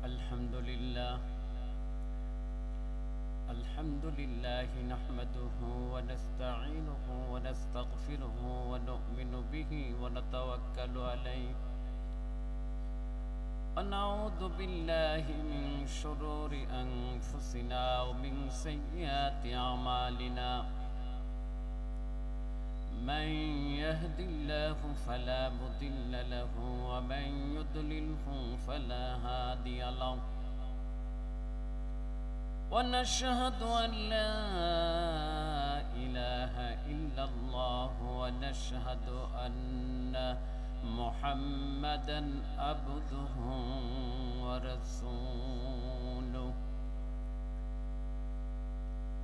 الحمد لله نحمده ونستعينه ونستغفره ونؤمن به ونتوكل عليه ونعوذ بالله من شرور أنفسنا ومن سيئات أعمالنا من يهد الله فلا مضل له ومن يضلله فلا هادي له ونشهد أن لا إله إلا الله ونشهد أن محمدا عبده ورسوله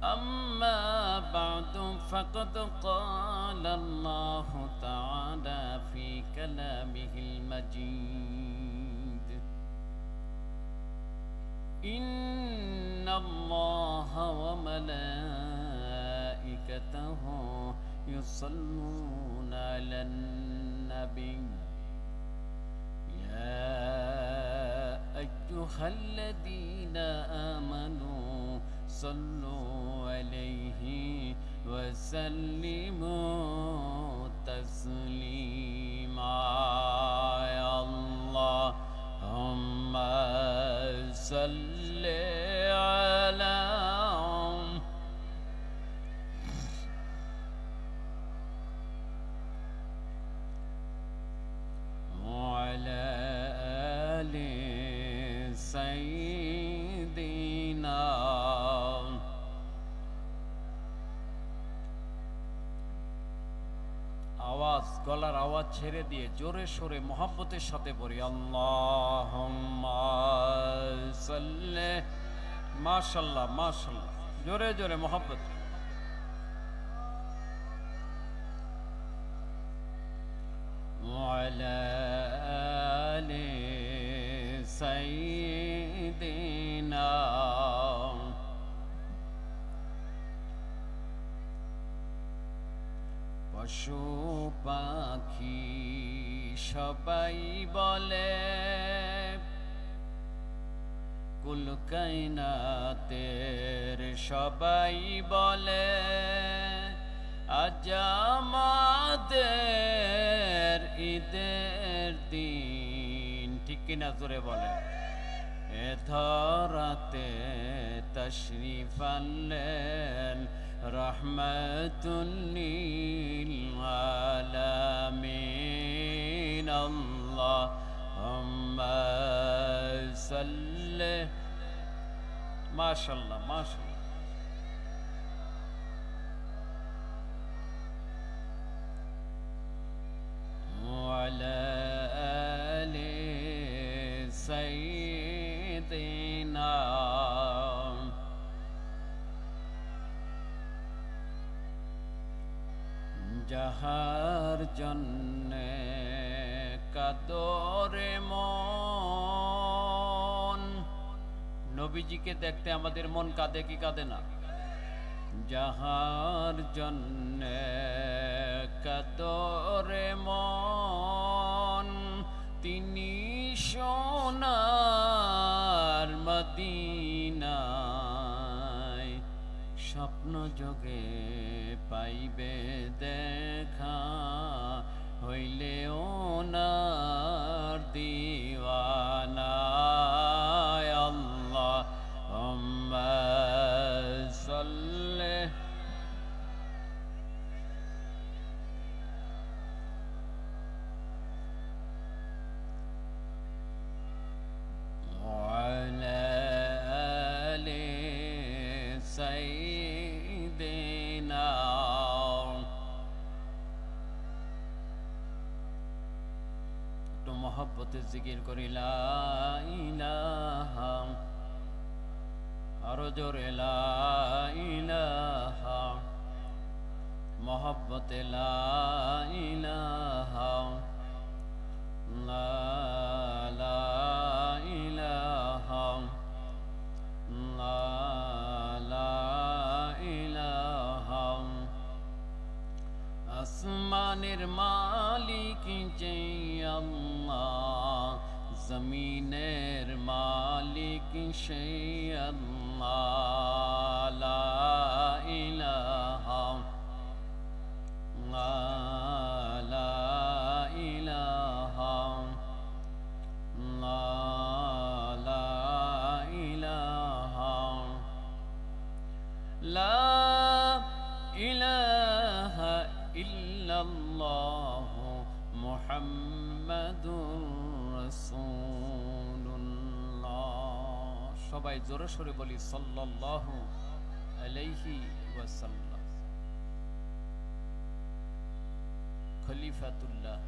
أما بعد فقد قال الله تعالى في كلامه المجيد إن الله وملائكته يصلون على النبي يا أيها الذين آمنوا صلوا عليه وسلموا تسليما يا اللهم صل على وعلى آل سيدنا আওয়াজ গলার আওয়াজ ছেড়ে দিয়ে জোরে সোরে মোহাব্বতের সাথে পড়ি আল্লাহুম্মা সাল্লি মাশাআল্লাহ মাশাআল্লাহ জোরে জোরে মোহাব্বত ওয়ালা আলি সাইয়্যিদিনা পশু পাখি সবাই বলে কুল কায়নাতের সবাই বলে আজ আমাদের ঈদের দিন ঠিক কিনা জোরে বলে এ ধরাতে তশরিফ আনলেন রহমাতুল্লিল আলামিন আল্লাহুম্মা সাল্লি মাশাআল্লাহ মাশাআল্লাহ ওয়ালা আলি সাইয়্যিদিনা যাহার জন্যে কাদরে মন নবীজিকে দেখতে আমাদের মন কাঁদে কি কাঁদে না যাহার জন্যে কাদরে মন তিনি সোনার মদিনায় স্বপ্ন যোগে পাইবে দেখা হইলে ওনার দিওয়ানা আল্লাহুম্মা সাল্লি ওয়ালা আলি সাইয়্যিদিনা মহব্বতে জিকির করি লা ইলাহা আরো জোরে লা ইলাহা মহব্বতে লা ইলাহা লা ইলাহা লা ইলাহা আসমানের মালিক যে আল্লাহ জমিন দিনের মালিক সেই আল্লাহ, লা ইলাহা লা ইলাহা লা ইলাহা লা ইলাহা ইল্লাল্লাহ মুহাম্মাদুর রাসূলুল্লাহ। সবাই জোরে সোরে বলি সাল্লাল্লাহু আলাইহি ওয়াসাল্লাম। খলিফাতুল্লাহ,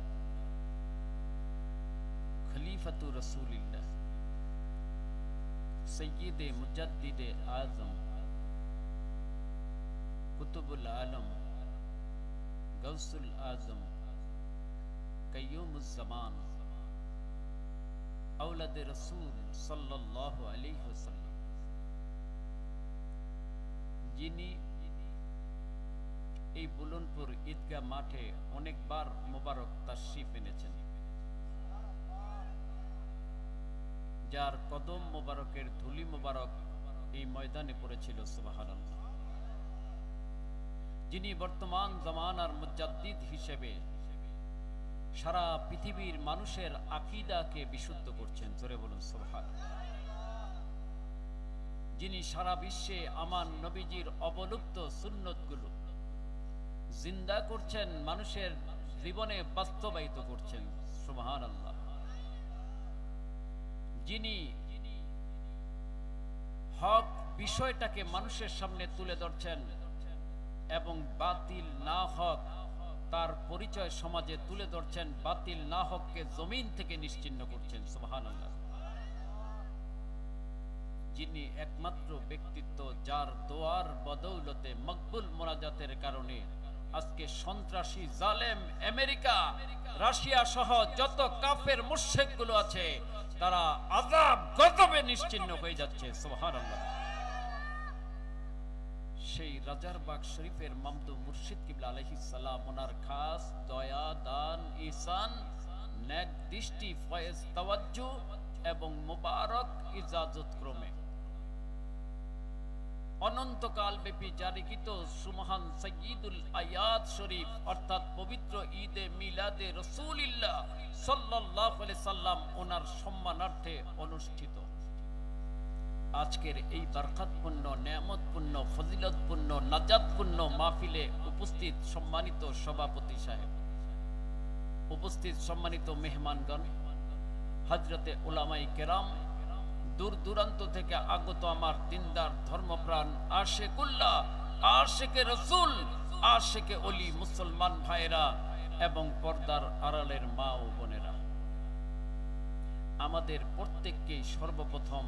খলিফাতুর রাসূলিল্লাহ, সৈয়দে মুজাদ্দিদে আজম, কুতুবুল আলম, গৌসুল আজম, কাইয়ুমুজ জামান, আওলাদে রাসূল সাল্লাল্লাহু আলাইহি ওয়াসাল্লাম, যিনি এই বুলনপুর ঈদগাহ মাঠে অনেকবার মোবারক তাশরীফ এনেছেন, যার কদম মোবারকের ধুলি মোবারক এই ময়দানে পড়েছিল সুবহানাল্লাহ, যিনি বর্তমান জামানার মুজাদ্দিদ হিসেবে সারা পৃথিবীর মানুষের আকীদাকে বিশুদ্ধ করছেন, জোরে বলুন সুবহানাল্লাহ, যিনি সারা বিশ্বে আমার নবীজির অবলুপ্ত সুন্নতগুলো জিন্দা করছেন, মানুষের জীবনে বাস্তবায়িত করছেন, সুবহানাল্লাহ, যিনি হক বিষয়টাকে মানুষের সামনে তুলে ধরছেন এবং বাতিল না হক তার পরিচয় সমাজে তুলে ধরছেন, বাতিল না হককে জমিন থেকে নিশ্চিহ্ন করছেন, সুবহানাল্লাহ, যিনি একমাত্র ব্যক্তিত্ব যার দোয়ার বদৌলতে মকবুল মোনাজাতের কারণে আজকে সন্ত্রাসী জালেম আমেরিকা, রাশিয়া সহ যত কাফের মুশরিক গুলো আছে তারা আযাব গজবে নিশ্চিহ্ন হয়ে যাচ্ছে, সুবহানাল্লাহ। সেই রাজারবাগ শরীফের মামদু মুর্শিদ কিবলা আলাইহিস সালাম ওনার খাস দয়া, দান, ইহসান, নেক দৃষ্টি, ফয়েজ, তাওয়াজ্জু এবং মুবারক ইজাজত ক্রমে অনন্তকাল ব্যাপী জারিকৃত সুমহান সাইয়্যিদুল আয়াত শরীফ অর্থাৎ পবিত্র ঈদে মিলাদে রাসূলিল্লাহ সাল্লাল্লাহু আলাইহি সাল্লাম ওনার সম্মানার্থে অনুষ্ঠিত আজকের এই বরকতপূর্ণ, নেয়ামতপূর্ণ, ফজিলতপূর্ণ, নাজাতপূর্ণ মাহফিলে উপস্থিত সম্মানিত সভাপতি সাহেব, উপস্থিত সম্মানিত মেহমানগণ, হযরতে উলামায়ে কেরাম, দূর দূরান্ত থেকে আগত আমার দিনদার ধর্মপ্রাণ আশিকুল্লাহ, আশিকে রাসূল, আশিকে ওলি মুসলমান ভাইরা এবং পর্দার আড়ালের মা ও বোনেরা, আমাদের প্রত্যেককেই সর্বপ্রথম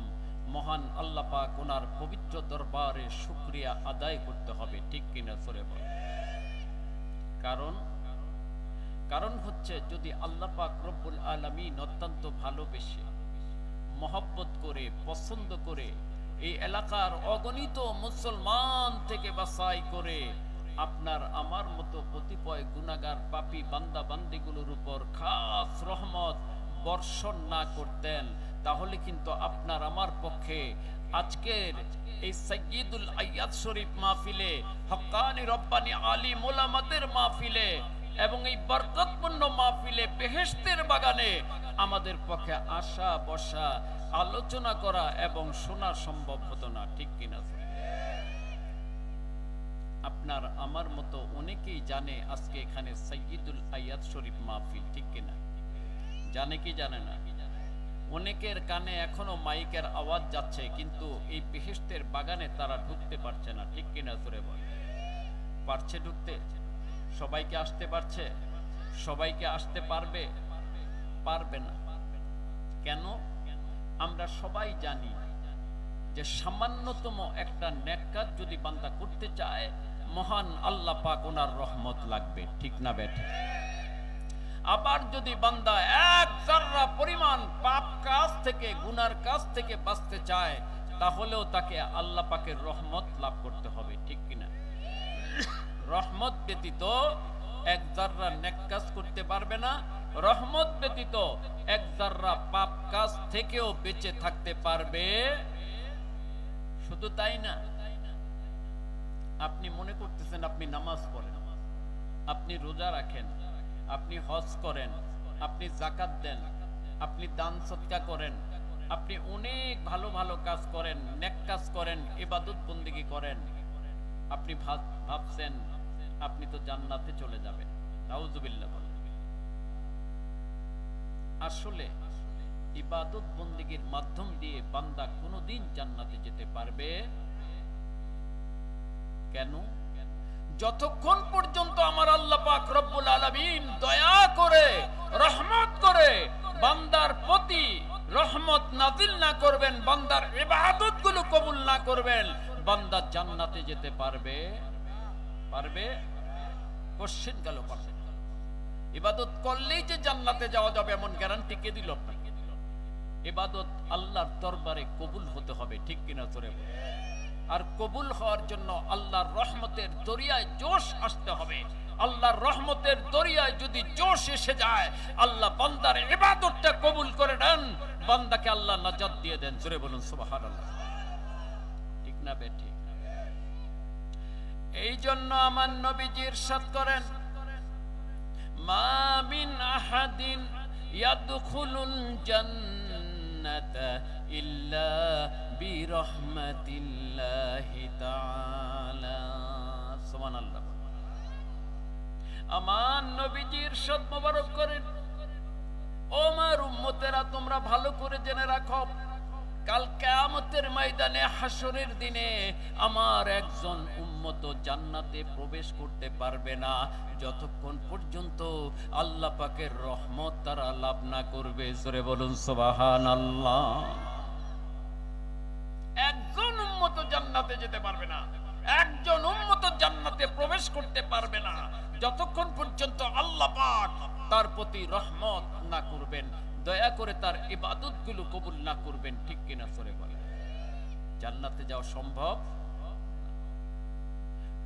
মহান আল্লাহ পাক ওনার পবিত্র দরবারে শুকরিয়া আদায় করতে হবে, ঠিক কিনা সরে বল। কারণ হচ্ছে যদি আল্লাহ পাক রব্বুল আলামিন অত্যন্ত ভালোবেসে, মহব্বত করে, পছন্দ করে এই এলাকার অগণিত মুসলমান থেকে বাছাই করে আপনার আমার মতো কতিপয় গুনাহগার পাপী বান্দা বান্দিগুলোর উপর খাস রহমত বর্ষণ না করতেন, তাহলে কিন্তু আপনার আমার পক্ষে আজকের এই সাইয়্যিদুল আয়াত শরীফ মাহফিলে, হক্কানি রব্বানি আলিম উলামাদের মাহফিলে এবং এই বরকতপূর্ণ মাহফিলে বেহেশতের বাগানে আমাদের পক্ষে আসা, বসা, আলোচনা করা এবং শোনা সম্ভব হতো না, ঠিক কিনা? আপনার আমার মতো অনেকেই জানে আজকে এখানে সাইয়্যিদুল আয়াত শরীফ মাহফিল, ঠিক কিনা? জানে কি জানে না? অনেকের কানে এখনো মাইকের আওয়াজ যাচ্ছে, কিন্তু এই বেহেশতের বাগানে তারা ঢুকতে পারছে না, ঠিক কিনা? জোরে বল। পারছে ঢুকতে? সবাইকে আসতে পারছে? সবাইকে আসতে পারবে? পারবে না। কেন? আমরা সবাই জানি যে সামান্যতম একটা নেক কাজ যদি বান্দা করতে চায়, মহান আল্লাহ পাক ওনার রহমত লাগবে, ঠিক না বেঠে? আবার যদি বান্দা এক যাররা পরিমাণ পাপ কাজ থেকে, গুনার কাজ থেকে বাঁচতে চায়, তাহলেও তাকে আল্লাহ পাকের রহমত লাভ করতে হবে, ঠিক কিনা? রহমত ব্যতীত এক যাররা নেক কাজ করতে পারবে না, রহমত ব্যতীত এক যারা পাপ কাজ থেকেও বেঁচে থাকতে পারবে। শুধু তাই না, আপনি মনে করতেছেন আপনি নামাজ পড়েন, আপনি রোজা রাখেন, আপনি হজ করেন, আপনি যাকাত দেন, আপনি দান সদকা করেন, আপনি অনেক ভালো ভালো কাজ করেন, নেক কাজ করেন, ইবাদত বন্দেগী করেন, আপনি ভাবছেন আপনি তো জান্নাতে চলে যাবেন। নাউজুবিল্লাহ বলেন। আসলে ইবাদত বন্দেগীর মাধ্যম দিয়ে বান্দা কোনোদিন জান্নাতে যেতে পারবে? কেন? যতক্ষণ পর্যন্ত আমার আল্লাহ পাক রব্বুল আলামিন দয়া করে রহমত করে বান্দার প্রতি রহমত নাযিল না করবেন, বান্দার ইবাদতগুলো কবুল না করবেন, বান্দা জান্নাতে যেতে পারবে? পারবে? কোশ্চেন গেল পারবে। ইবাদত করলেই যে জান্নাতে যাওয়া যাবে এমন গ্যারান্টি কে দিল আপনাকে? ইবাদত আল্লাহর দরবারে কবুল হতে হবে, ঠিক কিনা জোরে বলেন। আর কবুল হওয়ার জন্য আল্লাহর রহমতের দরিয়ায় জোশ আসতে হবে। আল্লাহর রহমতের দরিয়ায় যদি জোশ এসে যায়, আল্লাহ বান্দার ইবাদতটা কবুল করে নেন, বান্দাকে আল্লাহ নাজাত দিয়ে দেন। জোরে বলুন সুবহানাল্লাহ। ঠিক না বেঠিক? এই জন্য আমার নবীজি ইরশাদ করেন, মা মিন আহাদিন ইয়াদখুলুল জান্নাতা ইল্লা বিরহমাতিল্লাহি তাআলা। সুবহানাল্লাহ। আমার নবীজি ইরশাদ মোবারক করেন, ও আমার উম্মতেরা, তোমরা ভালো করে জেনে রাখো, কাল কিয়ামতের ময়দানে হাসরের দিনে আমার একজন উম্মত জান্নাতে প্রবেশ করতে পারবে না যতক্ষণ পর্যন্ত আল্লাহ পাকের রহমত তারা লাভ না করবে। জোরে বলুন সুবহানাল্লাহ। একজন উম্মত জান্নাতে যেতে পারবে না, একজন উম্মত জান্নাতে প্রবেশ করতে পারবে না যতক্ষণ পর্যন্ত আল্লাহ পাক তার প্রতি রহমত না করবেন, দয়া করে তার ইবাদতগুলো কবুল না করবেন। ঠিক কিনা জোরে বলেন। জান্নাতে যাওয়া সম্ভব?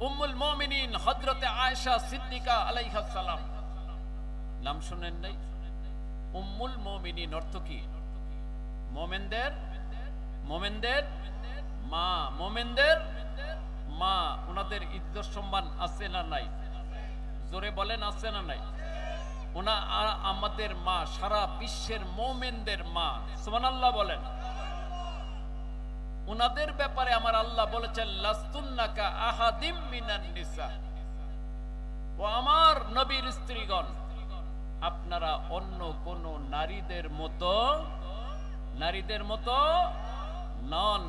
উম্মুল মুমিনিন হযরতে আয়েশা সিদ্দিকা আলাইহা সালাম, নাম শুনেন নাই? উম্মুল মুমিনিন অর্থ কি? মুমিনদের মা, মুমিনদের মা। ওনাদের ইজ্জত সম্মান আছে না নাই? জোরে বলেন, আছে না নাই? ওনা আমাদের মা, সারা বিশ্বের মুমিনদের মা। সুবহানাল্লাহ বলেন। ওনাদের ব্যাপারে আমার আল্লাহ বলেছেন, লাস্তুন্নাকা আহাদিম মিনান নিসা। ও আমার নবীর স্ত্রীগণ, আপনারা অন্য কোন নারীদের মতো নন।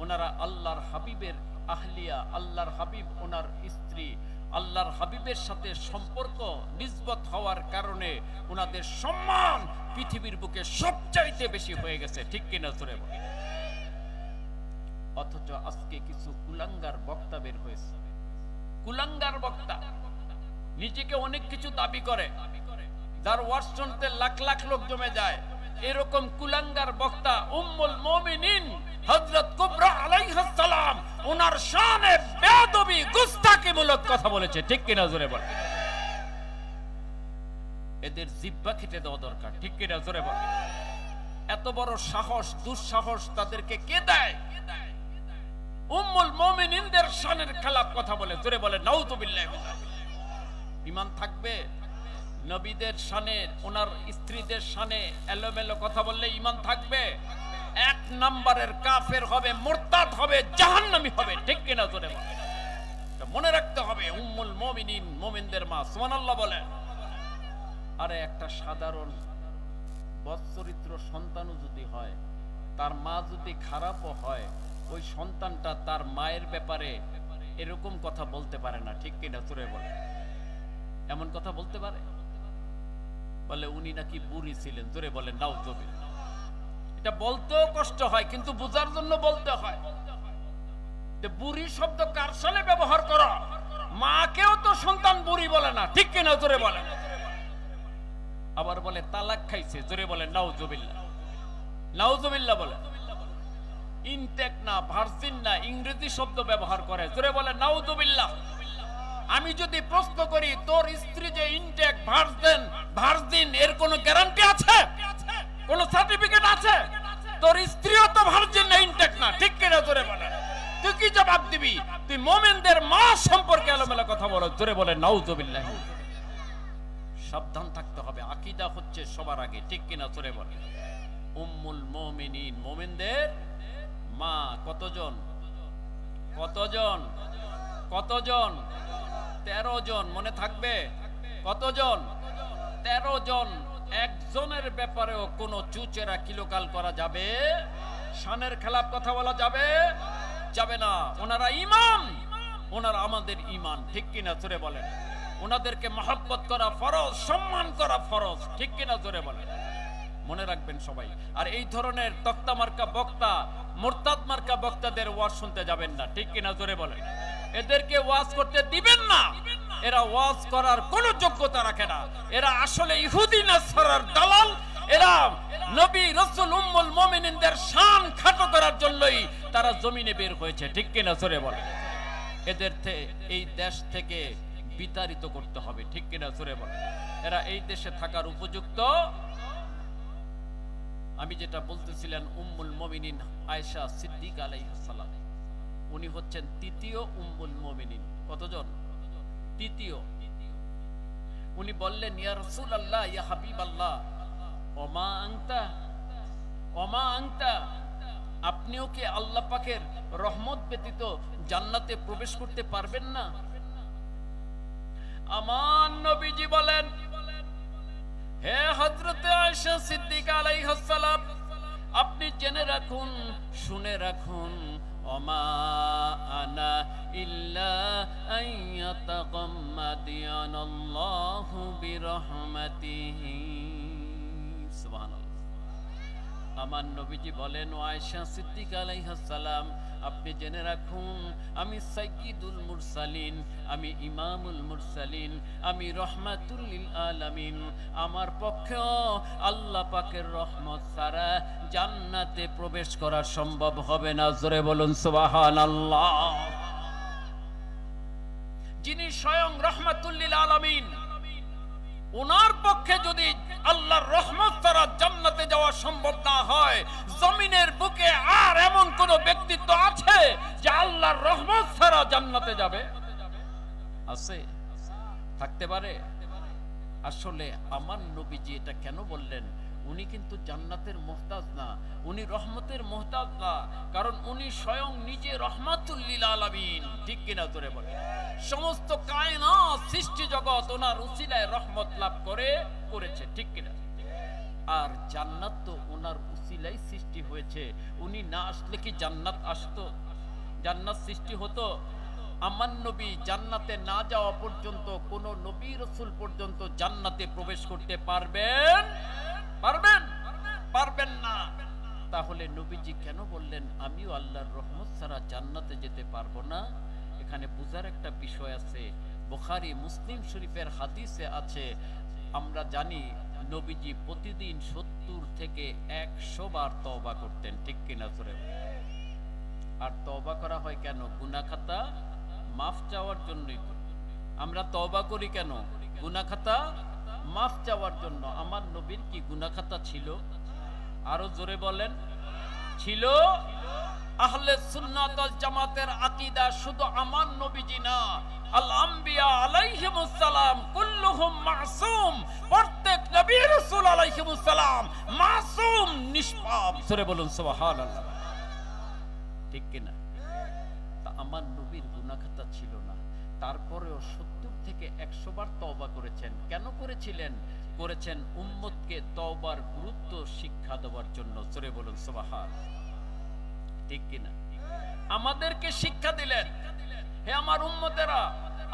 ওনারা আল্লাহর হাবিবের আহলিয়া, আল্লাহর হাবিব ওনার স্ত্রী, আল্লাহর হাবিবের সাথে সম্পর্ক নিসবত হওয়ার কারণে ওনাদের সম্মান পৃথিবীর বুকে সবচাইতে বেশি হয়ে গেছে। ঠিক কিনা জোরে বলেন। অথচ আজকে কিছু কুলাঙ্গার বক্তা বের হয়েছে, কুলাঙ্গার বক্তা, নিজেকে অনেক কিছু দাবি করে, যার ওয়াজ শুনতে লাখ লাখ লোক জমে যায়। এরকম কুলাঙ্গার বক্তা উম্মুল মুমিনিন হযরত কুবরা আলাইহিস সালাম ওনার শানে বেয়াদবি গুস্তাখিমূলক কথা বলেছে। ঠিক কিনা জোরে বলেন। এদের জিহ্বা কেটে দেওয়া দরকার। ঠিক কিনা জোরে বলেন। এত বড় সাহস, দুঃসাহস তাদেরকে কে দেয়? উম্মুল মুমিনিনদের শানের খেলাফ কথা বলে। জোরে বলে নাউযুবিল্লাহ। ঈমান থাকবে? নবীদের শানে, ওনার স্ত্রীদের শানে এলোমেলো কথা বললে ঈমান থাকবে? এক নম্বরের কাফের হবে, মুরতাদ হবে, জাহান্নামী হবে। ঠিক কিনা জোরে বলে। মনে রাখতে হবে, উম্মুল মুমিনিন মুমিনদের মা। সুবহানাল্লাহ বলেন। আরে একটা সাধারণ বৎসরিত্র সন্তানও যদি হয়, তার মা যদি খারাপও হয়, ওই সন্তানটা তার মায়ের ব্যাপারে এরকম কথা বলতে পারে না। ঠিক কিনা জোরে বলে। এমন কথা বলতে পারে? বলে উনি নাকি বুড়ি ছিলেন। জোরে বলেন নাউযুবিল্লাহ। এটা বলতেও কষ্ট হয়, কিন্তু বোঝার জন্য বলতে হয়। বুড়ি শব্দ কার সালে ব্যবহার করো? মাকেও তো সন্তান বুড়ি বলে না। ঠিক কিনা জোরে বলেন। আবার বলে তালাক খাইছে। জোরে বলেন নাউযুবিল্লাহ। নাউযুবিল্লাহ বলে। ইনটেক না, ভার্জিন না, ইংরেজি শব্দ ব্যবহার করে। জোরে বলেন নাউযুবিল্লাহ। আমি যদি প্রশ্ন করি তোর স্ত্রী যে ইনটেক ভার্জিন এর কোনো গ্যারান্টি আছে, কোন সার্টিফিকেট আছে? তোর স্ত্রীও তো ভার্জিন না, ইনটেক না, ঠিক কিনা জোরে বলে? তুই কি জবাব দিবি? তুই মুমিনদের মা সম্পর্কে এলোমেলো কথা বলো, জোরে বলে নাউযুবিল্লাহ। সাবধান থাকতে হবে, আকীদা হচ্ছে সবার আগে, ঠিক কিনা জোরে বলে? উম্মুল মুমিনিন, মুমিনদের মা। কতজন? কতজন? কতজন? 13 জন, মনে থাকবে? কতজন? 13 জন। একজনের ব্যাপারেও কোনো চুচেরা কিলোকাল করা যাবে? শানের খেলাপ কথা বলা যাবে? যাবে না। ওনারা ইমাম, ওনারা আমাদের ইমান, ঠিক কিনা জোরে বলেন? ওনাদেরকে মহব্বত করা ফরজ, সম্মান করা ফরজ, ঠিক কিনা জোরে বলেন? মনে রাখবেন সবাই। আর এই ধরনের তক্তা মার্কা বক্তা, মুরতাদ মার্কা বক্তাদের ওয়াজ শুনতে যাবেন না, ঠিক কিনা জোরে বলেন? এদেরকে ওয়াজ করতে দিবেন না। এরা ওয়াজ করার কোনো যোগ্যতা রাখে না। এরা আসলে ইহুদি নাসারার দালাল। এরা নবী রাসূল উম্মুল মুমিনিনদের শান খাটো করার জন্যই তারা জমিনে বের হয়েছে, ঠিক কিনা জোরে বলেন? এদের এই দেশ থেকে বিতাড়িত করতে হবে, ঠিক কিনা জোরে বলেন? এরা এই দেশে থাকার উপযুক্ত। আমি যেটা বলতেছিলেন, উম্মুল মুমিনিন আয়েশা সিদ্দিকা আলাইহিস সালাম, উনি হচ্ছেন তৃতীয় উম্মুল মুমিনিন। কতজন? তৃতীয়। উনি বললেন, ইয়া রাসূলুল্লাহ, ইয়া হাবিবাল্লাহ, ওমা আনতা, ওমা আনতা, আপনিও কি আল্লাহ পাকের রহমত ব্যতীত জান্নাতে প্রবেশ করতে পারবেন না? আমার নবীজি বলেন, হে হযরত আয়েশা সিদ্দিকা আলাইহিস সালাম, আপনি জেনে রাখুন, শুনে রাখুন, ওমা আনা ইল্লা আইয়াতাগাম্মাদিয়ানাল্লাহু বিরহমাতিহি। সুবহানাল্লাহ। আমার নবীজি বলেন, ও আয়েশা সিদ্দিকা আলাইহিস সালাম, আপনি জেনে রাখুন, আমি সাইয়্যিদুল মুরসালিন, আমি ইমামুল মুরসালিন, আমি রহমাতুল লিল আলামিন। আমার পক্ষেও আল্লাহ পাকের রহমত ছাড়া জান্নাতে প্রবেশ করা সম্ভব হবে না। জোরে বলুন সুবহানাল্লাহ। যিনি স্বয়ং রহমাতুল লিল আলামিন, ওনার পক্ষে যদি আল্লাহর রহমত ছাড়া জান্নাতে যাওয়া সম্ভব না হয়, জমিনের বুকে আর এমন কোন ব্যক্তিত্ব আছে যে আল্লাহর রহমত ছাড়া জান্নাতে যাবে? আছে? থাকতে পারে? আসলে আমার নবীজি এটা কেন বললেন? উনি কিন্তু জান্নাতের মুহতাজ না, উনি রহমতের মুহতাজ না, কারণ উনি স্বয়ং নিজে রহমাতুল লিল আলামিন, ঠিক কিনা জোরে বলে? সমস্ত কায়নাত সৃষ্টি জগৎ ওনার উসিলায় রহমত লাভ করেছে, ঠিক কিনা? আর জান্নাত তো ওনার উসিলায় সৃষ্টি হয়েছে। উনি না আসলে কি জান্নাত আসতো? জান্নাত সৃষ্টি হতো? আমার নবী জান্নাতে না যাওয়া পর্যন্ত কোন নবী রাসূল পর্যন্ত জান্নাতে প্রবেশ করতে পারবেন? পারবেন? পারবেন না। তাহলে নবীজি কেন বললেন আমিও আল্লাহর রহমত ছাড়া জান্নাতে যেতে পারবো না? এখানে বুঝার একটা বিষয় আছে। বুখারী মুসলিম শরীফের হাদিসে আছে, আমরা জানি নবীজি প্রতিদিন 70 থেকে 100 বার তওবা করতেন, ঠিক কিনা জোরে? আর তওবা করা হয় কেন? গুনাহ খাতা মাফ চাওয়ার জন্যই। আমরা তওবা করি কেন? গুনাহ খাতা মাফ চাওয়ার জন্য। আমার নবীর কি গুনাহ খাতা ছিল? আরো জোরে বলেন, ছিল? আহলে সুন্নাত ওয়াল জামাতের আকীদা শুধু আমার নবীজি না, আল আম্বিয়া আলাইহিমুস সালাম কুল্লুহুম মাসুম, প্রত্যেক নবী রাসূল আলাইহিমুস সালাম মাসুম, নিষ্পাপ। জোরে বলুন সুবহানাল্লাহ, ঠিক কিনা? তা আমার নবীর গুনাহ খাতা ছিল না, তারপরেও 70 থেকে 100 বার তওবা করেছেন। কেন করেছিলেন? করেছেন উম্মতকে তওবার গুরুত্ব শিক্ষা দেওয়ার জন্য। জোরে বলুন সুবহানাল্লাহ, ঠিক কিনা? আমাদেরকে শিক্ষা দিলেন, হে আমার উম্মতেরা,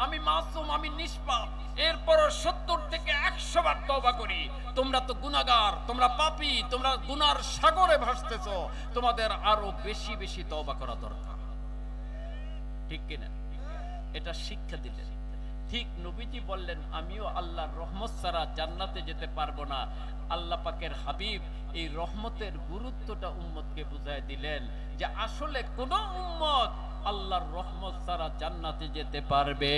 আমি মাসুম, আমি নিষ্পাপ, এরপরও 70 থেকে 100 বার তওবা করি। তোমরা তো গুনাহগার, তোমরা পাপী, তোমরা গুনার সাগরে ভাসতেছো, তোমাদের আরো বেশি বেশি তওবা করা দরকার, ঠিক কিনা? এটা শিক্ষা দিলেন। ঠিক নবীজি বললেন আমিও আল্লাহর রহমত ছাড়া জান্নাতে যেতে পারবো না। আল্লাহ পাকের হাবিব এই রহমতের গুরুত্বটা উম্মতকে বুঝায় দিলেন যে আসলে কোন উম্মত আল্লাহর রহমত ছাড়া জান্নাতে যেতে পারবে,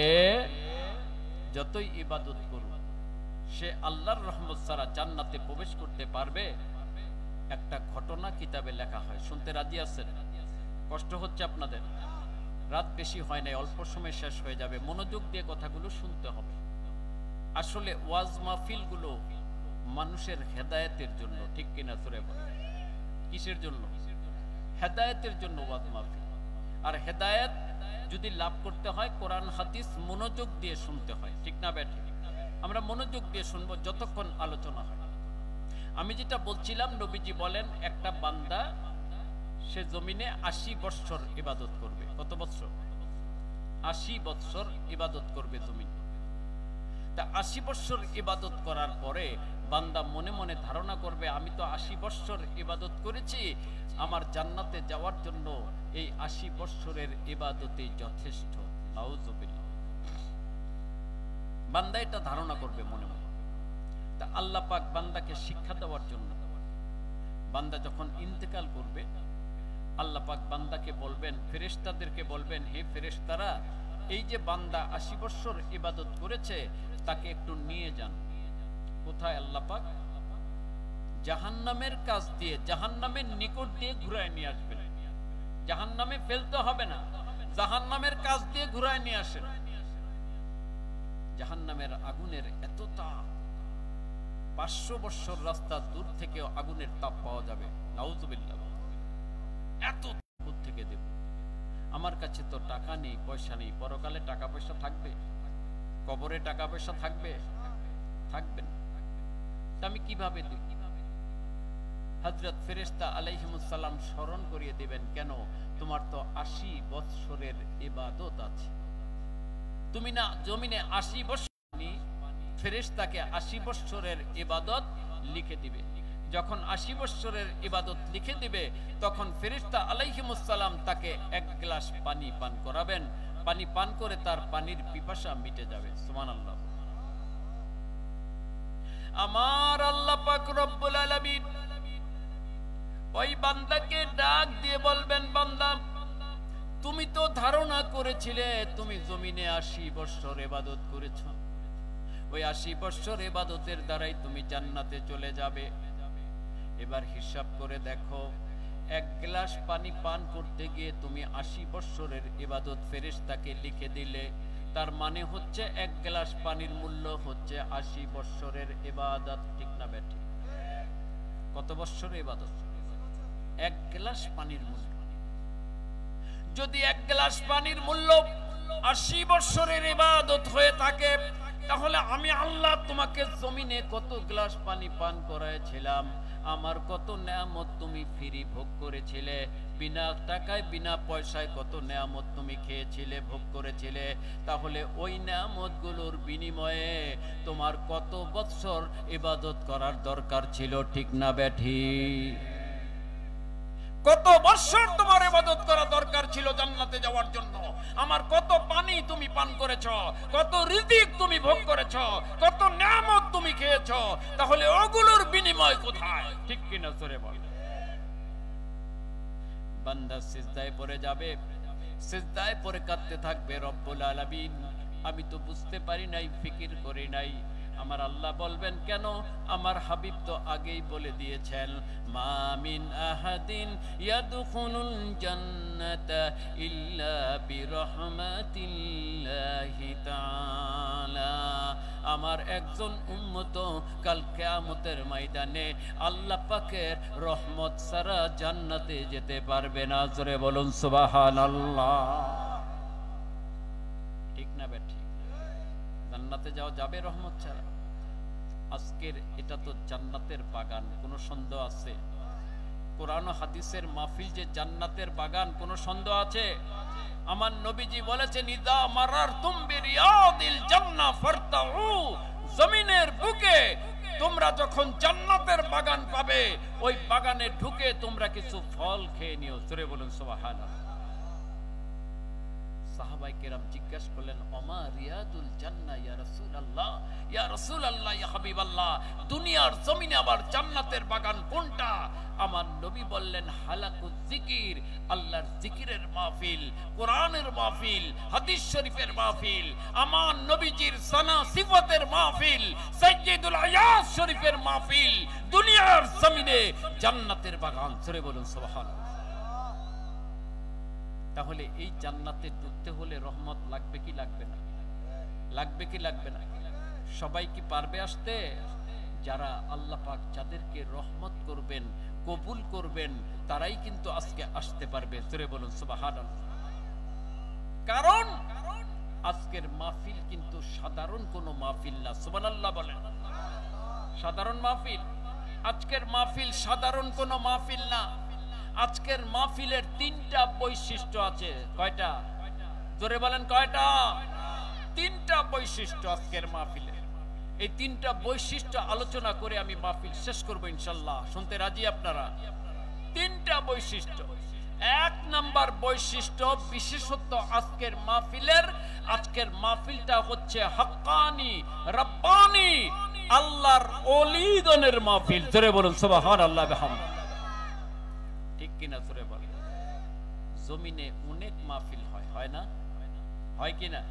যতই ইবাদত করুক সে আল্লাহর রহমত ছাড়া জান্নাতে প্রবেশ করতে পারবে। একটা ঘটনা কিতাবে লেখা হয়, শুনতে রাজি আছেন? কষ্ট হচ্ছে আপনাদের? রাত বেশি হয় নাই, অল্প সময় শেষ হয়ে যাবে, মনোযোগ দিয়ে কথাগুলো শুনতে হবে। আসলে ওয়াজ মাহফিল গুলো মানুষের হেদায়েতের জন্য, ঠিক কিনা জোরে বলেন? কিসের জন্য? হেদায়েতের জন্য ওয়াজ মাহফিল। আর হেদায়েত যদি লাভ করতে হয় কোরআন হাদিস মনোযোগ দিয়ে শুনতে হয়, ঠিক না ব্যাঠি? আমরা মনোযোগ দিয়ে শুনবো যতক্ষণ আলোচনা হয়। আমি যেটা বলছিলাম, নবীজি বলেন একটা বান্দা সে জমিনে 80 বৎসর ইবাদত করবে। কত বৎসর? 80 বৎসর ইবাদত করবে জমিনে। তা 80 বৎসর ইবাদত করার পরে বান্দা মনে মনে ধারণা করবে আমি তো 80 বৎসর ইবাদত করেছি, আমার জান্নাতে যাওয়ার জন্য এই 80 বৎসরের ইবাদতই যথেষ্ট। নাউজুবিল্লাহ। বান্দা এটা ধারণা করবে মনে মনে। তা আল্লাহ পাক বান্দাকে শিক্ষা দেওয়ার জন্য বান্দা যখন ইন্তেকাল করবে, আল্লাহ পাক বান্দাকে বলবেন, ফেরেশতাদেরকে বলবেন, হে ফেরেশতারা, এই যে বান্দা 80 বৎসর ইবাদত করেছে তাকে একটু নিয়ে যান। কোথায়? আল্লাহ পাক জাহান্নামের কাছ দিয়ে, জাহান্নামের নিকট দিয়ে ঘুরায় নিয়ে আসবেন। জাহান্নামে ফেলতে হবে না, জাহান্নামের কাছ দিয়ে ঘুরায় নিয়ে আসেন। জাহান্নামের আগুনের এত তাপ, 500 বৎসর রাস্তা দূর থেকে আগুনের তাপ পাওয়া যাবে। নাউজুবিল্লাহ। এত থেকে দেব? আমার কাছে তো টাকা নেই, পয়সা নেই। পরকালে টাকা পয়সা থাকবে? কবরে টাকা পয়সা থাকবে? থাকবে না। আমি কিভাবে দেব? হযরত ফেরেশতা আলাইহিমুস সালাম স্মরণ করিয়ে দিবেন, কেন? তোমার তো 80 বৎসরের ইবাদত আছে। তুমি না জমিনে 80 বৎসর, ফেরেশতাকে 80 বৎসরের ইবাদত লিখে দিবে। যখন 80 বৎসরের ইবাদত লিখে দিবে তখন ফেরেশতা আলাইহিমুস সালাম তাকে 1 গ্লাস পানি পান করাবেন। পানি পান করে তার পানির পিপাসা মিটে যাবে। সুবহানাল্লাহ। আমার আল্লাহ পাক রব্বুল আলামিন ওই বান্দাকে ডাক দিয়ে বলবেন, বান্দা তুমি তো ধারণা করেছিলে তুমি জমিনে 80 বৎসর ইবাদত করেছো, ওই 80 বৎসর ইবাদতের দ্বারাই তুমি জান্নাতে চলে যাবে। এবার হিসাব করে দেখো, 1 গ্লাস পানি পান করতে গিয়ে তুমি 80 বৎসরের ইবাদত ফেরেশতাকে লিখে দিলে। তার মানে হচ্ছে 1 গ্লাস পানির মূল্য হচ্ছে 80 বৎসরের ইবাদত, ঠিক না বেঠিক? কত বৎসরের ইবাদত? 1 গ্লাস পানির মূল্য। যদি 1 গ্লাস পানির মূল্য 80 বৎসরের ইবাদত হয়ে থাকে, তাহলে আমি আল্লাহ তোমাকে জমিনে কত গ্লাস পানি পান করাইছিলাম, আমার কত নেয়ামত তুমি ফ্রি ভোগ করেছিলে, বিনা টাকায় বিনা পয়সায় কত নেয়ামত তুমি খেয়েছিলে, ভোগ করেছিলে। তাহলে ওই নেয়ামতগুলোর বিনিময়ে তোমার কত বৎসর ইবাদত করার দরকার ছিল, ঠিক না বেঠি? কত বৎসর তোমার ইবাদত করা দরকার ছিল জান্নাতে যাওয়ার জন্য? আমার কত পানি তুমি পান করেছো, কত রিজিক তুমি ভোগ করেছো, কত নিয়ামত তুমি খেয়েছো, তাহলে ওগুলোর বিনিময় কোথায়? ঠিক কিনা জোরে বল। বান্দা সিজদায় পড়ে যাবে, সিজদায় পড়ে কাঁদতে থাকবে, রব্বুল আলামিন আমি তো বুঝতে পারি নাই, ফিকির করি নাই। আমার আল্লাহ বলবেন, কেন? আমার হাবিব তো আগেই বলে দিয়েছেন, মা মিন আহাদিন ইয়াদখুলুল জান্নাতা ইল্লা বিরহমাতিল্লাহি তাআলা। আমার একজন উম্মত কাল কিয়ামতের ময়দানে আল্লাহ পাকের রহমত ছাড়া জান্নাতে যেতে পারবে না। জোরে বলুন সুবহানাল্লাহ। ঠিক না বেঠিক? জান্নাতে যাওয়া যাবে রহমত ছাড়া? আজকের এটা তো জান্নাতের বাগান, কোনো সন্দেহ আছে? কোরআন ও হাদিসের মাহফিল যে জান্নাতের বাগান, কোনো সন্দেহ আছে? আমার নবীজি বলেছেন, ইদা মারারতুম বিরিয়াদিল জান্নাহ ফারতাউ। জমিনের বুকে তোমরা যখন জান্নাতের বাগান পাবে, ওই বাগানে ঢুকে তোমরা কিছু ফল খেয়ে নিও। জোরে বলুন সুবহানাল্লাহ। সাহাবায়ে কেরাম জিজ্ঞাসা করলেন, ওমা রিয়াদুল জান্নাহ ইয়া রাসূলুল্লাহ, ইয়া রাসূলুল্লাহ, ইয়া হাবিবাল্লাহ, দুনিয়ার জমিনে আবার জান্নাতের বাগান কোনটা? আমার নবী বললেন, হালাকুজ জিকির, আল্লাহর জিকিরের মাহফিল, কোরআনের মাহফিল, হাদিস শরীফের মাহফিল, আমার নবীজির সানা সিফাতের মাহফিল, সাইয়্যিদুল আয়াত শরীফের মাহফিল, দুনিয়ার জমিনে জান্নাতের বাগান। সরে বলুন সুবহানাল্লাহ। তাহলে এই জান্নাতে ঢুকতে হলে রহমত লাগবে কি লাগবে না? লাগবে কি লাগবে না? সবাই কি পারবে আসতে? যারা আল্লাহ পাক যাদেরকে রহমত করবেন, কবুল করবেন, তারাই কিন্তু আজকে আসতে পারবে। সরে বলুন সুবহানাল্লাহ। কারণ আজকের মাহফিল কিন্তু সাধারণ কোনো মাহফিল না। সুবহানাল্লাহ বলেন। সাধারণ মাহফিল, আজকের মাহফিল সাধারণ কোনো মাহফিল না। আজকের মাহফিলের তিনটা বৈশিষ্ট্য আছে। কয়টা? জোরে বলেন কয়টা? তিনটা বৈশিষ্ট্য আজকের মাহফিলে। এই তিনটা বৈশিষ্ট্য আলোচনা করে আমি মাহফিল শেষ করব ইনশাআল্লাহ। শুনতে রাজি আপনারা? তিনটা বৈশিষ্ট্য। এক নাম্বার বৈশিষ্ট্য, বিশেষত্ব আজকের মাহফিলের, আজকের মাহফিলটা হচ্ছে হাক্কানি, রাব্বানি, আল্লাহর ওলিগণের মাহফিল। জোরে বলুন সুবহানাল্লাহ বিহামদিহি। ঠিক কিনা? জোরে বলেন। জমিনে অনেক মাহফিল হয়, হয় না? হয় কিনা?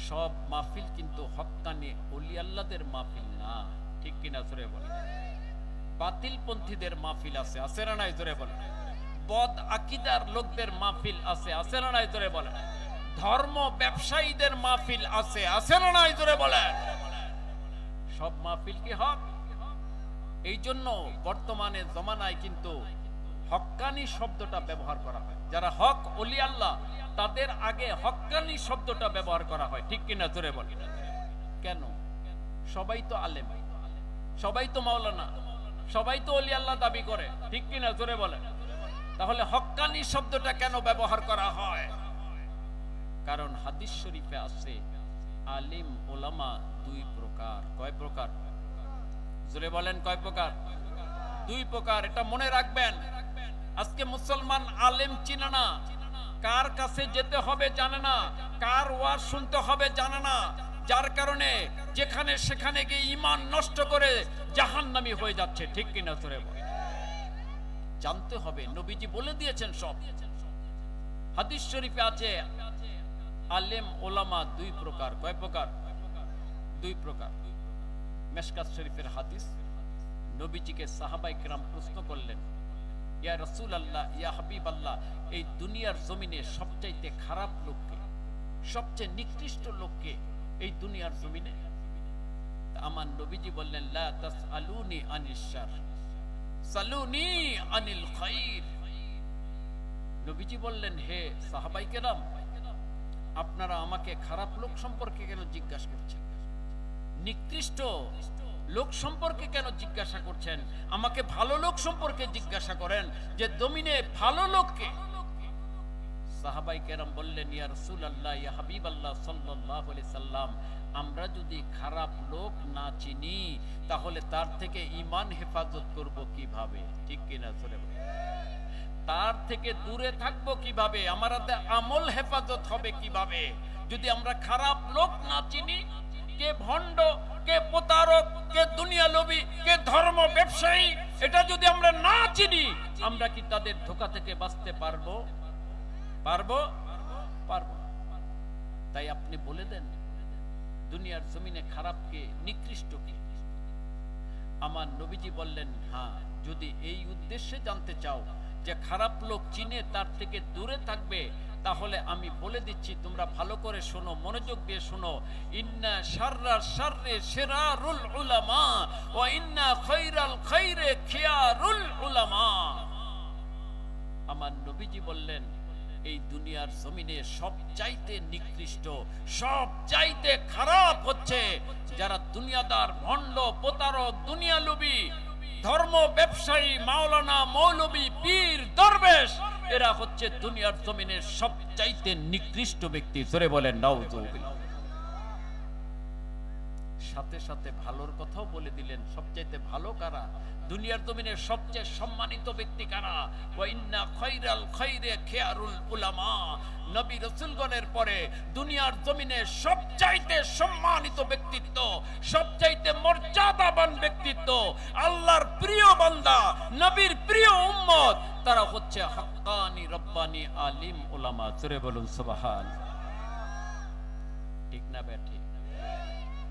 সব মাহফিল কিন্তু হক্কানি ওলি আল্লাহদের মাহফিল না। ঠিক কিনা? জোরে বলেন। বাতিলপন্থীদের মাহফিল আছে, আছে না নাই? জোরে বলেন। বদ আকীদার লোকদের মাহফিল আছে, আছে না নাই? জোরে বলেন। ধর্ম ব্যবসায়ীদের মাহফিল আছে, আছে না নাই? জোরে বলেন। সব মাহফিল কি হক? এই জন্য বর্তমানে জমানায় কিন্তু হক্কানি শব্দটা ব্যবহার করা হয়। যারা হক ওলি আল্লাহ তাদের আগে হক্কানি শব্দটা ব্যবহার করা হয়। ঠিক কিনা? জোরে বলেন। কেন? সবাই তো আলেম, সবাই তো মাওলানা, সবাই তো ওলি আল্লাহ দাবি করে। ঠিক কিনা? জোরে বলেন। তাহলে হক্কানি শব্দটা কেন ব্যবহার করা হয়? কারণ হাদিস শরীফে আছে আলিম ওলামা দুই প্রকার। কয় প্রকার? জোরে বলেন কয় প্রকার? দুই প্রকার। এটা মনে রাখবেন। আজকে মুসলমান আলেম চিনে না, কার কাছে যেতে হবে জানে না, কার ওয়াজ শুনতে হবে জানে না, যার কারণে যেখানে সেখানে গিয়ে ঈমান নষ্ট করে জাহান্নামী হয়ে যাচ্ছে। ঠিক কিনা? জোরে বলেন। জানতে হবে, নবীজি বলে দিয়েছেন সব। হাদিস শরীফে আছে আলেম ওলামা দুই প্রকার। কয় প্রকার? দুই প্রকার। মিশকাত শরীফের হাদিস। নবীজিকে সাহাবায়ে কেরাম প্রশ্ন করলেন, ইয়া রাসূলুল্লাহ, ইয়া হাবিবাল্লাহ, এই দুনিয়ার জমিনে সবচাইতে খারাপ লোককে, সবচেয়ে নিকৃষ্ট লোককে এই দুনিয়ার জমিনে? আমার নবীজি বললেন, লা তাসআলুনি আনিশ শার, সালুনি আনিল খাইর। নবীজি বললেন, হে সাহাবায়ে কেরাম, আপনারা আমাকে খারাপ লোক সম্পর্কে কেন জিজ্ঞাসা করছেন? নিকৃষ্ট লোক সম্পর্কে কেন জিজ্ঞাসা করছেন? আমাকে ভালো লোক সম্পর্কে জিজ্ঞাসা করেন, যে জমিনে ভালো লোককে। সাহাবায়ে কেরাম বললেন, ইয়া রাসূলুল্লাহ, ইয়া হাবিবাল্লাহ সাল্লাল্লাহু আলাইহি সাল্লাম, আমরা যদি খারাপ লোক না চিনি তাহলে তার থেকে ঈমান হেফাজত করব কিভাবে? ঠিক কিনা? জোরে বলেন। তার থেকে দূরে থাকবো কিভাবে? আমাদের আমল হেফাজত হবে কিভাবে যদি আমরা খারাপ লোক না চিনি? কে ভণ্ড, কে প্রতারক, কে দুনিয়া লোভী, কে ধর্ম ব্যবসায়ী, এটা যদি আমরা না চিনি, আমরা কি তাদের ধোঁকা থেকে বাঁচতে পারবো? পারবো? পারবো। তাই আপনি বলে দেন, দুনিয়ার জমিনে খারাপকে, নিকৃষ্টকে। আমার নবীজি বললেন, হ্যাঁ, যদি এই উদ্দেশ্যে জানতে চাও যে খারাপ লোক চিনে তার থেকে দূরে থাকবে, তাহলে আমি বলে দিচ্ছি, তোমরা ভালো করে শোনো, মনোযোগ দিয়ে শোনো। ইন্না শাররার শাররে শিরারুল উলামা ওয়া ইন্না খায়রাল খায়রে খিয়ারুল উলামা। আমার নবীজি বললেন, এই দুনিয়ার জমিনে সবচাইতে নিকৃষ্ট, সবচাইতে খারাপ হচ্ছে যারা দুনিয়াদার, ভণ্ড, প্রতারক, দুনিয়ালোভী, ধর্ম ব্যবসায়ী, মাওলানা, মৌলবী, পীর, দরবেশ। এরা হচ্ছে দুনিয়ার জমিনের সবচাইতে নিকৃষ্ট ব্যক্তি। জোরে বলেন নাউযুবিল্লাহ। সাথে সাথে ভালোর কথাও বলে দিলেন। সবচেয়ে ভালো কারা? দুনিয়ার জমিনে সবচেয়ে সম্মানিত ব্যক্তি কারা? ওয়া ইন্না খায়রাল খায়রে খিয়ারুল উলামা। নবী রাসূলগণের পরে দুনিয়ার জমিনে সবচাইতে সম্মানিত ব্যক্তিত্ব, সবচাইতে মর্যাদাবান ব্যক্তিত্ব, আল্লাহর প্রিয় বান্দা, নবীর প্রিয় উম্মত, তারা হচ্ছে হাক্কানি রব্বানি আলিম উলামা। জোরে বলুন সুবহানাল্লাহ। ঠিক না ব্যাঠি?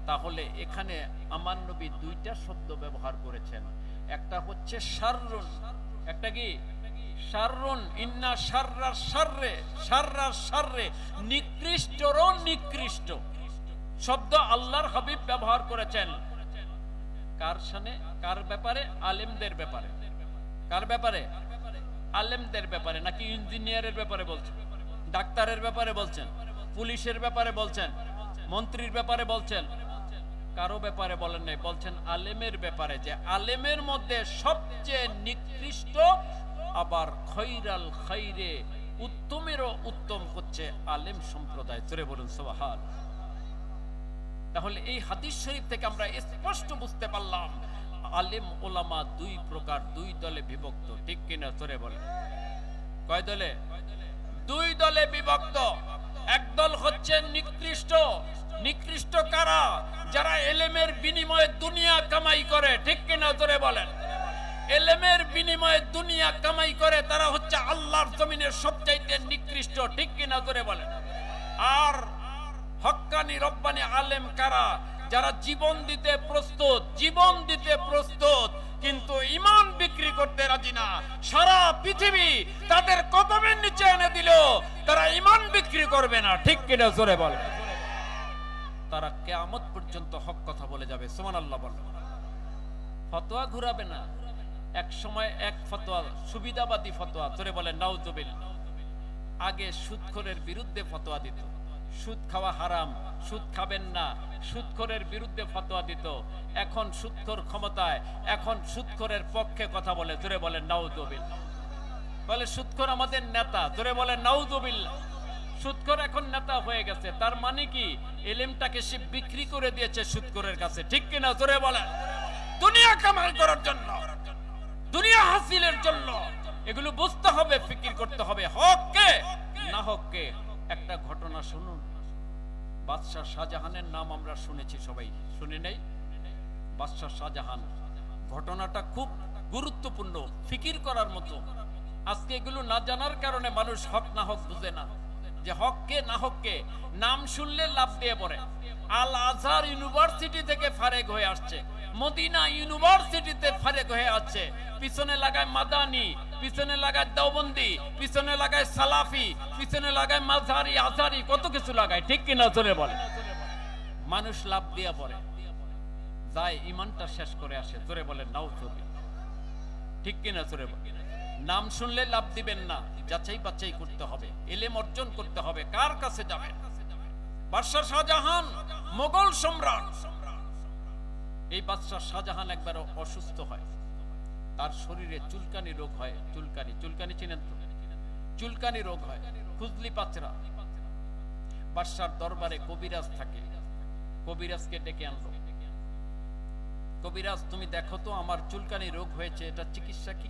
তাহলে এখানে আমার নবী দুইটা শব্দ ব্যবহার করেছেন। একটা হচ্ছে শাররুন, একটা কি? শাররুন। ইন্না শাররার শাররে, শাররার শাররে, নিকৃষ্টরও নিকৃষ্ট শব্দ আল্লাহর হাবিব ব্যবহার করেছেন। কার শানে? কার ব্যাপারে? আলেমদের ব্যাপারে। কার ব্যাপারে? আলেমদের ব্যাপারে। নাকি ইঞ্জিনিয়ারের ব্যাপারে বলছেন? ডাক্তারের ব্যাপারে বলছেন? পুলিশের ব্যাপারে বলছেন? মন্ত্রীর ব্যাপারে বলছেন? কারো ব্যাপারে বলেন নাই, বলছেন আলেমের ব্যাপারে, যে আলেমের মধ্যে সবচেয়ে নিকৃষ্ট, আবার খৈরাল খৈরে, উত্তমেরও উত্তম হচ্ছে আলেম সম্প্রদায়। জোরে বলুন সুবহানাল্লাহ। তাহলে এই হাদিস শরীফ থেকে আমরা স্পষ্ট বুঝতে পারলাম আলেম ওলামা দুই প্রকার, দুই দলে বিভক্ত। ঠিক কিনা? জোরে বলেন। কয় দলে? দুই দলে বিভক্ত। একদল হচ্ছে নিকৃষ্ট। নিকৃষ্ট কারা? যারা এলেমের বিনিময়ে দুনিয়া কামাই করে। ঠিক কিনা? জোরে বলেন। এলেমের বিনিময়ে দুনিয়া কামাই করে, তারা হচ্ছে আল্লাহর জমিনের সবচাইতে নিকৃষ্ট। ঠিক কিনা? জোরে বলেন। আর হক্কানি রব্বানি আলেম কারা? যারা জীবন দিতে প্রস্তুত, জীবন দিতে প্রস্তুত, কিন্তু ঈমান বিক্রি করতে রাজি না। সারা পৃথিবী তাদের কদমের নিচে এনে দিল, তারা ঈমান বিক্রি করবে না। ঠিক কিনা? জোরে বলেন। তারা কিয়ামত পর্যন্ত হক কথা বলে যাবে। সুবহানাল্লাহ বলেন। ফতোয়া ঘুরাবে না। এক সময় এক ফতোয়া, সুবিধাবাদী ফতোয়া, জোরে বলেন নাউজুবিল্লাহ। আগে সুদখোরের বিরুদ্ধে ফতোয়া দিত, সুদ খাওয়া হারাম, সুদ খাবেন না, সুদখোরের বিরুদ্ধে ফতোয়া দিত। এখন সুদখোর ক্ষমতায়, এখন সুদখোরের পক্ষে কথা বলে। জোরে বলেন নাউজুবিল্লাহ। বলে সুদখোর আমাদের নেতা। জোরে বলেন নাউজুবিল্লাহ। সুদখোর এখন নেতা হয়ে গেছে। তার মানে কি? ইলমটাকে সে বিক্রি করে দিয়েছে সুদখোরের কাছে। ঠিক কিনা? জোরে বলেন। দুনিয়া কামাই করার জন্য, দুনিয়া হাসিলের জন্য। এগুলো বুঝতে হবে, ফিকির করতে হবে। হককে না হককে। একটা ঘটনা শুনুন। বাদশাহ শাহজাহানের নাম আমরা শুনেছি, সবাই শুনে নেই? বাদশাহ শাহজাহান, ঘটনাটা খুব গুরুত্বপূর্ণ, ফিকির করার মতো। আজকে এগুলো না জানার কারণে মানুষ হক না হক বুঝে না, যে হককে না হককে। নাম শুনলে লাভ দিয়ে পড়ে। আল আজহার ইউনিভার্সিটি থেকে ফারেক হয়ে আসছে, মদিনা ইউনিভার্সিটিতে ফারেক হয়ে আছে, পিছনে লাগায় মাদানি, পিছনে লাগায় দেওবন্দি, পিছনে লাগায় সালাফি, পিছনে লাগায় মাযহারি, আজহারি, কত কিছু লাগায়। ঠিক কিনা? জোরে বলে। মানুষ লাভ দিয়ে পড়ে, যায় ঈমানটা শেষ করে আসে। জোরে বলেন নাউজুবিল্লাহ। ঠিক কিনা? জোরে বলেন। নাম শুনলে লাভ দিবেন না, যাচাই বাছাই করতে হবে, ইলম অর্জন করতে হবে। কার কাছে যাবেন? বাদশাহ শাহজাহান, মোগল সম্রাট। এই বাদশাহ শাহজাহান একবার অসুস্থ হয়, তার শরীরে চুলকানি রোগ হয়। চুলকানি, চুলকানি চিনেন তো? চুলকানি রোগ হয়, খুজলি পাচরা। বাদশার দরবারে কবিরাজ থাকে, কবিরাজকে ডেকে আনলো। কবিরাজ, তুমি দেখো তো আমার চুলকানি রোগ হয়েছে, এটা চিকিৎসা কি?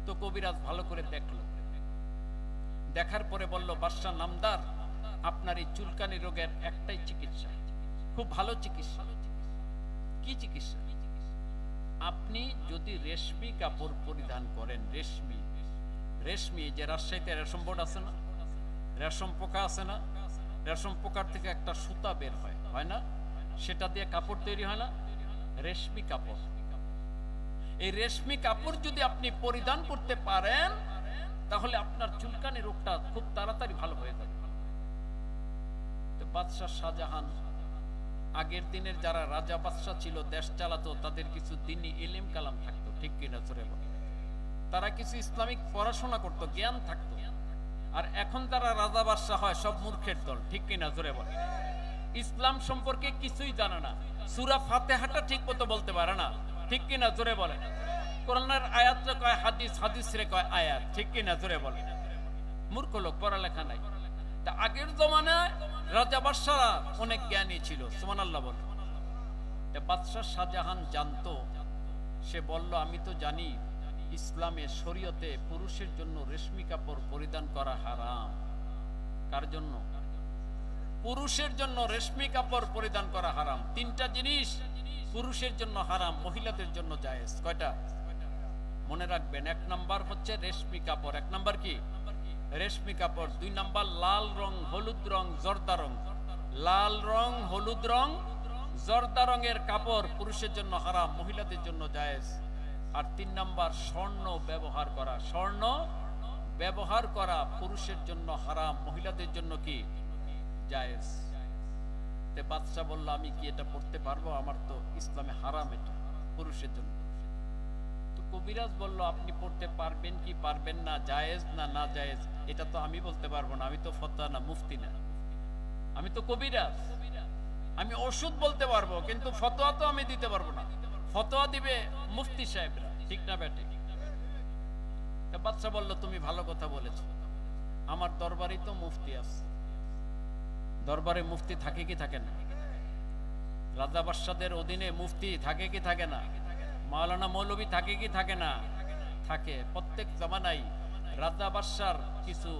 তো কবিরাজ ভালো করে দেখলো, দেখার পরে বলল, বাদশা নামদার, আপনার এই চুলকানি রোগের একটাই চিকিৎসা, খুব ভালো চিকিৎসা। কি চিকিৎসা? আপনি যদি রেশমি কাপড় পরিধান করেন, রেশমি, রেশমি, যে রাজশাহীতে রেশম বোর্ড আছে না, রেশম পোকা আছে না, রেশম পোকার থেকে একটা সুতা বের হয়, হয় না? সেটা দিয়ে কাপড় তৈরি হয় না? রেশমি কাপড়। এই রেশমি কাপড় যদি আপনি পরিধান করতে পারেন, তাহলে আপনার চুলকানি রোগটা খুব তাড়াতাড়ি ভালো হয়ে যাবে। তো বাদশাহ শাহজাহান, আগের দিনের যারা রাজা বাদশাহ ছিল, দেশ চালাতো, তাদের কিছু দ্বীনি ইলম কালাম থাকতো। ঠিক কিনা? জোরে বলেন। তারা কিছু ইসলামিক পড়াশোনা করতো, জ্ঞান থাকতো। আর এখন তারা রাজা বাদশাহ হয়, সব মূর্খের দল। ঠিক কিনা? জোরে বলেন। ইসলাম সম্পর্কে কিছুই জানে না, সূরা ফাতিহাটা ঠিক মতো বলতে পারে না। ঠিক কিনা? জোরে বলেন। কোরআনের আয়াতরে কয় হাদিস, হাদিসরে কয় আয়াত। ঠিক কিনা? জোরে বলেন। মূর্খ লোক, পড়ালেখা নাই। তা আগের জমানায় রাজা বাদশাহরা অনেক জ্ঞানী ছিল। সুবহানাল্লাহ বলেন। বাদশাহ শাহজাহান জানতো, সে বলল আমি তো জানি ইসলামে শরীয়তে পুরুষের জন্য রেশমি কাপড় পরিধান করা হারাম। কার জন্য? পুরুষের জন্য রেশমি কাপড় পরিধান করা হারাম। তিনটা জিনিস পুরুষের জন্য হারাম, মহিলাদের জন্য জায়েজ। কয়টা? মনে রাখবেন। এক নাম্বার হচ্ছে রেশমি কাপড়। এক নাম্বার কি? রেশমি কাপড়। দুই নাম্বার লাল রং, হলুদ রং, জর্দা রং। লাল রং, হলুদ রং, জর্দা রঙের কাপড় পুরুষের জন্য হারাম, মহিলাদের জন্য জায়েজ। আর তিন নাম্বার স্বর্ণ ব্যবহার করা। স্বর্ণ ব্যবহার করা পুরুষের জন্য হারাম, মহিলাদের জন্য কি? জায়েজ। তে বাদশা বলল আমি কি এটা পড়তে পারবো? আমার তো ইসলামে হারাম এটা পুরুষের জন্য। তো কবিরাজ বলল আপনি পড়তে পারবেন কি পারবেন না, জায়েজ না না জায়েজ, এটা তো আমি বলতে পারবো না। আমি তো ফতোয়া না, মুফতি না, আমি তো কবিরাজ। আমি ওষুধ বলতে পারবো কিন্তু ফতোয়া তো আমি দিতে পারবো না। ফতোয়া দিবে মুফতি সাহেবরা, ঠিক না বেটে? বাদশা বলল তুমি ভালো কথা বলেছো, আমার দরবারেই তো মুফতি আছে। দরবারে মুফতি থাকে কি থাকে না? রাজা বাদশাদের অধীনে মুফতি থাকে কি থাকে না? মাওলানা মৌলভী থাকে কি থাকে না? থাকে। প্রত্যেক জামানায় রাজা বাদশার কিছু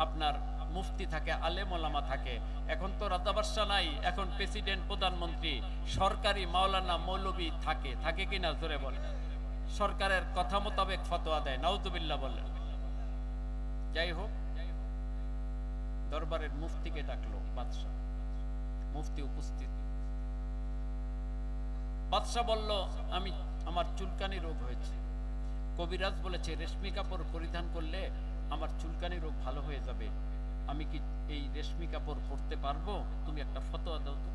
আপনার মুফতি থাকে, আলেম ওলামা থাকে। এখন তো রাজা বাদশা নাই, এখন প্রেসিডেন্ট, প্রধানমন্ত্রী, সরকারি মাওলানা মৌলভী থাকে। থাকে কি না? জোরে বলে। সরকারের কথা মোতাবেক ফতোয়া দেয়। নাউজুবিল্লাহ বলে। যাই হোক, দরবারের মুফতিকে ডাকলো বাদশা। মুফতি উপস্থিত। বাদশা বলল আমি আমার চুলকানি রোগ হয়েছে। কবিরাজ বলেছে রেশমি কাপড় পরিধান করলে আমার চুলকানি রোগ ভালো হয়ে যাবে। আমি কি এই রেশমি কাপড় পরতে পারবো? তুমি একটা ফতোয়া দাও তো।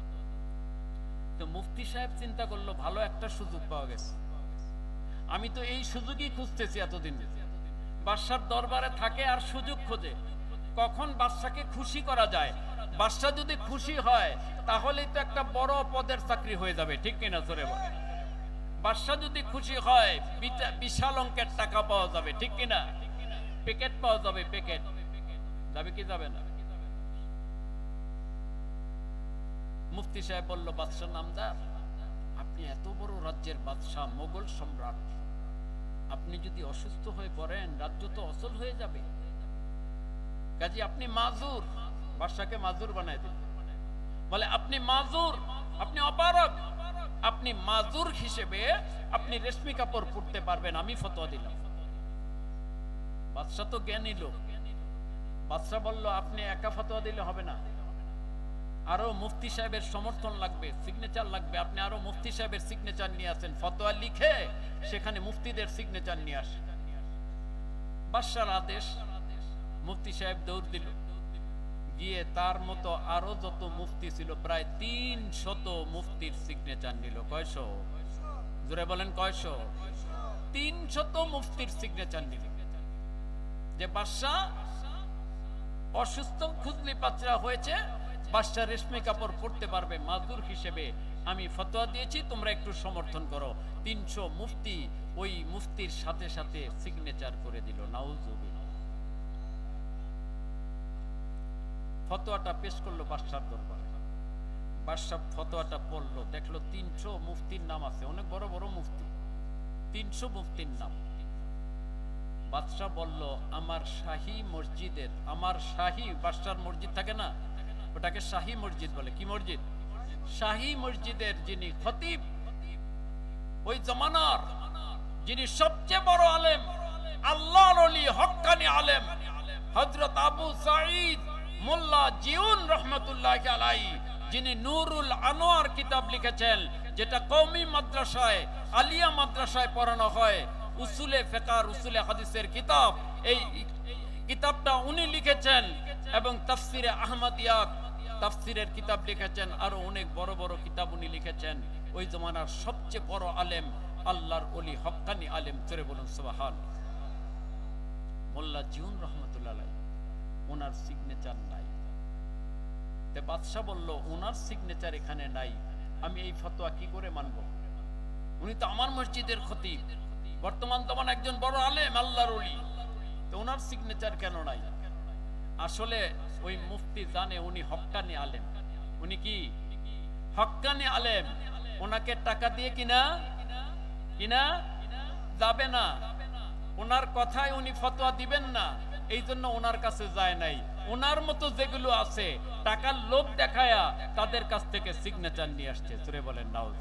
তো মুফতি সাহেব চিন্তা করলো ভালো একটা সুযোগ পাওয়া গেছে। আমি তো এই সুযোগই খুঁজতেছি এতদিন। বাদশার দরবারে থাকে আর সুযোগ খোঁজে কখন বাদশাকে খুশি করা যায়। বাদশা যদি খুশি হয় তাহলেই তো একটা বড় পদের চাকরি হয়ে যাবে, ঠিক কিনা? জোরে বলে। বাদশা যদি খুশি হয় বিশাল অঙ্কের টাকা পাওয়া যাবে, ঠিক কিনা? প্যাকেট পাওয়া যাবে। প্যাকেট যাবে কি যাবে না? মুফতি সাহেব বলল বাদশা নামদার, আপনি এত বড় রাজ্যের বাদশা, মোগল সম্রাট, আপনি যদি অসুস্থ হয়ে পড়েন রাজ্য তো অচল হয়ে যাবে। কাজী আপনি মাজুর। বাদশাকে মাজুর বানায় দিল। বলে আপনি মাজুর, আপনি অপারগ, আপনি মাজুর হিসেবে আপনি রেশমি কাপড় পরতে পারবেন, আমি ফতোয়া দিলাম। বাদশা তো জ্ঞানী লোক। বাদশা বলল আপনি একা ফতোয়া দিলে হবে না, আরো মুফতি সাহেবের সমর্থন লাগবে, সিগনেচার লাগবে। আপনি আরো মুফতি সাহেবের সিগনেচার নিয়ে আসেন, ফতোয়া লিখে সেখানে মুফতিদের সিগনেচার নিয়ে আসেন। বাদশার আদেশ। মুফতি সাহেব দৌড় দিল, গিয়ে তার মতো আরো যত মুফতি ছিল প্রায় 300 মুফতির সিগনেচার নিল। কয়শো? জোরে বলেন কয়শো? 300 মুফতির সিগনেচার নিল। যে বাদশা অসুস্থ, খুজলি পাচরা হয়েছে, বাদশা রেশমি কাপড় পরতে পারবে মাজুর হিসেবে আমি ফতোয়া দিয়েছি, তোমরা একটু সমর্থন করো। 300 মুফতি ওই মুফতির সাথে সাথে সিগনেচার করে দিল। নাউজুবিল্লাহ। ফতোয়াটা পেশ করলো বাদশার দরবারে। বাদশা ফতোয়াটা পড়লো, দেখলো 300 মুফতির নাম আছে, অনেক বড় বড় মুফতি, 300 মুফতির নাম। বাদশা বলল আমার শাহী মসজিদের, আমার শাহী, বাদশার মসজিদ থাকে না, ওটাকে শাহী মসজিদ বলে। কি মসজিদ? শাহী মসজিদের যিনি খতিব, ওই জামানার যিনি সবচেয়ে বড় আলেম, আল্লাহর ওলি, হক্কানি আলেম, হযরত আবু সাঈদ মোল্লা জিউন রহমতুল্লাহি আলাইহি, যিনি নুরুল আনোয়ার কিতাব লিখেছেন, যেটা কওমি মাদ্রাসায়, আলিয়া মাদ্রাসায় পড়ানো হয়, উসুলে ফিকহ, উসুলে হাদিসের কিতাব। এই কিতাবটা উনি লিখেছেন এবং তাফসিরে আহমদিয়া, তাফসিরের কিতাব লিখেছেন, আরো অনেক বড় বড় কিতাব উনি লিখেছেন। ওই জমানার সবচেয়ে বড় আলেম, আল্লাহর ওলি, হক্কানি আলেম। চলে বলুন সুবহানাল্লাহ। মোল্লা জিউন রহমতুল্লাহ আলাইহি, ওনার সিগনেচার নাই। তে বাদশা বলল ওনার সিগনেচার এখানে নাই, আমি এই ফতোয়া কি করে মানব? উনি তো আমার মসজিদের খতিব, বর্তমান তখন একজন বড় আলেম, আল্লাহর ওলি, তো ওনার সিগনেচার কেন নাই? আসলে ওই মুফতি জানে উনি হক্কানি আলেম। উনি কি? হক্কানি আলেম। ওনাকে টাকা দিয়ে কিনা কিনা যাবে না, ওনার কথায় উনি ফতোয়া দিবেন না, এই জন্য ওনার কাছে যায় নাই। ওনার মতো যেগুলো আছে টাকার লোভ দেখায়া তাদের কাছ থেকে সিগনেচার নিয়ে আসছে। জোরে বলেন নাউজ।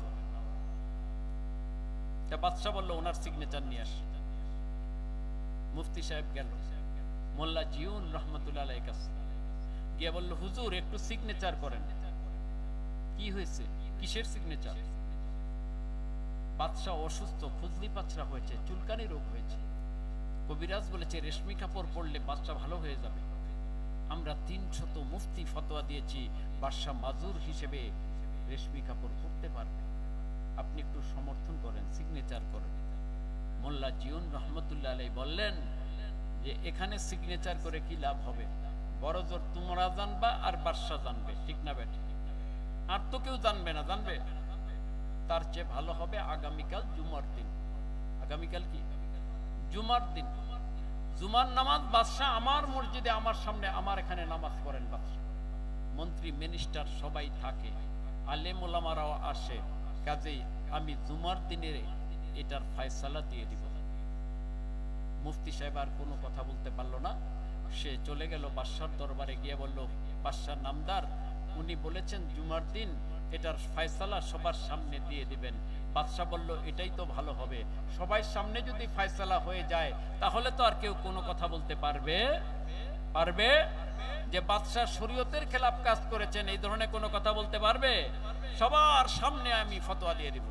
বাদশা বলল ওনার সিগনেচার নিয়ে আস। মুফতি সাহেব গেল মোল্লা জিউন রহমতুল্লাহ আলাইহির কাছে, গিয়ে বলল হুজুর একটু সিগনেচার করেন। কি হয়েছে, কিসের সিগনেচার? বাদশা অসুস্থ, খুজলি পাচরা হয়েছে, চুলকানি রোগ হয়েছে। কবিরাজ বলেছে রেশমি কাপড় পরলে বাদশা ভালো হয়ে যাবে। আমরা 300 মুফতি ফতোয়া দিয়েছি বাদশা মাজুর হিসেবে রেশমি কাপড় পরতে পারবে, আপনি একটু সমর্থন করেন, সিগনেচার করেন। মোল্লা জিউন রহমতুল্লাহ আলাইহি বললেন যে এখানে সিগনেচার করে কি লাভ হবে, বড় জোর তোমরা জানবা আর বাদশা জানবে, ঠিক না বেঠিক? আর তো কেউ জানবে না, জানবে? তার চেয়ে ভালো হবে আগামীকাল জুমার দিন। আগামীকাল কি? জুমার দিন। জুমার নামাজ বাদশা আমার মসজিদে আমার সামনে আমার এখানে নামাজ পড়েন। বাদশা, মন্ত্রী, মিনিস্টার সবাই থাকে, আলেম ওলামারাও আসে, কাজেই আমি জুমার দিনে এটার ফয়সালা দিয়ে দিব। মুফতি সাহেব আর কোনো কথা বলতে পারলো না, সে চলে গেল বাদশার দরবারে, গিয়ে বলল বাদশার নামদার উনি বলেছেন জুমার দিন এটার ফয়সালা সবার সামনে দিয়ে দিবেন। বাদশা বলল এটাই তো ভালো হবে, সবার সামনে যদি ফয়সালা হয়ে যায় তাহলে তো আর কেউ কোনো কথা বলতে পারবে যে বাদশা শরীয়তের খেলাফ কাজ করেছেন এই ধরনের কোনো কথা বলতে পারবে? সবার সামনে আমি ফতোয়া দিয়ে দিব।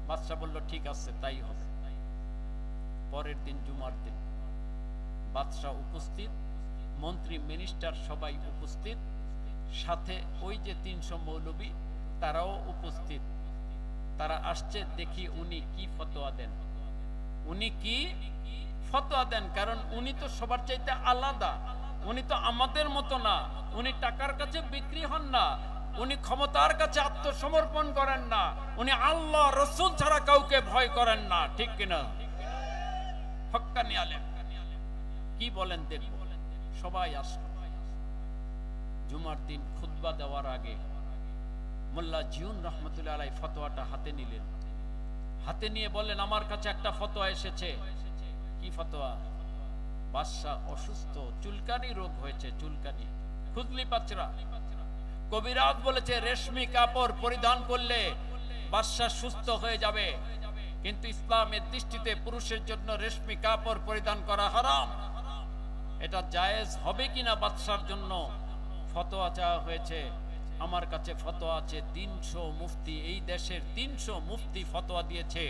বাদশা বলল ঠিক আছে, তাই হবে। পরের দিন জুমার দিন বাদশা উপস্থিত, মন্ত্রী মিনিস্টার সবাই উপস্থিত, সাথে ওই যে 300 মৌলবী তারাও উপস্থিত। তারা আসছে, দেখি উনি কি ফতোয়া দেন। উনি কি ফতোয়া দেন, কারণ উনি তো সবার চাইতে আলাদা, উনি তো আমাদের মতো না, উনি টাকার কাছে বিক্রি হন না, উনি ক্ষমতার কাছে আত্মসমর্পণ করেন না, উনি আল্লাহ রাসূল ছাড়া কাউকে ভয় করেন না, ঠিক কিনা? হক্কানি আলেম কি বলেন দেখব। সবাই আসলো। জুমার দিন খুতবা দেওয়ার আগে মোল্লা জিউন রহমতুল্লাহ আলাইহি ফতোয়াটা হাতে নিলেন। হাতে নিয়ে বললেন আমার কাছে একটা ফতোয়া এসেছে। কি ফতোয়া? বাদশা অসুস্থ, চুলকানি রোগ হয়েছে, চুলকানি, খুজলি পাচরা। কবিরাজ বলেছে রেশমি কাপড় পরিধান করলে বাদশা সুস্থ হয়ে যাবে, কিন্তু ইসলামের দৃষ্টিতে পুরুষের জন্য রেশমি কাপড় পরিধান করা হারাম। এটা জায়েজ হবে কিনা বাদশার জন্য ফতোয়া চাওয়া হয়েছে। আমার কাছে ফতোয়া আছে, 300 মুফতি, এই দেশের 300 মুফতি ফতোয়া দিয়েছে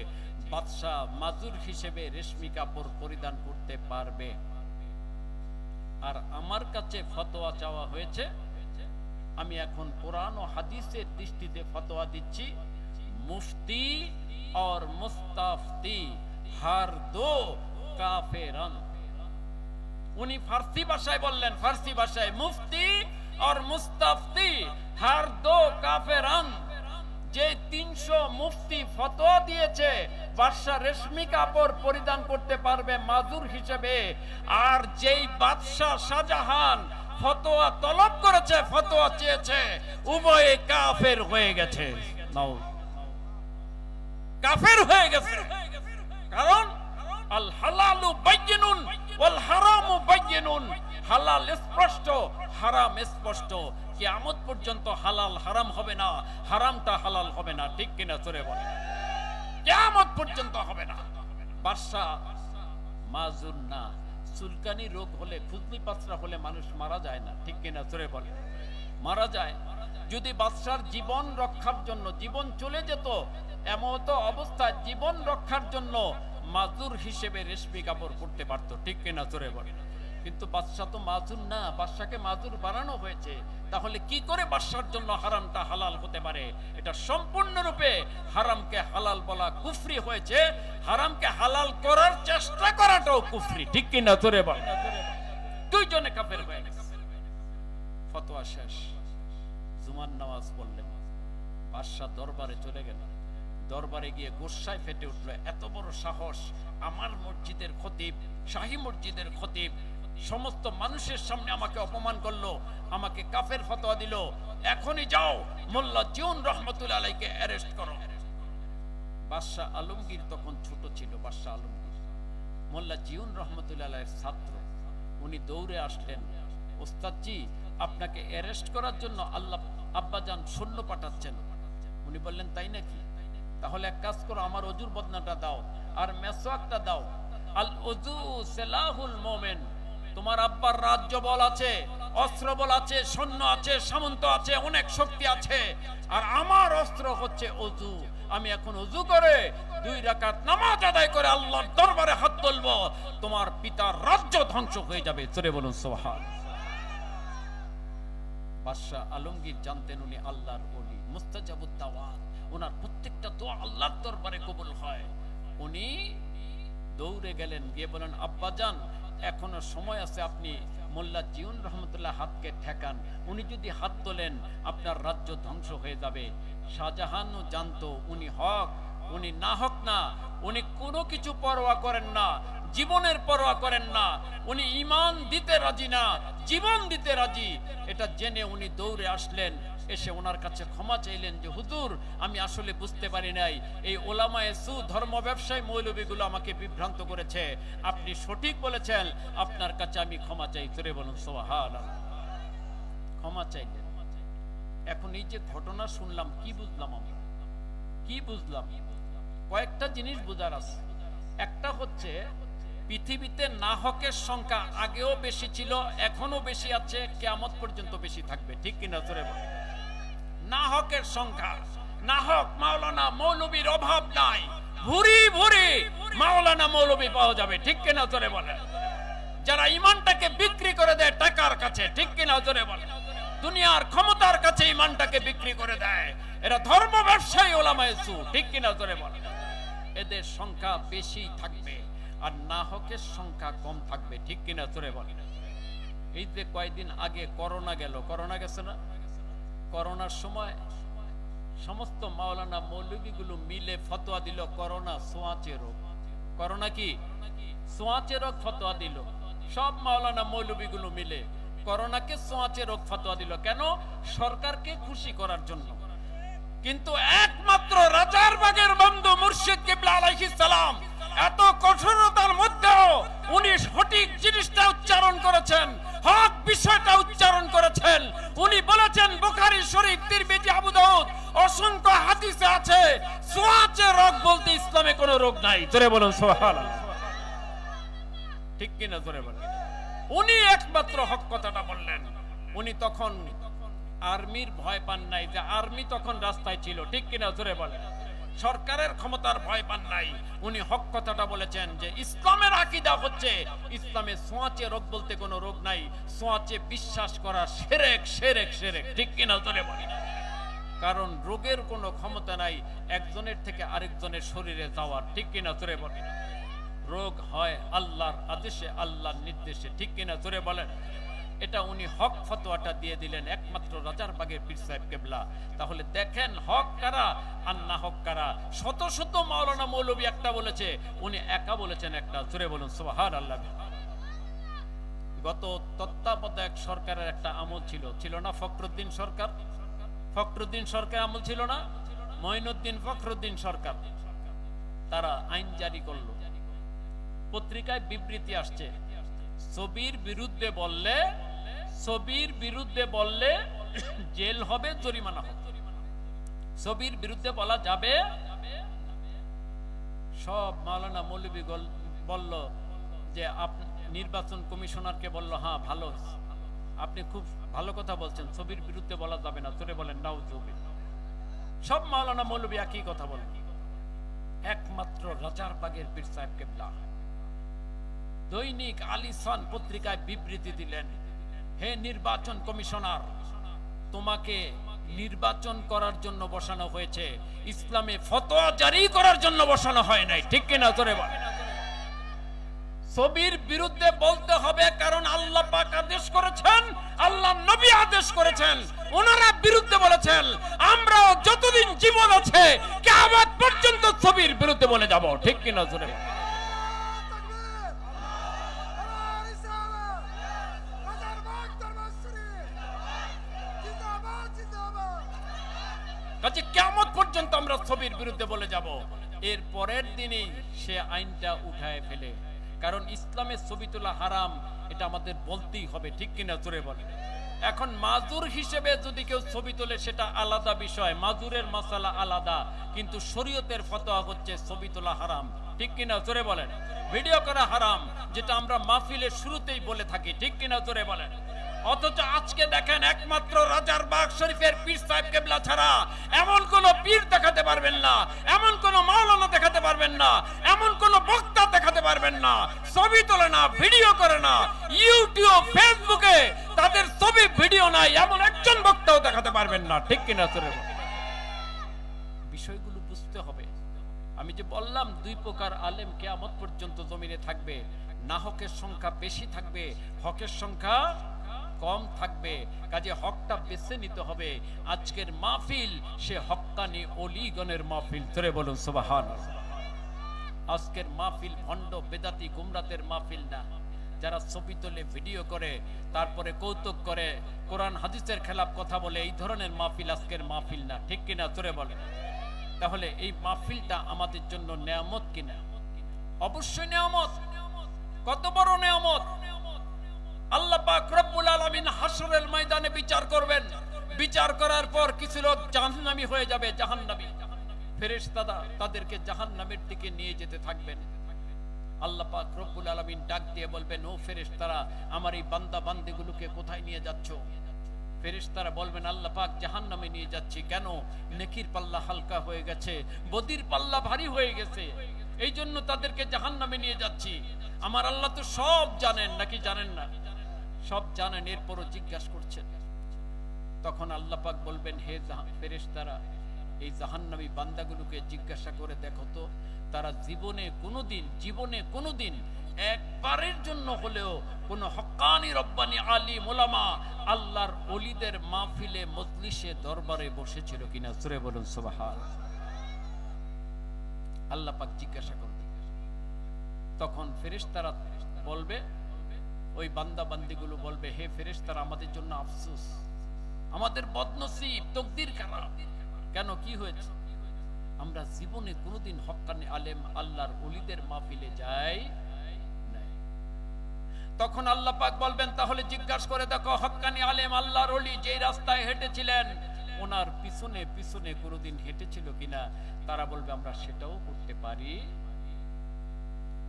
বাদশা মাজুর হিসেবে রেশমি কাপড় পরিধান করতে পারবে। আর আমার কাছে ফতোয়া চাওয়া হয়েছে, আমি এখন কোরআন ও হাদিসের দৃষ্টিতে ফতোয়া দিচ্ছি, মুফতি और मुस्ताफ्ती हर दो काफिरन। उन्हीं फारसी भाषाয় বললেন, फारसी भाषाয় मुफ्ती और मुस्ताफ्ती हर दो काफिरन। যে 300 মুফতি ফতোয়া দিয়েছে বাদশা রেশমি কাপড় পরিধান করতে পারবে মাজুর হিসেবে, আর যেই বাদশা শাহজাহান ফতোয়া তলব করেছে, ফতোয়া চেয়েছে, উভয়ে কাফের হয়ে গেছে। নাও কাফের হয়ে গেছে, কারণ আল হালালু বাইয়িনুন ওয়াল হারামু বাইয়িনুন। হালাল স্পষ্ট, হারাম স্পষ্ট। কিয়ামত পর্যন্ত হালাল হারাম হবে না, হারামটা হালাল হবে না, ঠিক কিনা? জোরে বলে, কিয়ামত পর্যন্ত হবে না। বাদশা মাজুর না, চুলকানি রোগ হলে, খুজলি পাচরা হলে মানুষ মারা যায় না, ঠিক কিনা? জোরে বলে, মারা যায়। যদি বাদশার জীবন রক্ষার জন্য, জীবন চলে যেত এমত অবস্থায় জীবন রক্ষার জন্য মাজুর হিসেবে রেশমি কাপড় পরতে পারতো, ঠিক কিনা? জোরে বলে। কিন্তু বাদশা তো মাজুর না, বাদশাকে মাজুর বানানো হয়েছে। তাহলে কি করে বাদশার জন্য হারামটা হালাল হতে পারে? এটা সম্পূর্ণরূপে হারামকে হালাল বলা কুফরি হয়েছে, হারামকে হালাল করার চেষ্টা করাটাও কুফরি, ঠিক কিনা? জোরে বলে। দুইজনে কাফের হয়ে গেছে। ফতোয়া শেষ, জুমার নামাজ পড়লেন, বাদশা দরবারে চলে গেল। দরবারে গিয়ে গোসায় ফেটে উঠলো, এত বড় সাহস! আমার মসজিদের খতিব, শাহী মসজিদের খতিব সমস্ত মানুষের সামনে আমাকে অপমান করলো, আমাকে কাফের ফতোয়া দিল। এখনই যাও মোল্লা জিউন রহমতুল্লাহ আলাইহিকে অ্যারেস্ট করো। বাদশাহ আলমগীর তখন ছোট ছিল। বাদশাহ আলমগীর মোল্লা জিউন রহমতুল্লাহ আলাইহির ছাত্র। উনি দৌড়ে আসলেন, ওস্তাদজি আপনাকে অ্যারেস্ট করার জন্য আল্লাহ আব্বাজান সৈন্য পাঠাচ্ছেন। উনি বললেন তাই নাকি? তাহলে এক কাজ করো, আমার অজুর বদনাটা দাও আর মেসওয়াকটা দাও। আল ওযু সিলাহুল মুমিন। তোমার আব্বার রাজ্য বল আছে, অস্ত্র বল আছে, সৈন্য আছে, সামন্ত আছে, অনেক শক্তি আছে, আর আমার অস্ত্র হচ্ছে ওযু। আমি এখন ওযু করে 2 রাকাত নামাজ আদায় করে আল্লাহর দরবারে হাত তুলবো, তোমার পিতার রাজ্য ধ্বংস হয়ে যাবে। জোরে বলুন সুবহানাল্লাহ। বাদশাহ আলমগীর জানতেন উনি আল্লাহর ওলি, মুস্তাজাবুদ দাওয়াত, ওনার প্রত্যেকটা দোয়া আল্লাহর দরবারে কবুল হয়। উনি দৌড়ে গেলেন, গিয়ে বলেন আব্বাজান এখনো সময় আছে, আপনি মোল্লা জিউন রহমতুল্লাহ হাতকে ঠেকান। উনি যদি হাত তোলেন আপনার রাজ্য ধ্বংস হয়ে যাবে। শাহজাহানও জানতো উনি হক, উনি না হক না। উনি কোনো কিছু পরোয়া করেন না, জীবনের পরোয়া করেন না। উনি ঈমান দিতে রাজি না, জীবন দিতে রাজি। এটা জেনে উনি দৌড়ে আসলেন, এসে ওনার কাছে ক্ষমা চাইলেন যে হুজুর আমি আসলে বুঝতে পারি নাই, এই ওলামায়ে সু ধর্ম ব্যবসায়ী মৌলবীগুলো আমাকে বিভ্রান্ত করেছে, আপনি সঠিক বলেছেন, আপনার কাছে আমি ক্ষমা চাই। জোরে বলুন সুবহানাল্লাহ। ক্ষমা চাইলেন। এখন এই যে ঘটনা শুনলাম, কি বুঝলাম আমরা? কি বুঝলাম? কয়েকটা জিনিস বোঝার আছে। একটা হচ্ছে পৃথিবীতে না হকের সংখ্যা আগেও বেশি ছিল, এখনো বেশি আছে, কিয়ামত পর্যন্ত বেশি থাকবে। ঠিক কিনা? জোরে বলেন। না হকের সংখ্যা, না হক মাওলানা মৌলবীর অভাব নাই, ভুরি ভুরি মাওলানা মৌলবী পাওয়া যাবে। ঠিক কিনা? জোরে বলেন। যারা ঈমানটাকে বিক্রি করে দেয় টাকার কাছে। ঠিক কিনা? জোরে বলেন। দুনিয়ার ক্ষমতার কাছে ঈমানটাকে বিক্রি করে দেয়, এরা ধর্ম ব্যবসায়ী ওলামায়ে সু। ঠিক কিনা? জোরে বলেন। এদের সংখ্যা বেশি থাকবে আর না হকের সংখ্যা কম থাকবে। ঠিক কিনা? জোরে বলেন। এই যে কয়েকদিন আগে করোনা গেল, করোনা গেছে না? করোনার সময় সমস্ত মাওলানা মৌলবীগুলো মিলে ফতোয়া দিল করোনা সোঁয়াচে রোগ। করোনা কি? সোঁয়াচে রোগ ফতোয়া দিল। সব মাওলানা মৌলবীগুলো মিলে করোনাকে সোঁয়াচে রোগ ফতোয়া দিল। কেন? সরকারকে খুশি করার জন্য। কিন্তু একমাত্র রাজারবাগের বন্ধু মুর্শিদ কিবলা আলাইহিস সালাম এত কঠোরতার মধ্যেও উনি সঠিক জিনিসটা উচ্চারণ করেছেন, হক বিষয়টা উচ্চারণ করেছেন। উনি বলেছেন বুখারী শরীফ, তিরমিজি, আবু দাউদ অসংখ্য হাদিসে আছে সোঁয়াচে রোগ বলতে ইসলামে কোনো রোগ নাই। জোরে বলুন সুবহানাল্লাহ। ঠিক কিনা? জোরে বলেন। উনি একমাত্র হক কথাটা বললেন। উনি তখন আর্মির ভয় পান নাই, যে আর্মি তখন রাস্তায় ছিল। ঠিক কিনা? জোরে বলেন। সরকারের ক্ষমতার ভয় পান নাই। উনি হক কথাটা বলেছেন যে ইসলামের আকীদা হচ্ছে ইসলামে সোঁয়াচে রোগ বলতে কোনো রোগ নাই, সোঁয়াচে বিশ্বাস করা শিরক, শিরক, শিরক। ঠিক কিনা? জোরে বলেন। কারণ রোগের কোনো ক্ষমতা নাই একজনের থেকে আরেকজনের শরীরে যাওয়ার। ঠিক কিনা? জোরে বলেন। রোগ হয় আল্লাহর আদেশে, আল্লাহর নির্দেশে। ঠিক কিনা? জোরে বলেন। এটা উনি হক ফতোয়াটা দিয়ে দিলেন একমাত্র রাজারবাগের পীর সাহেব কেবলা। তাহলে দেখেন হক কারা আর না হক কারা। শত শত মাওলানা মৌলবী একটা বলেছে, উনি একা বলেছেন একটা। জোরে বলুন সুবহানাল্লাহ। গত তত্ত্বাবধায়ক সরকারের একটা আমল ছিল, ছিল না? ফখরুদ্দিন সরকার, ফখরুদ্দিন সরকার আমল ছিল না? মঈনুদ্দিন ফখরুদ্দিন সরকার, তারা আইন জারি করলো। পত্রিকায় বিবৃতি আসছে, ছবির বিরুদ্ধে বললে, ছবির বিরুদ্ধে বললে জেল হবে, জরিমানা হবে। ছবির বিরুদ্ধে বলা যাবে। সব মাওলানা মৌলবী বলল যে নির্বাচন কমিশনারকে বলল, হ্যাঁ ভালো, আপনি খুব ভালো কথা বলছেন, ছবির বিরুদ্ধে বলা যাবে না। জোরে বলেন নাউজুবিল্লাহ। সব মাওলানা মৌলবী একই কথা বলেন। একমাত্র রাজারবাগের পীর সাহেব কেবলা দৈনিক আলিসান পত্রিকায় বিবৃতি দিলেন, হে নির্বাচন কমিশনার, তোমাকে নির্বাচন করার জন্য বসানো হয়েছে, ইসলামে ফতোয়া জারি করার জন্য বসানো হয় নাই। ঠিক কিনা? জোরে বলেন। ছবির বিরুদ্ধে বলতে হবে, কারণ আল্লাহ পাক আদেশ করেছেন, আল্লাহ নবী আদেশ করেছেন, ওনারা বিরুদ্ধে বলেছেন। আমরা যতদিন জীবন আছে কিয়ামত পর্যন্ত ছবির বিরুদ্ধে বলে যাব। ঠিক কিনা? জোরে বলেন। কাজে কিয়ামত পর্যন্ত আমরা ছবির বিরুদ্ধে বলে যাব। এর পরের দিনই সে আইনটা উঠায় ফেলে, কারণ ইসলামের ছবি তোলা হারাম, এটা আমাদের বলতেই হবে, ঠিক কিনা জোরে বলে। এখন মাজুর হিসেবে যদি কেউ ছবি তোলে সেটা আলাদা বিষয়, মাজুরের মাসালা আলাদা, কিন্তু শরীয়তের ফতোয়া হচ্ছে ছবি তোলা হারাম, ঠিক কিনা জোরে বলেন। ভিডিও করা হারাম, যেটা আমরা মাহফিলের শুরুতেই বলে থাকি, ঠিক কিনা জোরে বলেন। অথচ আজকে দেখেন একমাত্র রাজারবাগ শরীফের পীর সাহেব কেবলা ছাড়া এমন কোন পীর দেখাতে পারবেন না, এমন কোন মাওলানা দেখাতে পারবেন না, এমন কোন বক্তা দেখাতে পারবেন না ছবি তোলে না, ভিডিও করে না। ইউটিউব ফেসবুকে তাদের ছবি ভিডিও নাই এমন একজন বক্তাও দেখাতে পারবেন না, ঠিক কিনা জোরে বলেন। বিষয়গুলো বুঝতে হবে। আমি যে বললাম দুই প্রকার আলেম কিয়ামত পর্যন্ত জমিনে থাকবে, নাহকের সংখ্যা বেশি থাকবে, হকের সংখ্যা কম থাকবে, কাজে হকটা বেছে নিতে হবে। আজকের মাহফিল সে হক্কানি ওলিগণের মাহফিল, ধরে বলুন সুবহানাল্লাহ। আজকের মাহফিল ভণ্ড বেদাতি গুমরাতের মাহফিল না, যারা ছবি তোলে, ভিডিও করে, তারপরে কৌতুক করে, কোরআন হাদিসের খেলাফ কথা বলে, এই ধরনের মাহফিল আজকের মাহফিল না, ঠিক কিনা জোরে বলে। তাহলে এই মাহফিলটা আমাদের জন্য নেয়ামত কিনা? অবশ্যই নেয়ামত। কত বড় নেয়ামত! আল্লাহ পাক রব্বুল আলামিন হাশরের ময়দানে বিচার করবেন। বিচার করার পর কিছু লোক জাহান্নামী হয়ে যাবে, জাহান্নামী। ফেরেশতারা তাদেরকে জাহান্নামের দিকে নিয়ে যেতে থাকবেন। আল্লাহ পাক রব্বুল আলামিন ডাক দিয়ে বলবেন, ও ফেরেশতারা, আমার এই বান্দা বান্দীগুলোকে কোথায় নিয়ে যাচ্ছ? ফেরেশতারা বলবেন, আল্লাহ পাক জাহান্নামে নিয়ে যাচ্ছি। কেন? নেকির পাল্লা হালকা হয়ে গেছে, বদির পাল্লা ভারী হয়ে গেছে, এই জন্য তাদেরকে জাহান্নামে নিয়ে যাচ্ছি। আমার আল্লাহ তো সব জানেন, নাকি জানেন না? সব জানেন, এরপরও জিজ্ঞাসা করছেন। তখন আল্লাহ পাক বলবেন, হে ফেরেশতারা, এই জাহান্নামী বান্দাগুলোকে জিজ্ঞাসা করে দেখো তো, তারা জীবনে কোনোদিন একবারের জন্য হলেও কোন হক্কানি রব্বানি আলিম ওলামা আল্লাহর ওলিদের মাহফিলে মজলিসে দরবারে বসেছিল কিনা? জোরে বলুন সুবহানাল্লাহ। আল্লাহ পাক জিজ্ঞাসা করবে। তখন ফেরেশতারা বলবে, ওই বান্দা বান্দিগুলো বলবে, হে ফেরেশতারা, আমাদের জন্য আফসোস, আমাদের বদনসিব, তকদির খারাপ। কেন? কি হয়েছে? আমরা জীবনে কোনোদিন হক্কানি আলেম আল্লাহর ওলিদের মাহফিলে যাই নাই। তখন আল্লাহ পাক বলবেন, তাহলে জিজ্ঞাসা করে দেখো, হক্কানি আলেম আল্লাহর ওলি যেই রাস্তায় হেঁটেছিলেন, ওনার পিছনে পিছনে কোনোদিন হেঁটেছিল কিনা? তারা বলবে, আমরা সেটাও করতে পারি।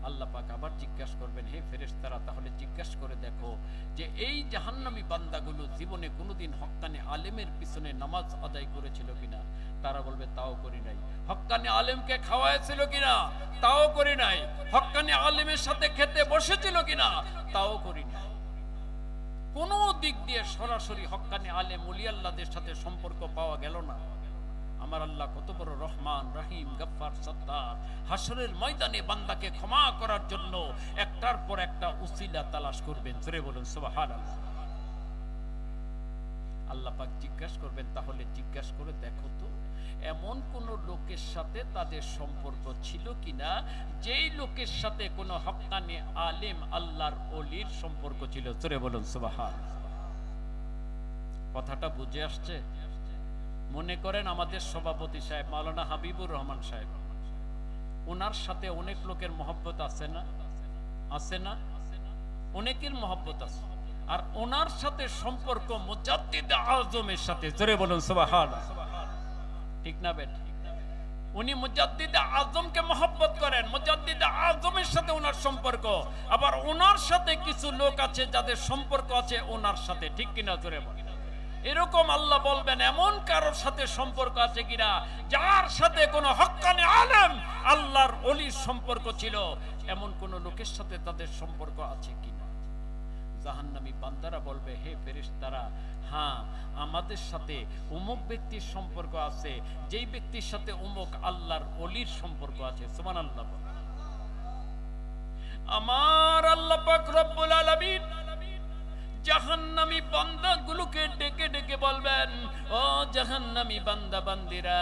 আল্লাহ পাক আবার জিজ্ঞাসা করবেন, হে ফেরেশতারা, তাহলে জিজ্ঞাসা করে দেখো যে এই জাহান্নামী বান্দাগুলো জীবনে কোনোদিন হক্কানি আলেমের পিছনে নামাজ আদায় করেছিল কিনা? তারা বলবে, তাও করি নাই। হক্কানি আলেমকে খাওয়াইছিল কিনা? তাও করি নাই। হক্কানি আলেমের সাথে খেতে বসেছিল কিনা? তাও করি নাই। কোন দিক দিয়ে সরাসরি হক্কানি আলেম ওলি আল্লাহদের সাথে সম্পর্ক পাওয়া গেল না। আমার আল্লাহ কত বড় রহমান, রহিম, গফফার, সত্তার। হাশরের ময়দানে বান্দাকে ক্ষমা করার জন্য একটার পর একটা উসিলা তালাশ করবেন, জোরে বলুন সুবহানাল্লাহ। আল্লাহ পাক জিজ্ঞাসা করবেন, তাহলে জিজ্ঞাসা করে দেখো তো, এমন কোন লোকের সাথে তাদের সম্পর্ক ছিল কিনা যেই লোকের সাথে কোন হক্কানি আলেম আল্লাহর ওলির সম্পর্ক ছিল? জোরে বলুন সুবহানাল্লাহ। কথাটা বুঝে আসছে? মনে করেন আমাদের সভাপতি সাহেব মাওলানা হাবিবুর রহমান সাহেব, ওনার সাথে অনেক লোকের মহব্বত আছে না? আছে না? অনেকের মহব্বত আছে। আর ওনার সাথে সম্পর্ক মুজাদ্দিদ আজমের সাথে, জোরে বলুন সুবহানাল্লাহ। ঠিক না বেট? উনি মুজাদ্দিদ আজমকে মহব্বত করেন, মুজাদ্দিদ আজমের সাথে ওনার সম্পর্ক। আবার ওনার সাথে কিছু লোক আছে যাদের সম্পর্ক আছে ওনার সাথে, ঠিক কিনা জোরে বলেন। এরকম আল্লাহ বলবেন, এমন কারোর সাথে সম্পর্ক আছে কিনা যার সাথে কোন হক্কানি আলেম আল্লাহর ওলির সম্পর্ক ছিল? এমন কোন লোকের সাথে তাদের সম্পর্ক আছে কিনা? জাহান্নামী বান্দারা বলবে, হে ফেরেশতারা, হ্যাঁ, আমাদের সাথে অমুক ব্যক্তির সম্পর্ক আছে, যেই ব্যক্তির সাথে অমুক আল্লাহর ওলির সম্পর্ক আছে। সুবহানাল্লাহ। আমার আল্লাহ পাক রব্বুল আলামিন জাহান্নামী বান্দাগুলোকে ডেকে ডেকে বলবেন, ও জাহান্নামী বান্দা বান্দিরা,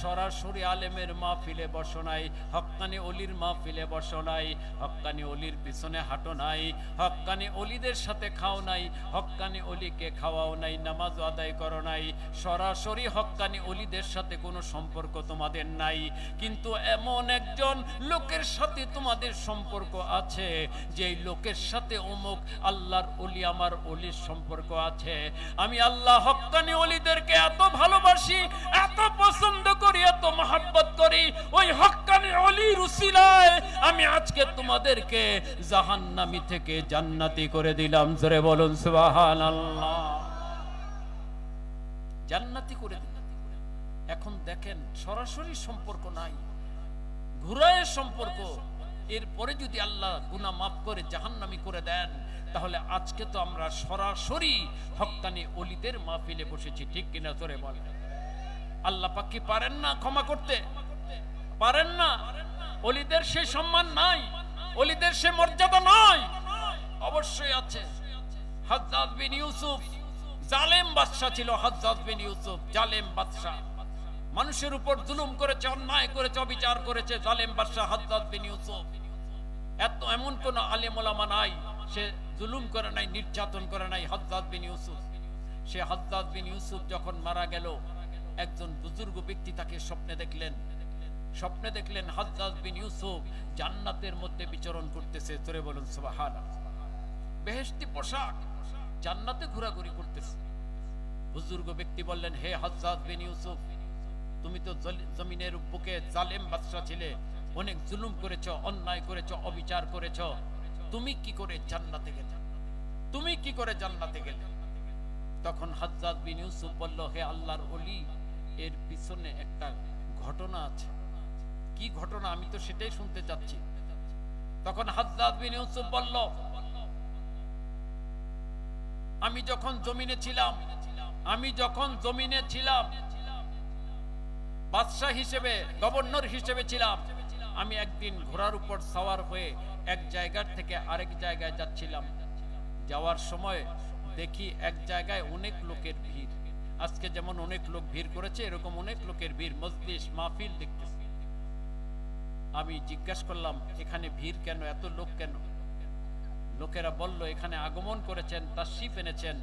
সরাসরি আলেমের মাহফিলে বসো নাই, হক্কানি অলির মাহফিলে বসো নাই, হক্কানি অলির পিছনে হাঁটো নাই, হক্কানি অলিদের সাথে খাও নাই, হক্কানি অলিকে খাওয়াও নাই, নামাজ আদায় করো নাই, সরাসরি হক্কানি অলিদের সাথে কোনো সম্পর্ক তোমাদের নাই, কিন্তু এমন একজন লোকের সাথে তোমাদের সম্পর্ক আছে, যেই লোকের সাথে অমুক আল্লাহর অলি আমার অলির সম্পর্ক আছে। আমি আল্লাহ হক্কানি অলিদেরকে এত ভালোবাসি, এত পছন্দ করি, এত মহব্বত করি, ওই হক্কানি অলির উসিলায় আমি আজকে তোমাদেরকে জাহান্নামী থেকে জান্নাতি করে দিলাম। জোরে বলুন সুবহানাল্লাহ। জান্নাতি করে দিলাম। এখন দেখেন সরাসরি সম্পর্ক নাই, ঘুরায় সম্পর্ক। এরপরে যদি আল্লাহ গুনাহ মাফ করে জাহান্নামী করে দেন, তাহলে আজকে তো আমরা সরাসরি হক্কানি অলিদের মাহফিলে বসেছি, ঠিক কিনা জোরে বলেন। আল্লাহ পাক কি পারেন না ক্ষমা করতে? পারেন না? অলিদের সেই সম্মান নাই, অলিদের সেই মর্যাদা নাই? অবশ্যই আছে। হাজ্জাজ বিন ইউসুফ জালেম বাদশা ছিল। হাজ্জাজ বিন ইউসুফ জালেম বাদশা, মানুষের উপর জুলুম করেছে, অন্যায় করেছে, অবিচার করেছে। জালেম বাদশা হাজ্জাজ বিন ইউসুফ। এমন কোন আলেম ওলামা নাই সে জুলুম করে নাই, নির্যাতন করে নাই। হাজ্জাজ বিন ইউসুফ, সে হাজ্জাজ বিন ইউসুফ যখন মারা গেল, একজন বুজুর্গ ব্যক্তি তাকে স্বপ্নে দেখলেন হাজ্জাজ বিন ইউসুফ জান্নাতের মধ্যে বিচরণ করতেছে। জোরে বলুন সুবহানাল্লাহ। বেহেশতি পোশাক, জান্নাতে ঘোরাঘুরি করতেছে। বুজুর্গ ব্যক্তি বললেন, হে হাজ্জাজ বিন ইউসুফ, তুমি তো জমিনের বুকে জালেম বাদশা ছিলে, অনেক জুলুম করেছো, অন্যায় করেছো, অবিচার করেছো, তুমি কি করে জান্নাতে গেলে? তুমি কি করে জান্নাতে গেলে? তখন হাজ্জাজ বিন ইউসুফ বলল, হে আল্লাহর ওলি, এর পিছনে একটা ঘটনা আছে। কি ঘটনা? আমি তো সেটাই শুনতে চাচ্ছি। তখন হাজ্জাজ বিন ইউসুফ বলল, আমি যখন জমিনে ছিলাম বাদশাহ হিসেবে, গভর্নর হিসেবে ছিলাম, আমি একদিন ঘোড়ার উপর সওয়ার হয়ে এক জায়গা থেকে আরেক জায়গায় যাচ্ছিলাম। যাওয়ার সময় দেখি এক জায়গায় অনেক লোকের ভিড়। আজকে যেমন অনেক লোক ভিড় করেছে, এরকম অনেক লোকের ভিড়, মজলিস মাহফিল দেখতেছি। আমি জিজ্ঞাসা করলাম, এখানে ভিড় কেন, এত লোক কেন? লোকেরা বলল, এখানে আগমন করেছেন, তাশরিফ এনেছেন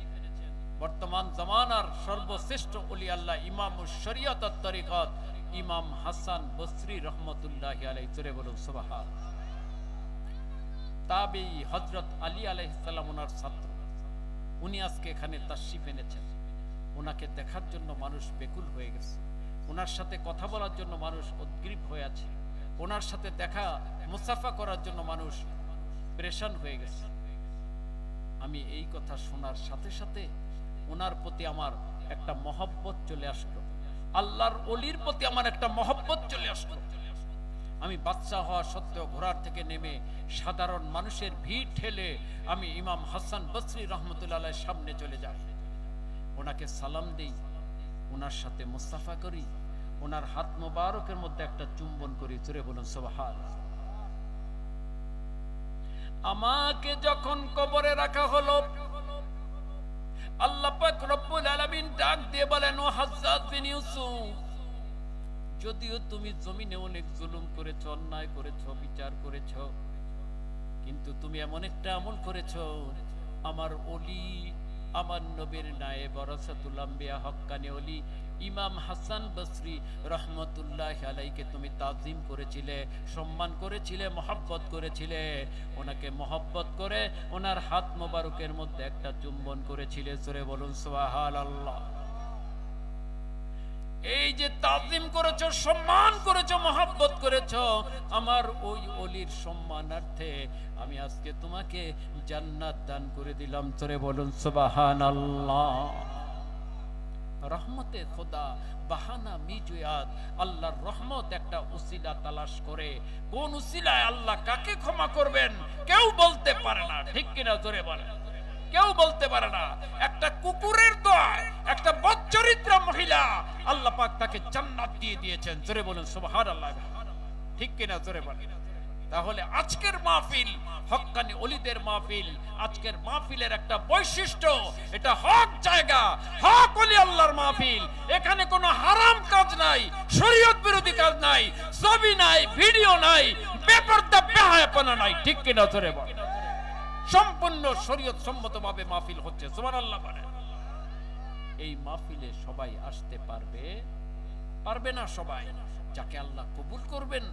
বর্তমান জামানার সর্বশ্রেষ্ঠ ওলি আল্লাহ, ইমামুশ শরিয়ত ওয়াত তরিকত, ইমাম হাসান বসরি রহমতুল্লাহি আলাইহি। জোরে বলুন সুবহানাল্লাহ। তাবেঈ হযরত আলী আলাইহিস সালাম ওনার ছাত্র, উনি আজকে এখানে তাশরিফ এনেছেন। ওনাকে দেখার জন্য মানুষ বেকুল হয়ে গেছে, ওনার সাথে কথা বলার জন্য মানুষ উদ্গ্রীব হয়ে আছে, ওনার সাথে দেখা মুসাফা করার জন্য মানুষ পেরেশান হয়ে গেছে। আমি এই কথা শোনার সাথে সাথে ওনার প্রতি আমার একটা মহব্বত চলে আসলো, আল্লাহর ওলির প্রতি আমার একটা মহব্বত চলে আসলো। আমি বাদশা হওয়া সত্ত্বেও ঘোড়ার থেকে নেমে সাধারণ মানুষের ভিড় ঠেলে আমি ইমাম হাসান বসরি রহমতুল্লাহ আলাইহির সামনে চলে যাই, ওনাকে সালাম দেই, ওনার সাথে মুসাফা করি, ওনার হাত মোবারকের মধ্যে একটা চুম্বন করি। জোরে বলুন সুবহানাল্লাহ। আমাকে যখন কবরে রাখা হলো, আল্লাহ পাক রব্বুল আলামিন ডাক দিয়ে বলেন, ও হাজ্জাজ বিন ইউসুফ, যদিও তুমি জমিনে অনেক জুলুম করেছো, অন্যায় করেছো, বিচার করেছো, কিন্তু তুমি এমন একটা আমল করেছো, আমার ওলি, আমার নবীর নায়েব ওয়ারাসাতুল আম্বিয়া হক্কানি ওলি ইমাম হাসান বসরি রহমতুল্লাহি আলাইহিকে তুমি তাজিম করেছিলে, সম্মান করেছিলে, মহব্বত করেছিলে। ওনাকে মহব্বত করে ওনার হাত মোবারকের মধ্যে একটা চুম্বন করেছিলে। জোরে বলুন সুবহানাল্লাহ। এই যে তাজিম করেছো, সম্মান করেছো, মহব্বত করেছো, আমার ওই ওলির সম্মানার্থে আমি আজকে তোমাকে জান্নাত দান করে দিলাম। জোরে বলুন সুবহানাল্লাহ। রহমতে খোদা বাহানা মিজুয়াত, আল্লাহর রহমত একটা উসিলা তালাশ করে। কোন উসিলায় আল্লাহ কাকে ক্ষমা করবেন কেউ বলতে পারে না, ঠিক কিনা জোরে বলেন? কেউ বলতে পারে না। একটা কুকুরের দোয়ায় একটা বদচরিত্রা মহিলা আল্লাহ পাক তাকে জান্নাত দিয়ে দিয়েছেন। জোরে বলুন সুবহানাল্লাহ, ঠিক কিনা জোরে বলেন? তাহলে আজকের মাহফিল হক্কানি ওলিদের মাহফিল। আজকের মাহফিলের একটা বৈশিষ্ট্য, এটা হক জায়গা, হক ওলি আল্লাহর মাহফিল। এখানে কোনো হারাম কাজ নাই, শরীয়ত বিরোধী কাজ নাই, ছবি নাই, ভিডিও নাই, বেপরদা বেহায়াপনা নাই, ঠিক কিনা জোরে বল। সম্পূর্ণ শরীয়ত সম্মতভাবে মাহফিল হচ্ছে, সুবহানাল্লাহ বলেন। এই মাহফিলে সবাই আসতে পারবে? পারবে না সবাই। যাকে আল্লাহ কবুল করবেন,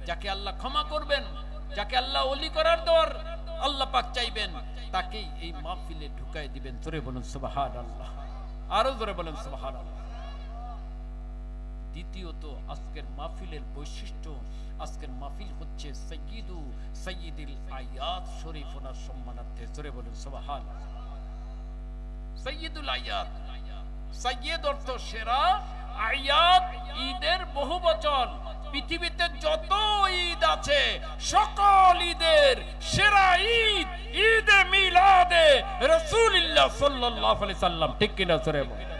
যাকে আল্লাহ ক্ষমা করবেন, যাকে আল্লাহ ওলি করার দর আল্লাহ পাক চাইবেন, তাকেই এই মাহফিলে ঢুকাই দিবেন। জোরে বলুন সুবহানাল্লাহ, আরো জোরে বলুন সুবহানাল্লাহ। দ্বিতীয়ত, আজকের মাহফিলের বৈশিষ্ট্য, আজকের মাহফিল হচ্ছে সাইয়্যিদুল আয়াত শরীফ ওনার সম্মানার্থে। জোরে বলুন সুবহানাল্লাহ। সাইয়্যিদুল আয়াত, সাইয়্যিদ অর্থ সেরা, আয়াত ঈদের বহুবচন। পৃথিবীতে যত ঈদ আছে সকল ঈদের সেরা ঈদ ঈদে মিলাদে রাসূলুল্লাহ সাল্লাল্লাহু আলাইহি সাল্লাম, ঠিক কিনা জোরে বলেন।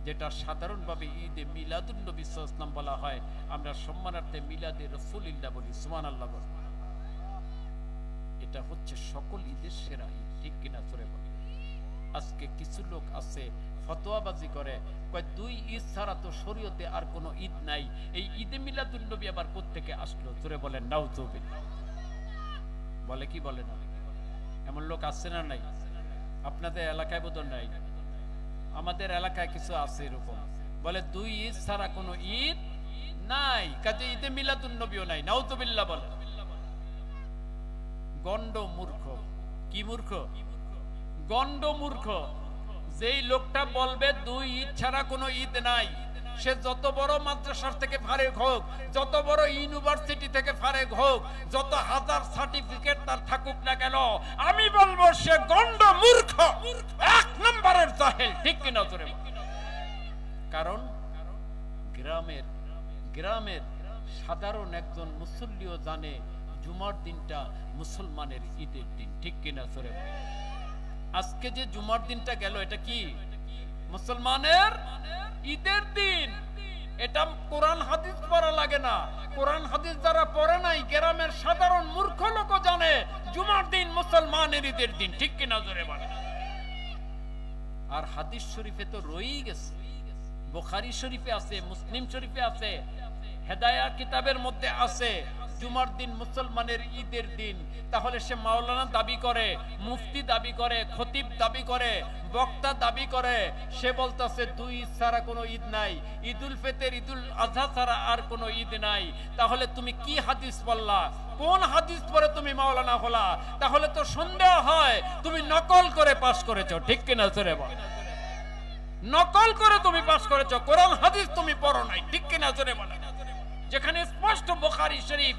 যেটা সাধারণভাবে ঈদে মিলাদুন নবী সাল্লাল্লাহু আলাইহি ওয়াসাল্লাম বলা হয়, আমরা সম্মানার্থে মিলাদে রাসূলুল্লাহ বলি, সুবহানাল্লাহ বলি। এটা হচ্ছে সকল ঈদের সেরা ঈদ, ঠিক কিনা জোরে বলেন। আজকে কিছু লোক আছে ফতোয়াবাজি করে, কয় দুই ঈদ ছাড়া তো শরীয়তে আর কোনো ঈদ নাই, এই ঈদে মিলাদুন নবী আবার কোত্থেকে আসলো? জোরে বলেন নাউযুবিল্লাহ। বলে কি বলে না? এমন লোক আছে না নাই? আপনাদের এলাকায় বোধহয় নাই, আমাদের এলাকায় কিছু আছে এরকম, বলে দুই ঈদ ছাড়া কোনো ঈদ নাই, কাজে ঈদে মিলাদুন নবীও নাই। নাউযুবিল্লাহ বলে। গন্ড মূর্খ। কি মূর্খ? গন্ড মূর্খ। যেই লোকটা বলবে দুই ঈদ ছাড়া কোনো ঈদ নাই, সে যত বড় মাদ্রাসার থেকে ফারেক হোক, যত বড় ইউনিভার্সিটি থেকে ফারেক হোক, যত হাজার সার্টিফিকেট তার থাকুক না কেন, আমি বলবো সে গন্ড মূর্খ, এক নম্বরের জাহেল, ঠিক কিনা জোরে? কারণ গ্রামের সাধারণ একজন মুসল্লিও জানে জুমার দিনটা মুসলমানের ঈদের দিন, ঠিক কিনা জোরে? আজকে যে জুমার দিনটা গেল, এটা কি মুসলমানের ঈদের দিন। এটা কোরআন হাদিস পড়া লাগে না। কোরআন হাদিস যারা পড়ে নাই, গ্রামের সাধারণ মূর্খ লোকও জানে জুমার দিন মুসলমানের ঈদের দিন, ঠিক কিনা জোরে বলে। আর হাদিস শরীফে তো রয়েই গেছে, বুখারী শরীফে আছে, মুসলিম শরীফে আছে, হেদায়া কিতাবের মধ্যে আছে জুমার দিন মুসলমানের ঈদের দিন। তাহলে সে মাওলানা দাবি করে, মুফতি দাবি করে, খতিব দাবি করে, বক্তা দাবি করে, সে বলতেছে দুই ঈদ ছাড়া কোনো ঈদ নাই, ঈদুল ফিতর ঈদুল আযহা ছাড়া আর কোনো ঈদ নাই। তাহলে তুমি কি হাদিস পড়লা? কোন হাদিস পড়ে তুমি মাওলানা হলা? তাহলে তো সন্দেহ হয় তুমি নকল করে পাস করেছো, ঠিক কিনা জোরে বল। নকল করে তুমি পাস করেছো, কোরআন হাদিস তুমি পড়ো নাই, ঠিক কিনা জোরে বল। যেখানে স্পষ্ট বুখারী শরীফ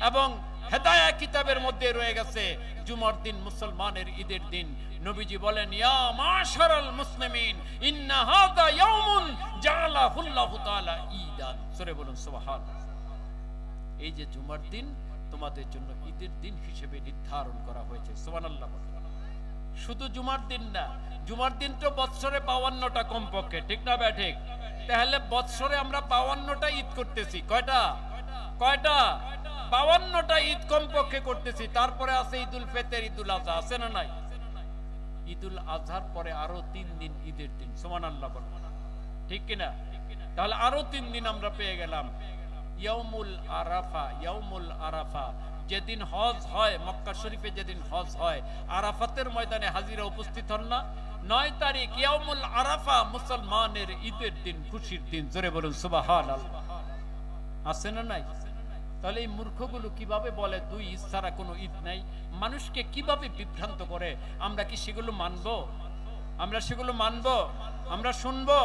এবং হেদায়া কিতাবের মধ্যে রয়ে গেছে জুমার দিন মুসলমানের ঈদের দিন। নবীজি বলেন, ইয়া মাশারাল মুসলিমিন ইন্না হাযা ইয়াউমুন জাআলাহুল্লাহু তাআলা ঈদান। সূরা বলুন সুবহানাল্লাহ। এই যে জুমার দিন তোমাদের জন্য ঈদের দিন হিসেবে নির্ধারণ করা হয়েছে, সুবহানাল্লাহ। শুধু জুমার দিন না, জুমার দিন তো বৎসরে 52টা কমপক্ষে, ঠিক না বে ঠিক? তাহলে বৎসরে আমরা 52টা ঈদ করতেছি। কয়টা? 52টা ঈদ কমপক্ষে করতেছি। তারপরে আছে ঈদুল ফিতর, ঈদুল আযহা, আছে না নাই? ঈদুল আযহার পরে আরো 3 দিন ঈদের দিন, সুবহানাল্লাহ বলেন, ঠিক কিনা? তাহলে আরো 3 দিন আমরা পেয়ে গেলাম। ইয়াউমুল আরাফা, ইয়াউমুল আরাফা, যেদিন হজ হয়, মক্কা শরীফে যেদিন হজ হয়, আরাফাতের ময়দানে হাজিরা উপস্থিত হন না? 9 তারিখ ইয়াউমুল আরাফা মুসলমানের ঈদের দিন, খুশির দিন। জোরে বলুন সুবহানাল্লাহ। আছে না নাই? তাহলে এই মূর্খগুলো কিভাবে বলে দুই ঈদ ছাড়া কোনো ঈদ নাই? মানুষকে কিভাবে বিভ্রান্ত করে? আমরা কি সেগুলো মানবো? আমরা সেগুলো মানবো? আমরা শুনবো?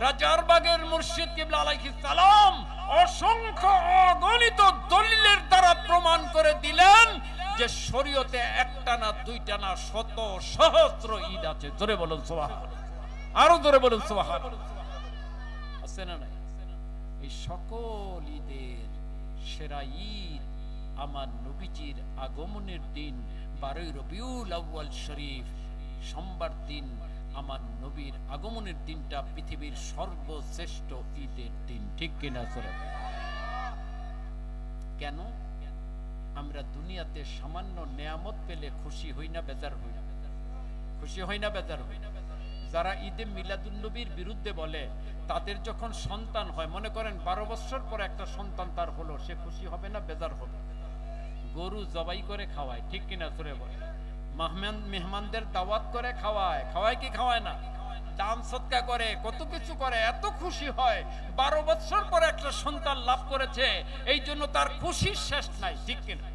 রাজারবাগের মুর্শিদ কিবলা আলাইহিস সালাম অসংখ্য অগণিত দলিলের দ্বারা প্রমাণ করে দিলেন যে শরীয়তে একটা না দুইটা না শত সহস্র ঈদ আছে। জোরে বলুন সুবহানাল্লাহ, আরো জোরে বলুন সুবহানাল্লাহ। আছে না নাই? এই সকল ঈদের সেরা ঈদ আমার নবীজির আগমনের দিন 12 রবিউল আউয়াল শরীফ, সোমবার দিন। আমার নবীর আগমনের দিনটা পৃথিবীর সর্বশ্রেষ্ঠ ঈদের দিন, ঠিক কিনা? কেন? আমরা দুনিয়াতে সামান্য নেয়ামত পেলে খুশি হই না বেজার হই? খুশি হই না বেজার হই? যারা ঈদে মিলাদুন্নবীর বিরুদ্ধে বলে, তাদের যখন সন্তান হয়, মনে করেন 12 বছর পর একটা সন্তান তার হলো, সে খুশি হবে না বেজার হবে? গরু জবাই করে খাওয়ায়, ঠিক কিনা জোরে বলে? মেহমানদের দাওয়াত করে খাওয়ায়, খাওয়ায় কি খাওয়ায় না? দান সৎকা করে, কত কিছু করে, এত খুশি হয়। 12 বছর পর একটা সন্তান লাভ করেছে, এই জন্য তার খুশির শেষ নাই, ঠিক কিনা?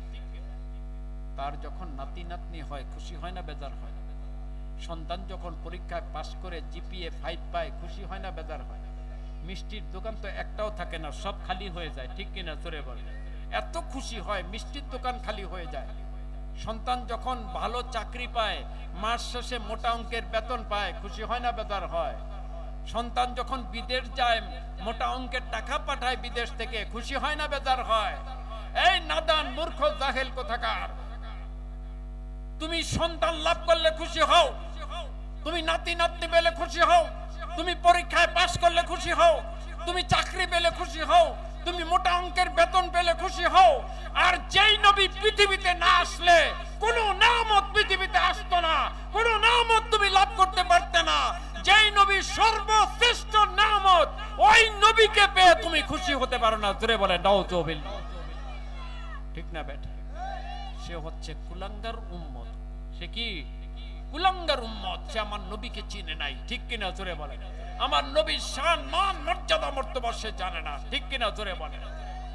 তার যখন নাতি নাতনি হয়, খুশি হয় না বেজার হয়? সন্তান যখন পরীক্ষায় পাশ করে জিপিএ 5 পায়, খুশি হয় না বেজার হয়? মিষ্টির দোকান তো একটাও থাকে না, সব খালি হয়ে যায়, ঠিক কিনা জোরে বলে? এত খুশি হয়, মিষ্টির দোকান খালি হয়ে যায়। সন্তান যখন ভালো চাকরি পায়, মাস শেষে মোটা অঙ্কের বেতন পায়, খুশি হয় না বেজার হয়? সন্তান যখন বিদেশ যায়, মোটা অঙ্কের টাকা পাঠায় বিদেশ থেকে, খুশি হয় না বেজার হয়? এই নাদান মূর্খ জাহেল কোথাকার, তুমি সন্তান লাভ করলে খুশি হও, তুমি নাতি নাতনি পেলে খুশি হও, তুমি পরীক্ষায় পাশ করলে খুশি হও, তুমি চাকরি পেলে খুশি হও, তুমি মোটা অঙ্কের বেতন পেলে খুশি হও। আর যেই নবী পৃথিবীতে না আসলে কোন নামত পৃথিবীতে আসতো না, কোন নামত তুমি লাভ করতে পারতে না। যেই নবী সর্বশ্রেষ্ঠ নামত, ওই নবীকে পেয়ে তুমি খুশি হতে পারো না। জোরে বলে নাউযুবিল্লাহ, ঠিক না বেটা? সে হচ্ছে কুলাঙ্গার উম্মত। সে কি কুলাঙ্গার উম্মত? সে আমার নবীকে চিনে নাই, ঠিক কিনা জোরে বলে? আমার নবীর শান মান মর্যাদা মর্তবা সে জানে না, ঠিক কিনা জোরে বলে?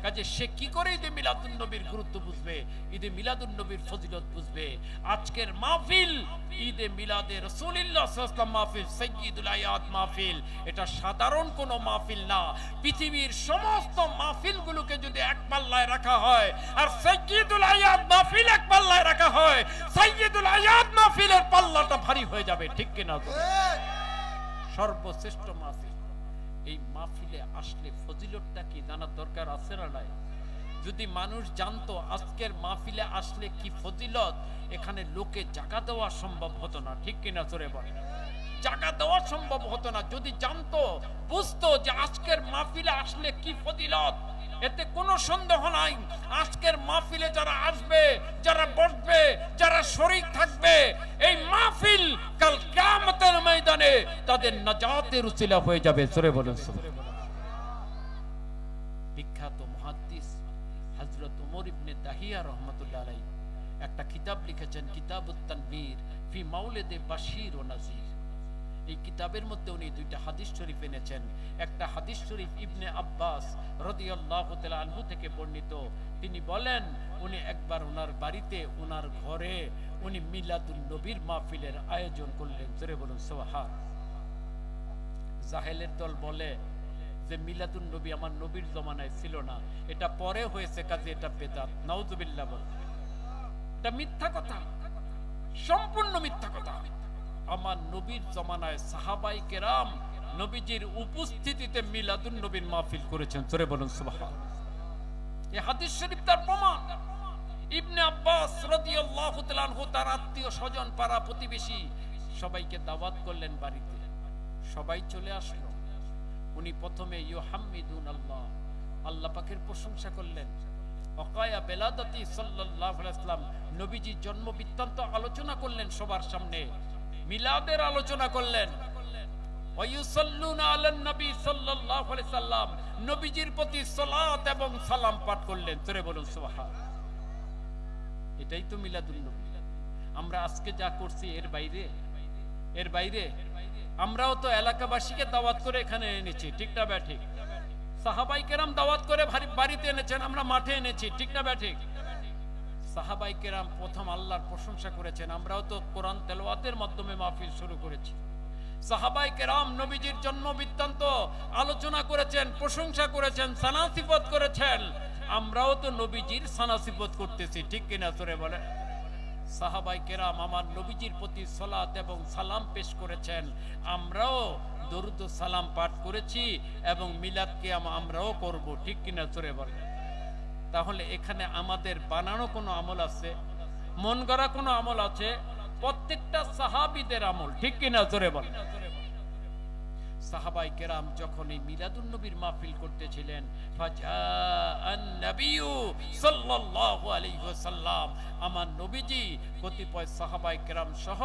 কাজে সে কি করে ঈদে মিলাদুন নবীর গুরুত্ব বুঝবে, ঈদে মিলাদুন নবীর ফজিলত বুঝবে? আজকের মাহফিল ঈদে মিলাদে রাসূলুল্লাহ সাল্লাল্লাহু আলাইহি ওয়াসাল্লাম মাহফিল, সাইয়্যিদুল আয়াত মাহফিল। এটা সাধারণ কোনো মাহফিল না। পৃথিবীর সমস্ত মাহফিলগুলোকে যদি এক পাল্লায় রাখা হয় আর সাইয়্যিদুল আয়াত মাহফিল এক পাল্লায় রাখা হয়, সাইয়্যিদুল আয়াত মাহফিলের পাল্লাটা ভারী হয়ে যাবে, ঠিক কিনা? সর্বশ্রেষ্ঠ মাহফিল। এই মাহফিলে আসলে ফজিলতটা কি জানার দরকার আছে না নাই? যদি মানুষ জানতো আজকের মাহফিলে আসলে কি ফজিলত, এখানে লোকে জায়গা দেওয়া সম্ভব হতো না, ঠিক কিনা জোরে বলে? জায়গা দেওয়া সম্ভব হতো না। যদি জানতো, বুঝতো যে আজকের মাহফিলে আসলে কি ফজিলত, এতে কোনো সন্দেহ নাই আজকের মাহফিলে যারা আসবে, যারা বসবে, যারা শরীক থাকবে, এই মাহফিল কাল কিয়ামতের ময়দানে তাদের নাজাতের উসিলা হয়ে যাবে। জোরে বলুন সুবহানাল্লাহ। বিখ্যাত মুহাদ্দিস হযরত ওমর ইবনে দাহিয়া রাহমাতুল্লাহ আলাইহি একটা কিতাব লিখেছেন, কিতাবুত তানবীর ফি মাউলিদে বাশীর ও নাযীর। এই কিতাবের মধ্যে উনি দুইটা হাদিস শরীফ এনেছেন। একটা হাদিস শরীফ ইবনে আব্বাস রাদিয়াল্লাহু তাআলা আনহু থেকে বর্ণিত। তিনি বলেন, উনি একবার ওনার বাড়িতে, ওনার ঘরে উনি মিলাদুন নবীর মাহফিলের আয়োজন করলেন। জোরে বলুন সুবহান। জাহেলের দল বলে যে মিলাদুন নবী আমার নবীর জমানায় ছিল না, এটা পরে হয়েছে, কাজে এটা বেদাত। নাউযুবিল্লাহ বল। এটা মিথ্যা কথা, সম্পূর্ণ মিথ্যা কথা। আমার নবীর জমানায় সাহাবাই কেরাম নবীজির উপস্থিতিতে মিলাদুন নবীর মাহফিল করেছেন। জোরে বলুন সুবহান। এই হাদিস শরীফ তার প্রমাণ। ইবনে আব্বাস রাদিয়াল্লাহু তাআলা আনহু তার আত্মীয় স্বজন, পাড়া প্রতিবেশী সবাইকে দাওয়াত করলেন বাড়িতে। সবাই চলে আসলো। উনি প্রথমে ইউহাম্মিদুন আল্লাহ, আল্লাহ পাকের প্রশংসা করলেন। ওয়াকায়া বেলাদাতি সাল্লাল্লাহু আলাইহি ওয়াসাল্লাম, নবীজির জন্ম বৃত্তান্ত আলোচনা করলেন সবার সামনে, মিলাদের আলোচনা করলেন। ওয়ায়ুসাল্লুনা আলান নবী সাল্লাল্লাহু আলাইহি ওয়াসাল্লাম, নবীজির প্রতি সালাত এবং সালাম পাঠ করলেন। জোরে বলুন সুবহান। এটাই তো মিলাদুন নবী। আমরা আজকে যা করছি এর বাইরে আমরাও তো এলাকাবাসীকে দাওয়াত করে এখানে এনেছি, ঠিক না বে ঠিক? সাহাবাই কেরাম দাওয়াত করে বাড়িতে এনেছেন, আমরা মাঠে এনেছি, ঠিক না বে ঠিক? সাহাবাই কেরাম প্রথম আল্লাহর প্রশংসা করেছেন, আমরাও তো কোরআন তেলাওয়াতের মাধ্যমে মাহফিল শুরু করেছি। সাহাবাই কেরাম নবীজির জন্ম বৃত্তান্ত আলোচনা করেছেন, প্রশংসা করেছেন, সানাসিফত করেছেন। আমরাও তো নবীজির সানাসিফত করতেছি, ঠিক কিনা জোরে বলে? সাহাবাই কেরাম আমার নবীজির প্রতি সালাত এবং সালাম পেশ করেছেন, আমরাও দরুদ ও সালাম পাঠ করেছি এবং মিলাদকে আমরাও করব, ঠিক কিনা জোরে বলে? তাহলে এখানে আমাদের বানানো কোনো আমল আছে, মন গড়া কোনো আমল আছে? প্রত্যেকটা সাহাবীদের আমল, ঠিক কিনা জোরে বলে? সাহাবাই কেরাম যখন এই মিলাদুন নবীর মাহফিল করতেছিলেন, ফাজাআন নাবিয়্যু সাল্লাল্লাহু আলাইহি ওয়াসাল্লাম, আমার নবীজি কতিপয় সাহাবাই কেরাম সহ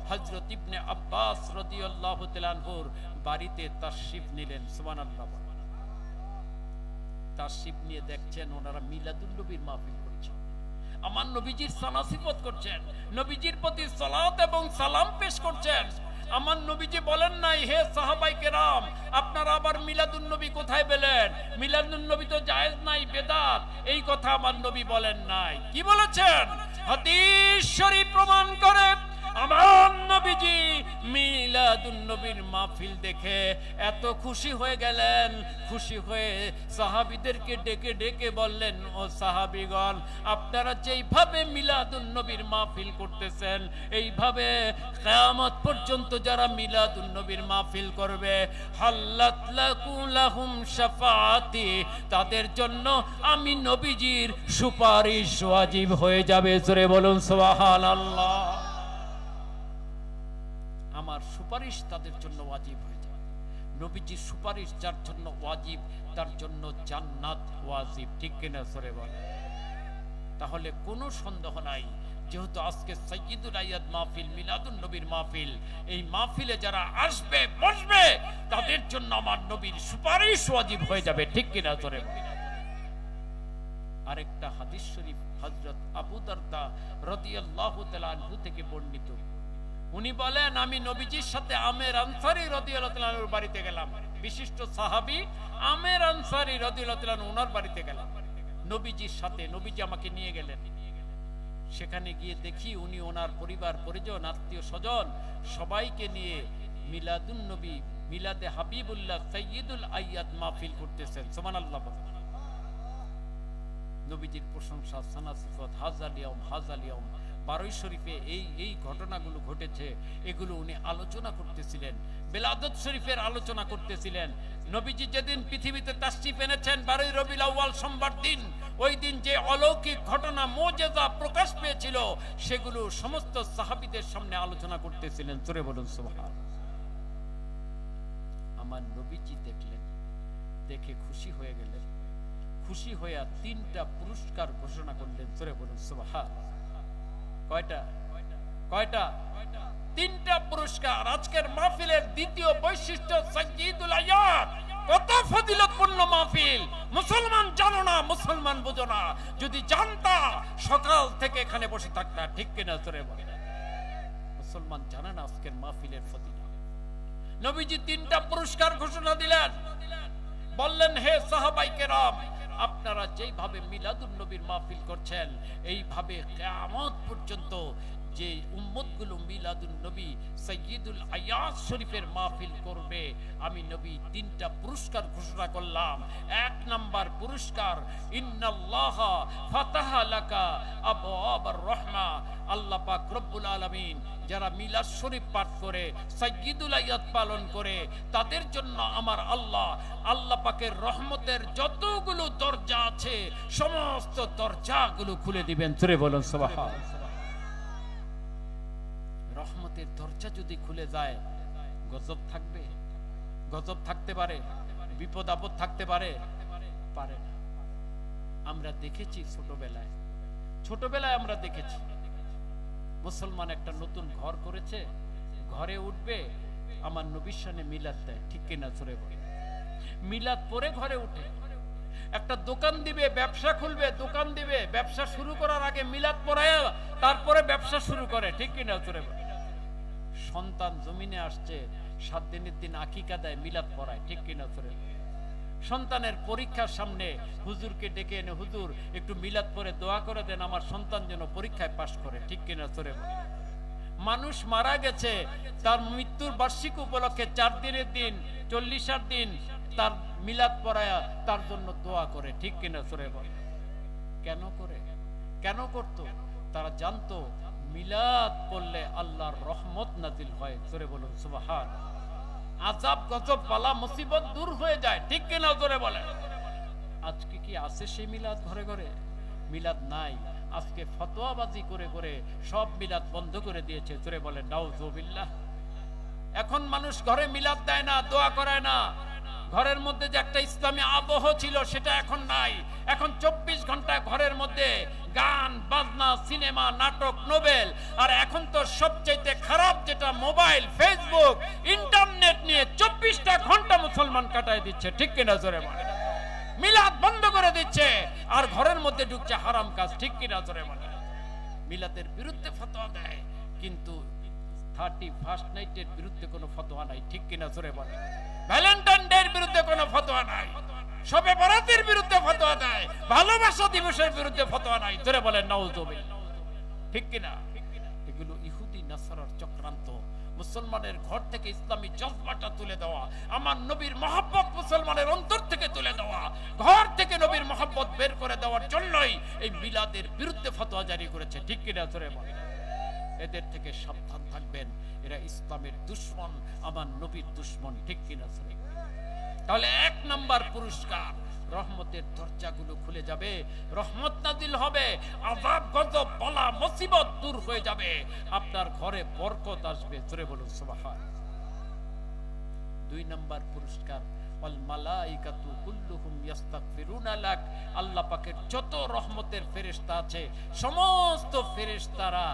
হযরত ইবনে আব্বাস রাদিয়াল্লাহু তাআলা আনহুর বাড়িতে তাশরিফ নিলেন। সুবহানাল্লাহ। তাশরিফ নিয়ে দেখছেন ওনারা মিলাদুন নবীর মাহফিল করছেন, আমার নবীজির সালাসিফত করছেন, নবীজির প্রতি সালাত এবং সালাম পেশ করছেন। আমার নবীজি বলেন নাই, হে সাহাবাই কেরাম আপনারা আবার মিলাদুন নবী কোথায় পেলেন? মিলাদুন নবী তো জায়েজ নাই, বেদাত। এই কথা আমার নবী বলেন নাই। কি বলেছেন? হাদিস শরীফ প্রমাণ করে আমার নবীজি মিলাদুন নবীর মাহফিল দেখে এত খুশি হয়ে গেলেন, খুশি হয়ে সাহাবীদেরকে ডেকে ডেকে বললেন, ও সাহাবীগণ, আপনারা যেইভাবে মিলাদুন নবীর মাহফিল করতেছেন, এইভাবে কিয়ামত পর্যন্ত যারা মিলাদুন নবীর মাহফিল করবে, হাল্লাত লাকুম শাফাআতি, তাদের জন্য আমি নবীজির সুপারিশ ওয়াজিব হয়ে যাবে। জোরে বলুন সুবহানাল্লাহ। আমার সুপারিশ তাদের জন্য ওয়াজিব হয়ে যাবে। নবীজির সুপারিশ যার জন্য ওয়াজিব, তার জন্য জান্নাত ওয়াজিব। ঠিক কিনা সরে বল? তাহলে কোনো সন্দেহ নাই, যেহেতু আজকে সাইয়্যিদুল আয়াত মাহফিল, মিলাদুন নবীর মাহফিল, এই মাহফিলে যারা আসবে বসবে তাদের জন্য আমার নবীর সুপারিশ ওয়াজিব হয়ে যাবে। ঠিক কিনা সরে বল? আরেকটা হাদিস শরীফ হযরত আবু দারদা রাদিয়াল্লাহু তাআলা আনহু থেকে বর্ণিত। উনি বলেন, আমি নবীজির সাথে আমের আনসারী রাদিয়াল্লাহু তাআলা আনহুর বাড়িতে গেলাম। বিশিষ্ট সাহাবী আমের আনসারী রাদিয়াল্লাহু তাআলা ওনার বাড়িতে গেলাম নবীজির সাথে। নবীজি আমাকে নিয়ে গেলেন। সেখানে গিয়ে দেখি উনি ওনার পরিবার পরিজন, আত্মীয় স্বজন সবাইকে নিয়ে মিলাদুন নবী, মিলাদে হাবিবুল্লাহ সাইয়্যিদুল আয়াত মাহফিল করতেছেন। সুবহানাল্লাহ। নবীজির প্রশংসা, সানা সিফত, হাজাল ইয়াউম হাজাল ইয়াউম, 12 শরীফে এই ঘটনাগুলো ঘটেছে, এগুলো উনি আলোচনা করতেছিলেন। বেলাদত শরীফের আলোচনা করতেছিলেন। নবীজি যেদিন পৃথিবীতে তাশরিফ এনেছেন 12 রবিউল আউয়াল সোমবার দিন, ওই দিন যে অলৌকিক ঘটনা, মুজিজা প্রকাশ পেয়েছিল, সেগুলো সমস্ত সাহাবীদের সামনে আলোচনা করতেছিলেন। জোরে বলুন সুবহানাল্লাহ। আমার নবীজি দেখলেন, দেখে খুশি হয়ে গেলেন। খুশি হয়ে 3টা পুরস্কার ঘোষণা করলেন। জোরে বলুন সুবহানাল্লাহ। কয়টা? কয়টা? 3টা পুরস্কার। আজকের মাহফিলের দ্বিতীয় বৈশিষ্ট্য সাইয়্যিদুল আয়াত। কত ফজিলতপূর্ণ মাহফিল! মুসলমান জানো না, মুসলমান বুঝো না। যদি জানতা সকাল থেকে এখানে বসে থাকতা। ঠিক কিনা জোরে বলে? মুসলমান জানে না আজকের মাহফিলের ফজিলত। নবীজি 3টা পুরস্কার ঘোষণা দিলেন। বললেন, হে সাহাবায়ে কেরাম, আপনারা যেইভাবে মিলাদুন নবীর মাহফিল করছেন, এইভাবে কিয়ামত পর্যন্ত যে উম্মতগুলো মিলাদুন নবী সাইয়্যিদুল আয়াত শরীফের মাহফিল করবে, আমি নবী 3টা পুরস্কার ঘোষণা করলাম। 1 নাম্বার পুরস্কার, ইন্নাল্লাহা ফাতাহা লাকা আবওয়াবার রাহমা। আল্লাহ পাক রব্বুল আলামিন যারা মিলাদ শরীফ পাঠ করে, সাইয়্যিদুল আয়াত পালন করে, তাদের জন্য আমার আল্লাহ পাকের রহমতের যতগুলো দরজা আছে, সমস্ত দরজাগুলো খুলে দিবেন। জোরে বলুন সুবহানাল্লাহ। রহমতের দরজা যদি খুলে যায়, গজব থাকবে? গজব থাকতে পারে? বিপদ আপদ থাকতে পারে? পারে না। আমরা দেখেছি ছোটবেলায় আমরা দেখেছি, মুসলমান একটা নতুন ঘর করেছে, ঘরে উঠবে, আমার নবীর সামনে মিলাদ দেয়। ঠিক কিনা জোরে বলে? মিলাদ পরে ঘরে উঠে একটা দোকান দিবে, ব্যবসা খুলবে, দোকান দিবে, ব্যবসা শুরু করার আগে মিলাদ পড়ায় তারপরে ব্যবসা শুরু করে। ঠিক কিনা জোরে বলে? সন্তান জমিনে আসছে, 7 দিনের দিন আকিকা দেয়, মিলাদ পড়ায়। ঠিক কিনা জোরে? সন্তানের পরীক্ষার সামনে হুজুরকে ডেকে এনে, হুজুর একটু মিলাদ পড়ে দোয়া করে দেন, আমার সন্তান যেন পরীক্ষায় পাশ করে। ঠিক কিনা জোরে বলে? মানুষ মারা গেছে, তার মৃত্যুর বার্ষিক উপলক্ষে 4 দিনের দিন, 40 দিন তার মিলাদ পড়ায়া তার জন্য দোয়া করে। ঠিক কিনা জোরে বলে? কেন করে? কেন করত? তারা জানতো মিলাদ পড়লে আল্লাহর রহমত নাজিল হয়। জোরে বলুন সুবহানাল্লাহ। আযাব গজব বালা মুসিবত দূর হয়ে যায়। ঠিক কিনা জোরে বলে? আজকে কি আছে সেই মিলাদ ঘরে ঘরে? মিলাদ নাই। আজকে ফতোয়াবাজি করে করে সব মিলাদ বন্ধ করে দিয়েছে। জোরে বলে নাউযুবিল্লাহ। এখন মানুষ ঘরে মিলাদ দেয় না, দোয়া করায় না। ঘরের মধ্যে যে একটা ইসলামী আবহ ছিল সেটা এখন নাই। এখন 24 ঘন্টা ঘরের মধ্যে গান বাজনা, সিনেমা, নাটক, নোবেল। আর এখন তো সবচেয়ে খারাপ যেটা মোবাইল, ফেসবুক, ইন্টারনেট নিয়ে 24টা ঘন্টা মুসলমান কাটায় দিচ্ছে, ঠিক কিনা জোরে বলে? মিলাদ বন্ধ করে দিচ্ছে আর ঘরের মধ্যে ঢুকছে হারাম কাজ, ঠিক কিনা জোরে বলে? মিলাদের বিরুদ্ধে ফতোয়া দেয় কিন্তু 31st নাইটের বিরুদ্ধে কোনো ফতোয়া নাই, ঠিক কিনা জোরে বলে? ভ্যালেন্টাইন ডে এর বিরুদ্ধে কোনো ফতোয়া নাই, শবে বরাতের বিরুদ্ধে ফতোয়া দেয়, ভালোবাসা দিবসের বিরুদ্ধে ফতোয়া নাই, জোরে বলেন নাউজুবিল্লাহ, ঠিক কিনা? এগুলো ইহুদি নাসারার চক্রান্ত। মুসলমানের ঘর থেকে ইসলামী জজবাটা তুলে দেওয়া, আমার নবীর মহব্বত মুসলমানের অন্তর থেকে তুলে দেওয়া, ঘর থেকে নবীর মহব্বত বের করে দেওয়ার জন্যই এই মিলাদের বিরুদ্ধে ফতোয়া জারি করেছে, ঠিক কিনা জোরে বলেন? এদের থেকে সাবধান থাকবেন, এরা ইসলামের দুশমন, আমার নবীর দুশমন, ঠিক কিনা জোরে? তাহলে 1 নাম্বার পুরস্কার, রহমতের দরজাগুলো খুলে যাবে, রহমত নাজিল হবে, আযাব গজব বলা মুসিবত দূর হয়ে যাবে, আপনার ঘরে বরকত আসবে, জোরে বলুন সুবহানাল্লাহ। 2 নাম্বার পুরস্কার, ওয়াল মালাইকাতু কুল্লুহুম ইস্তাগফিরুনা লাক, আল্লাহ পাকের যত রহমতের ফেরেশতা আছে সমস্ত ফেরেশতারা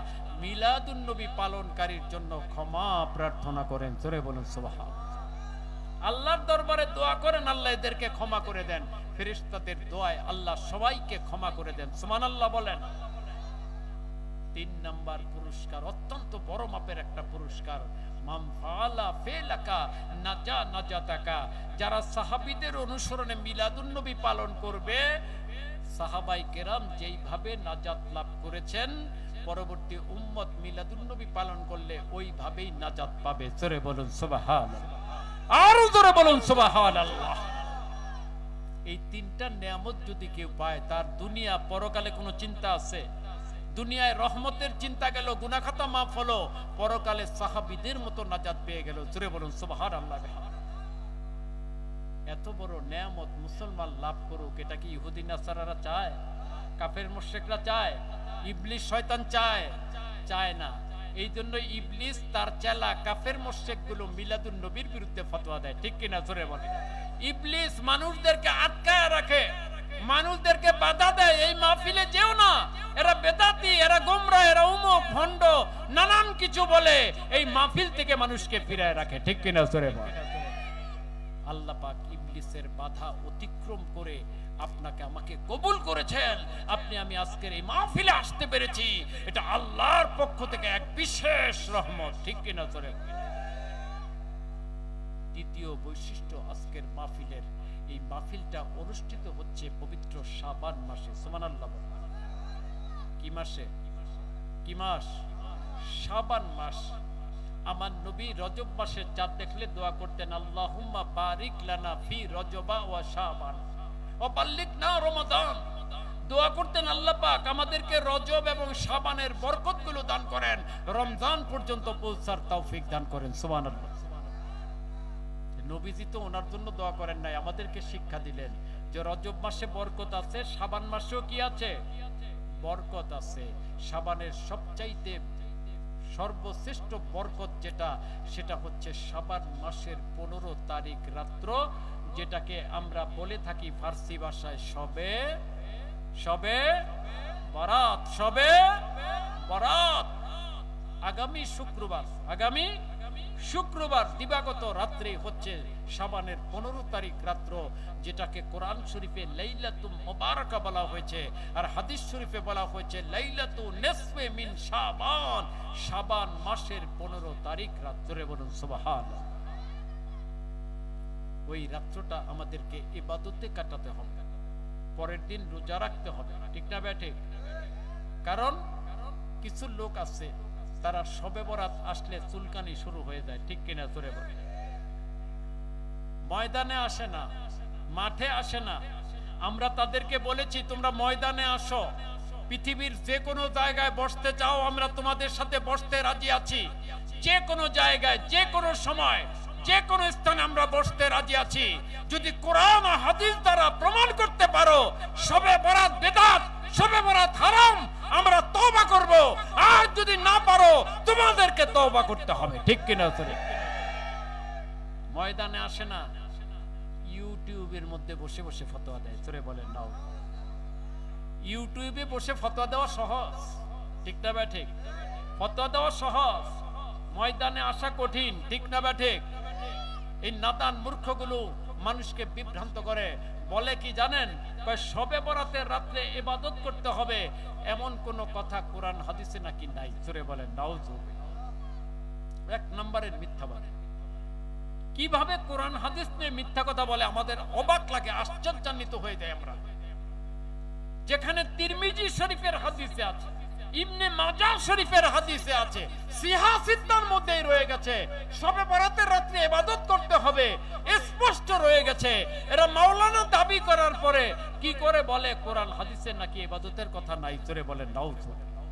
মিলাদুন নবী পালনকারীর জন্য ক্ষমা প্রার্থনা করেন, জোরে বলুন সুবহানাল্লাহ। আল্লাহর দরবারে দোয়া করেন, আল্লাহ এদেরকে ক্ষমা করে দেন। ফেরেশতাদের দোয়ায় আল্লাহ সবাইকে ক্ষমা করে দেন, সুবহানাল্লাহ বলেন। 3 নাম্বার পুরস্কার, অত্যন্ত বড় মাপের একটা পুরস্কার, মান ফাআলা ফিলাকা নাজা নাজাতাকা, যারা সাহাবীদের অনুসরণে মিলাদুন নবী পালন করবে, সাহাবাই কেরাম যেইভাবে নাজাত লাভ করেছেন, পরবর্তী উম্মত মিলাদুন নবী পালন করলে ওইভাবেই নাজাত পাবে, জোরে বলুন সুবহানাল্লাহ, আর জোরে বলুন সুবহানাল্লাহ। এই 3টা নিয়ামত যদি কেউ পায়, তার দুনিয়া পরকালে কোনো চিন্তা আছে? দুনিয়ায় রহমতের চিন্তা গেল, গুনাহ খাতা মাফ হলো, পরকালে সাহাবীদের মতো নাজাত পেয়ে গেল, জোরে বলুন সুবহানাল্লাহ। এত বড় নিয়ামত মুসলমান লাভ করুক, এটা কি ইহুদি নাসারারা চায়? কাফের মুশরিকরা চায়? ইবলিস শয়তান চায়? চায় না। এই জন্য ইবলিস তার চেলা কাফের মুশরিকগুলো মিলাদুন নবীর বিরুদ্ধে ফতোয়া দেয়, ঠিক কিনা জোরে বলে? ইবলিস মানুষদেরকে আটকায় রাখে, মানুষদেরকে বাধা দেয়, এই মাহফিলে যেও না, এরা বেদাতি, এরা গোমরা, এরা উমুক ভণ্ড, নানান কিছু বলে এই মাহফিল থেকে মানুষকে ফিরায় রাখে, ঠিক কিনা জোরে বলে? আল্লাহ পাক ইবলিসের বাধা অতিক্রম করে আপনাকে আমাকে কবুল করেছেন, আপনি আমি আজকের এই মাহফিলে আসতে পেরেছি, এটা আল্লাহর পক্ষ থেকে এক বিশেষ রহমত, ঠিক কিনা জোরে? দ্বিতীয় বৈশিষ্ট্য আজকের মাহফিলের, এই মাহফিলটা অনুষ্ঠিত হচ্ছে পবিত্র শাবান মাসে, সুবহানাল্লাহ। কি মাসে? কি মাস? শাবান মাস। আমার নবী রজব মাসে চাঁদ দেখলে দোয়া করতেন, আল্লাহুম্মা বারিক লানা ফি রজবা ওয়া শাবান ওয়া বাল্লিগনা রমাদান। দোয়া করতেন, আল্লাহ পাক আমাদেরকে রজব এবং শাবানের বরকতগুলো দান করেন, রমজান পর্যন্ত পৌঁছার তৌফিক দান করেন, সুবহানাল্লাহ। নবীজি তো ওনার জন্য দোয়া করেন নাই, আমাদেরকে শিক্ষা দিলেন যে রজব মাসে বরকত আছে, শাবান মাসেও কি আছে? বরকত আছে। শাবানের সবচাইতে সর্বশ্রেষ্ঠ বরকত যেটা, সেটা হচ্ছে শাবান মাসের 15 তারিখ রাত্র, যেটাকে আমরা বলে থাকি ফার্সি ভাষায় শবে বরাত, শবে বরাত। আগামী শুক্রবার দিবাগত রাত্রে হচ্ছে শাবানের 15 তারিখ রাত্র, যেটাকে কোরআন শরীফে লাইলাতুল মুবারাকা বলা হয়েছে, আর হাদিস শরীফে বলা হয়েছে লাইলাতুন নিসফে মিন শাবান। শাবান মাসের 15 তারিখ রাত্রে, বলুন সুবহানাল্লাহ। ওই রাত্রটা আমাদেরকে ইবাদতে কাটাতে হবে, পরের দিন রোজা রাখতে হবে, ঠিক না ঠিক? কারণ কিছু লোক আছে তারা শবে বরাত আসলে চুলকানি শুরু হয়ে যায়, ঠিক কিনা জোরে বলে? ময়দানে আসে না, মাঠে আসে না। আমরা তাদেরকে বলেছি তোমরা ময়দানে আসো, পৃথিবীর যে কোনো জায়গায় বসতে চাও আমরা তোমাদের সাথে বসতে রাজি আছি, যে কোনো জায়গায় যে কোনো সময় যে কোনো স্থানে আমরা বসতে রাজি আছি, যদি কোরআন ও হাদিস দ্বারা প্রমাণ করতে পারো শবে বরাত বেদাত, শবে বরাত হারাম, আমরা তওবা করব। আর যদি না পারো তোমাদেরকে তওবা করতে হবে, ঠিক কিনা? ময়দানে আসে না, ইউটিউবের মধ্যে বসে বসে ফতোয়া দেয়। জোরে বলেন নাও। ইউটিউবে বসে ফতোয়া দেওয়া সহজ, ঠিক না বা ঠিক? ফতোয়া দেওয়া সহজ, ময়দানে আসা কঠিন, ঠিক না বা ঠিক? এই নাদান মূর্খগুলো মানুষকে বিভ্রান্ত করে। বলে কি জানেন? শবে বরাতের রাত্রে ইবাদত করতে হবে, এমন কোন কথা কোরআন হাদিসে নাকি নাই। জোরে বলেন নাউজুবিল্লাহ। এক নম্বরের মিথ্যাবাদী। কিভাবে কোরআন হাদিস নিয়ে মিথ্যা কথা বলে আমাদের অবাক লাগে, আশ্চর্যান্বিত হয়ে যায় আমরা। যেখানে তিরমিজি শরীফের হাদিসে আছে, ইবনে মাজাহ শরীফের হাদিসে আছে, সিহাসিত্তার মধ্যেই রয়ে গেছে শবে বরাতের রাতে ইবাদত করতে হবে, স্পষ্ট রয়ে গেছে। এরা মাওলানা দাবি করার পরে কি করে বলে কোরআন হাদিসে নাকি ইবাদতের কথা নাই? জোরে বলেন নাউজুবিল্লাহ।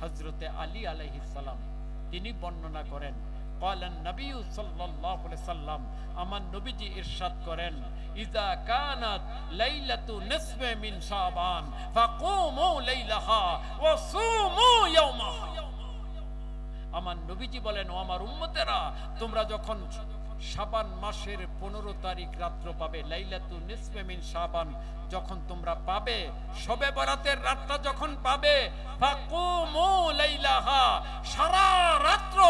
হযরতে আলী আলাইহিস সালাম তিনি বর্ণনা করেন, قال النبي صلى الله عليه وسلم, আমার নবীজি ইরশাদ করেন, ইযা কানাত লাইলাতু নিসফ মিন শাবান ফাকুমু লাইলাহা ওয়া সুমু ইয়াওমাহা। আমার নবীজি বলেন, ও আমার উম্মতেরা, তোমরা যখন শাবান মাসের 15 তারিখ রাত্র পাবে, লাইলাতু নিসফ মিন শাবান যখন তোমরা পাবে, শবে বরাতের রাতটা যখন পাবে, ফাকুমু লাইলাহা, সারা রাত্র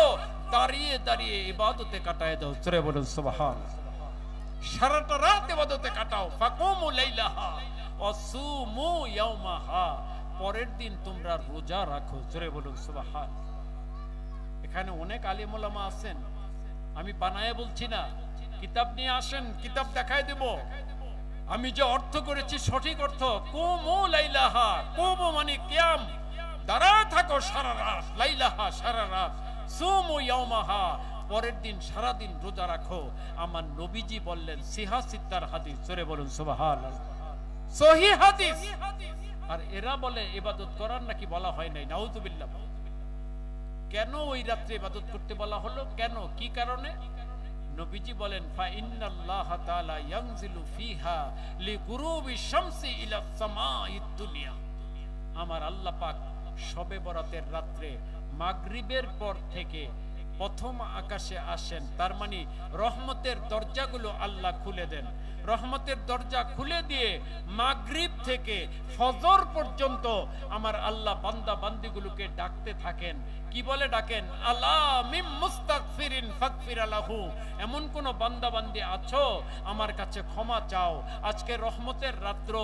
দাঁড়িয়ে দাঁড়িয়ে ইবাদতে কাটায় দাও। জোরে বলুন সুবহানাল্লাহ। সারাটা রাত ইবাদতে কাটাও। ফাকুমু লাইলাহা ওয়া সুমু ইয়াওমাহা, পরের দিন তোমরা রোজা রাখো। জোরে বলুন সুবহানাল্লাহ। এখানে অনেক আলেম ওলামা আছেন, আমি বানায়ে বলছি না, কিতাব নিয়ে আসেন, কিতাব দেখায় দেব। আমি যে অর্থ করেছি সঠিক অর্থ। কুমু লাইলাহা, কুমু মানে কিয়াম, দাঁড়ায় থাকো সারা রাত, লাইলাহা সারা রাত, সুমু ইয়াওমাহা পরের দিন সারা দিন রোজা রাখো। আমার নবীজি বললেন, সিহাসিত্তার হাদিস। জোরে বলুন সুবহানাল্লাহ, সহিহ হাদিস। আর এরা বলে ইবাদত করার নাকি বলা হয় নাই। নাউযুবিল্লাহ। কেন ওই রাত্রে ইবাদত করতে বলা হলো? কেন, কি কারণে? নবীজি বলেন, ফা ইন্নাল্লাহা তাআলা ইয়ানজিলু ফিহা লিগুরুবি শামসি ইলা সামাঈদ দুনিয়া। আমার আল্লাহ পাক শবে বরাতের রাত্রে মাগরিবের পর থেকে প্রথম আকাশে আসেন। তার মানে রহমতের দরজাগুলো আল্লাহ খুলে দেন। রহমতের দরজা খুলে দিয়ে মাগরিব থেকে ফজর পর্যন্ত আমার আল্লাহ বান্দা বান্দিগুলোকে ডাকতে থাকেন। কি বলে ডাকেন? আলা মিম মুস্তাগফিরিন ফাগফির লাহু, এমন কোন বান্দা বান্দি আছো আমার কাছে ক্ষমা চাও। আজকে রহমতের রাত্র,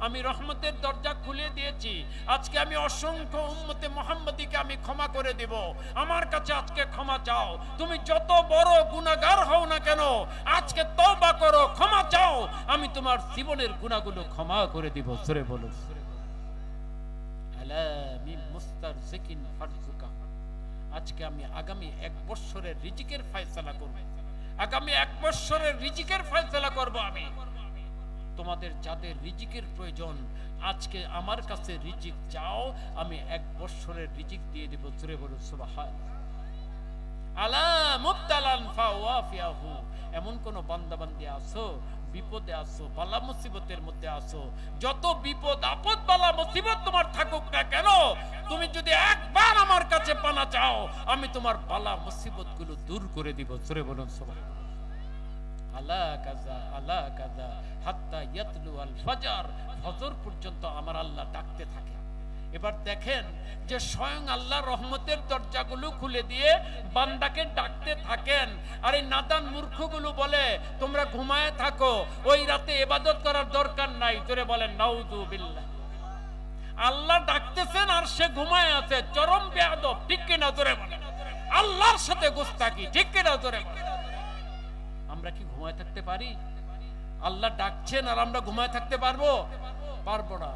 আমি রহমতের দরজা খুলে দিয়েছি। আজকে আমি অসংখ্য উম্মতে মুহাম্মাদীকে আমি ক্ষমা করে দেব। আমার কাছে আজকে ক্ষমা চাও। তুমি যত বড় গুনাহগার হও না কেন, আজকে তওবা করো, ক্ষমা চাও, আমি তোমার জীবনের গুনাহগুলো ক্ষমা করে দিব। জোরে বলো, আলা মিম মুস্তারজিকিন ফারজুকা। আজকে আমি আগামী 1 বছরের রিজিকের ফয়সালা করব। আগামী 1 বছরের রিজিকের ফয়সালা করব আমি। তোমাদের যাদের রিজিকের প্রয়োজন, আজকে আমার কাছে রিজিক চাও, আমি 1 বছরের রিজিক দিয়ে দেব। জোরে বলো সুবহানাল্লাহ। আলা মুবতালান ফাওয়াফিয়াহু, এমন কোন বান্দা বান্দি আছো বিপদে আছো, বালা মুসিবতের মধ্যে আছো, যত বিপদ আপদ বালা মুসিবত তোমার থাকুক না কেন, তুমি যদি একবার আমার কাছে পানা চাও, আমি তোমার বালা মুসিবত গুলো দূর করে দিব। জোরে বলুন সুবহানাল্লাহ। আলা কাযা আলা কাযা হাত্তা ইয়াতলু আল ফাজর, ফজর পর্যন্ত আমার আল্লাহ ডাকতে থাকে। এবার দেখেন যে স্বয়ং আল্লাহ রহমতের দরজাগুলো খুলে দিয়ে বান্দাকে ডাকতে থাকেন। আর এই নাদান মূর্খগুলো বলে তোমরা ঘুমায় থাকো, ওই রাতে ইবাদত করার দরকার নাই। জোরে বলেন নাউযুবিল্লাহ। আল্লাহ ডাকতেছেন আর সে ঘুমায় আছে, চরম বেয়াদব, ঠিক কিনা? জোরে বলেন। আল্লাহর সাথে গোস্তাকি, ঠিক কিনা? জোরে বলেন। আমরা কি ঘুমায় থাকতে পারি? আল্লাহ ডাকছেন আর আমরা ঘুমায় থাকতে পারবো? পারবো না।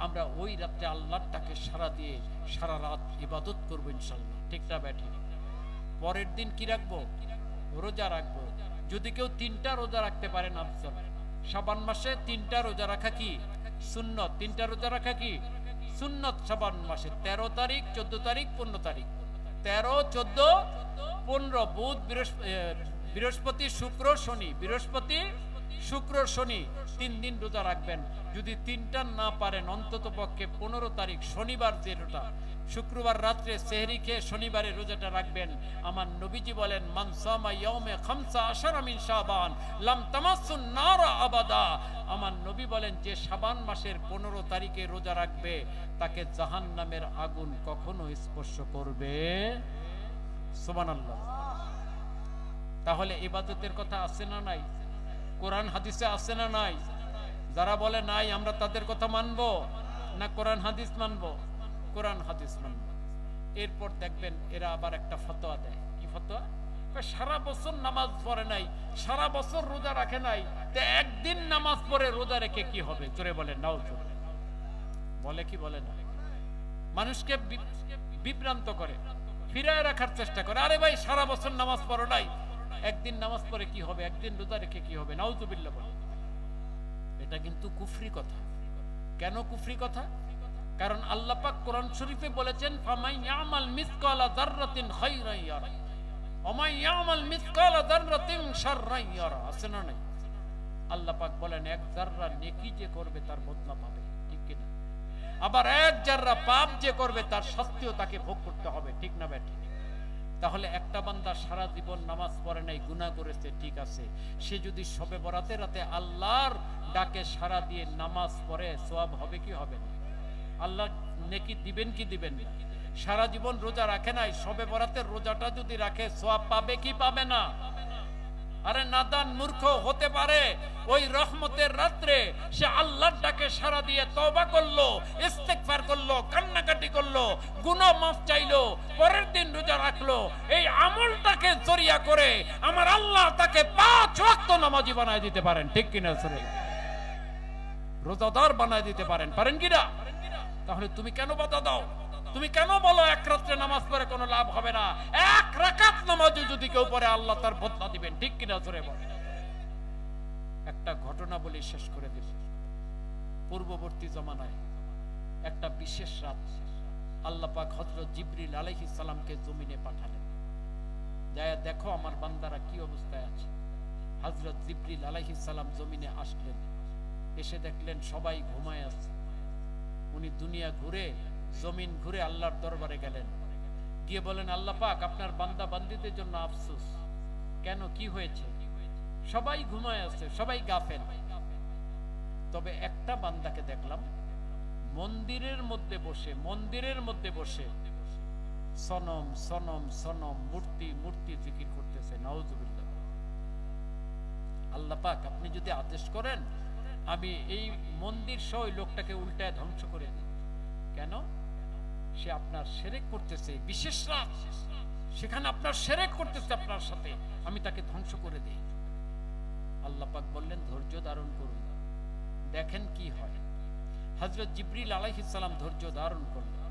আমরা ওই রাতে আল্লাহটাকে সারা দিয়ে সারা রাত ইবাদত করবো ইনশাআল্লাহ, ঠিক না ব্যাঠি? পরের দিন কি রাখবো? রোজা রাখবো। যদি কেউ 3টা রোজা রাখতে পারেন আফজল। শাবান মাসে 3টা রোজা রাখা কি সুন্নত? 3টা রোজা রাখা কি সুন্নত? শাবান মাসে 13 তারিখ, 14 তারিখ, 15 তারিখ। 13, 14, 15 বুধ, বৃহস্পতি, শুক্র, শনি। বৃহস্পতি, শুক্র শনি 3 দিন রোজা রাখবেন। যদি 3টা না পারেন অন্তত পক্ষে 15 তারিখ শনিবার যেটা, শুক্রবার রাত্রে সেহরি খেয়ে শনিবারে রোজাটা রাখবেন। আমার নবীজি বলেন মান সামা ইয়াউমে 15 মিন শাবান লাম তামাসসুন নারা আবাদা। আমার নবী বলেন যে শাবান মাসের 15 তারিখে রোজা রাখবে তাকে জাহান্নামের আগুন কখনো স্পর্শ করবে। সুবহানাল্লাহ। তাহলে ইবাদতের কথা আছে না নাই? কোরআন হাদিসে আছে না নাই? যারা বলে নাই আমরা তাদের কথা মানবো না কোরআন হাদিস মানবো? কোরআন হাদিস মানবো। এরপর দেখবেন এরা আবার একটা ফতোয়া দেয়। কি ফতোয়া? সারা বছর নামাজ পড়ে নাই, সারা বছর রোজা রাখে নাই, তো একদিন নামাজ পড়ে রোজা রেখে কি হবে? জোরে বলে নাও। বলে কি বলে না? মানুষকে বিভ্রান্ত করে, ফিরায় রাখার চেষ্টা করে। আরে ভাই সারা বছর নামাজ পড়ো নাই, একদিন নামাজ পড়ে কি হবে? একদিন রোজা রেখে কি হবে? নাউযুবিল্লাহ বলে। এটা কিন্তু কুফরি কথা। কেন কুফরি কথা? কারণ আল্লাহ পাক কোরআন শরীফে বলেছেন ফামাই ইয়ামাল মিসকালা যাররাতিন খায়রান ইয়ারা ওয়া মান ইয়ামাল মিসকালা যাররাতিন শাররান ইয়ারা। আছে না নাই? আল্লাহ পাক বলেন এক যাররা নেকি যে করবে তার বদলা পাবে, ঠিক কি না? আবার এক যাররা পাপ যে করবে তার শাস্তিও তাকে ভোগ করতে হবে, ঠিক না বেঠিক? তাহলে একটা বান্দা সারা জীবন নামাজ পড়ে নাই, গুনাহ করেছে, ঠিক আছে, সে যদি শবে বরাতের রাতে আল্লাহর ডাকে সারা দিয়ে নামাজ পড়ে সওয়াব হবে কি হবে না? আল্লাহ নেকি দিবেন কি দিবেন না? সারা জীবন রোজা রাখে নাই, শবে বরাতের রোজাটা যদি রাখে সওয়াব পাবে কি পাবে না? আরে নাদান মূর্খ হতে পারে ওই রহমতের রাত্রে সে আল্লাহর ডাকে সারা দিয়ে তওবা করলো, ইস্তেগফার করলো, কান্নাকাটি করলো, গুনাহ মাফ চাইলো, পরের দিন রোজা রাখলো। এই আমলটাকে জরিয়া করে আমার আল্লাহ তাকে 5 ওয়াক্ত নামাজি বানায় দিতে পারেন, ঠিক কিনা? রোজাদার বানায় দিতে পারেন, পারেন কিনা? তাহলে তুমি কেন বাধা দাও? তুমি কেন বলো এক রাত্রে নামাজ পড়ে কোনো লাভ হবে না? এক রাকাত নামাজও যদি কেউ পড়ে আল্লাহ তার বদলা দিবেন, ঠিক কিনা? জোরে বল। একটা ঘটনা বলে শেষ করে দিব। পূর্ববর্তী জমানায় একটা বিশেষ রাত আল্লাহ পাক হযরত জিবরিল আলাইহিস সালামকে জমিনে পাঠালেন, যায় দেখো আমার বান্দারা কি অবস্থায় আছে। হযরত জিবরিল আলাইহিস সালাম জমিনে আসলেন, এসে দেখলেন সবাই ঘুমায় আছে। উনি দুনিয়া ঘুরে, জমিন ঘুরে আল্লাহর দরবারে গেলেন, গিয়ে বলেন আল্লাহ পাক আপনার বান্দা বান্দীদের জন্য আফসোস। কেন, কি হয়েছে? সবাই ঘুমায় আছে, সবাই গাফেল, তবে একটা বান্দাকে দেখলাম মন্দিরের মধ্যে বসে সনম সনম সনম, মূর্তি মূর্তি জিকির করতেছে। নাউযুবিল্লাহ। আল্লাহ পাক আপনি যদি আদেশ করেন আমি এই মন্দির সহ লোকটাকে উল্টায় ধ্বংস করে দিই। কেন? সে আপনার শিরক করতেছে, বিশেষ রাত, সেখানে আপনার শিরক করতেছে আপনার সাথে, আমি তাকে ধ্বংস করে দেই। আল্লাহ পাক বললেন ধৈর্য ধারণ করুন, দেখেন কি হয়। হযরত জিবরিল আলাইহিস সালাম ধৈর্য ধারণ করলেন।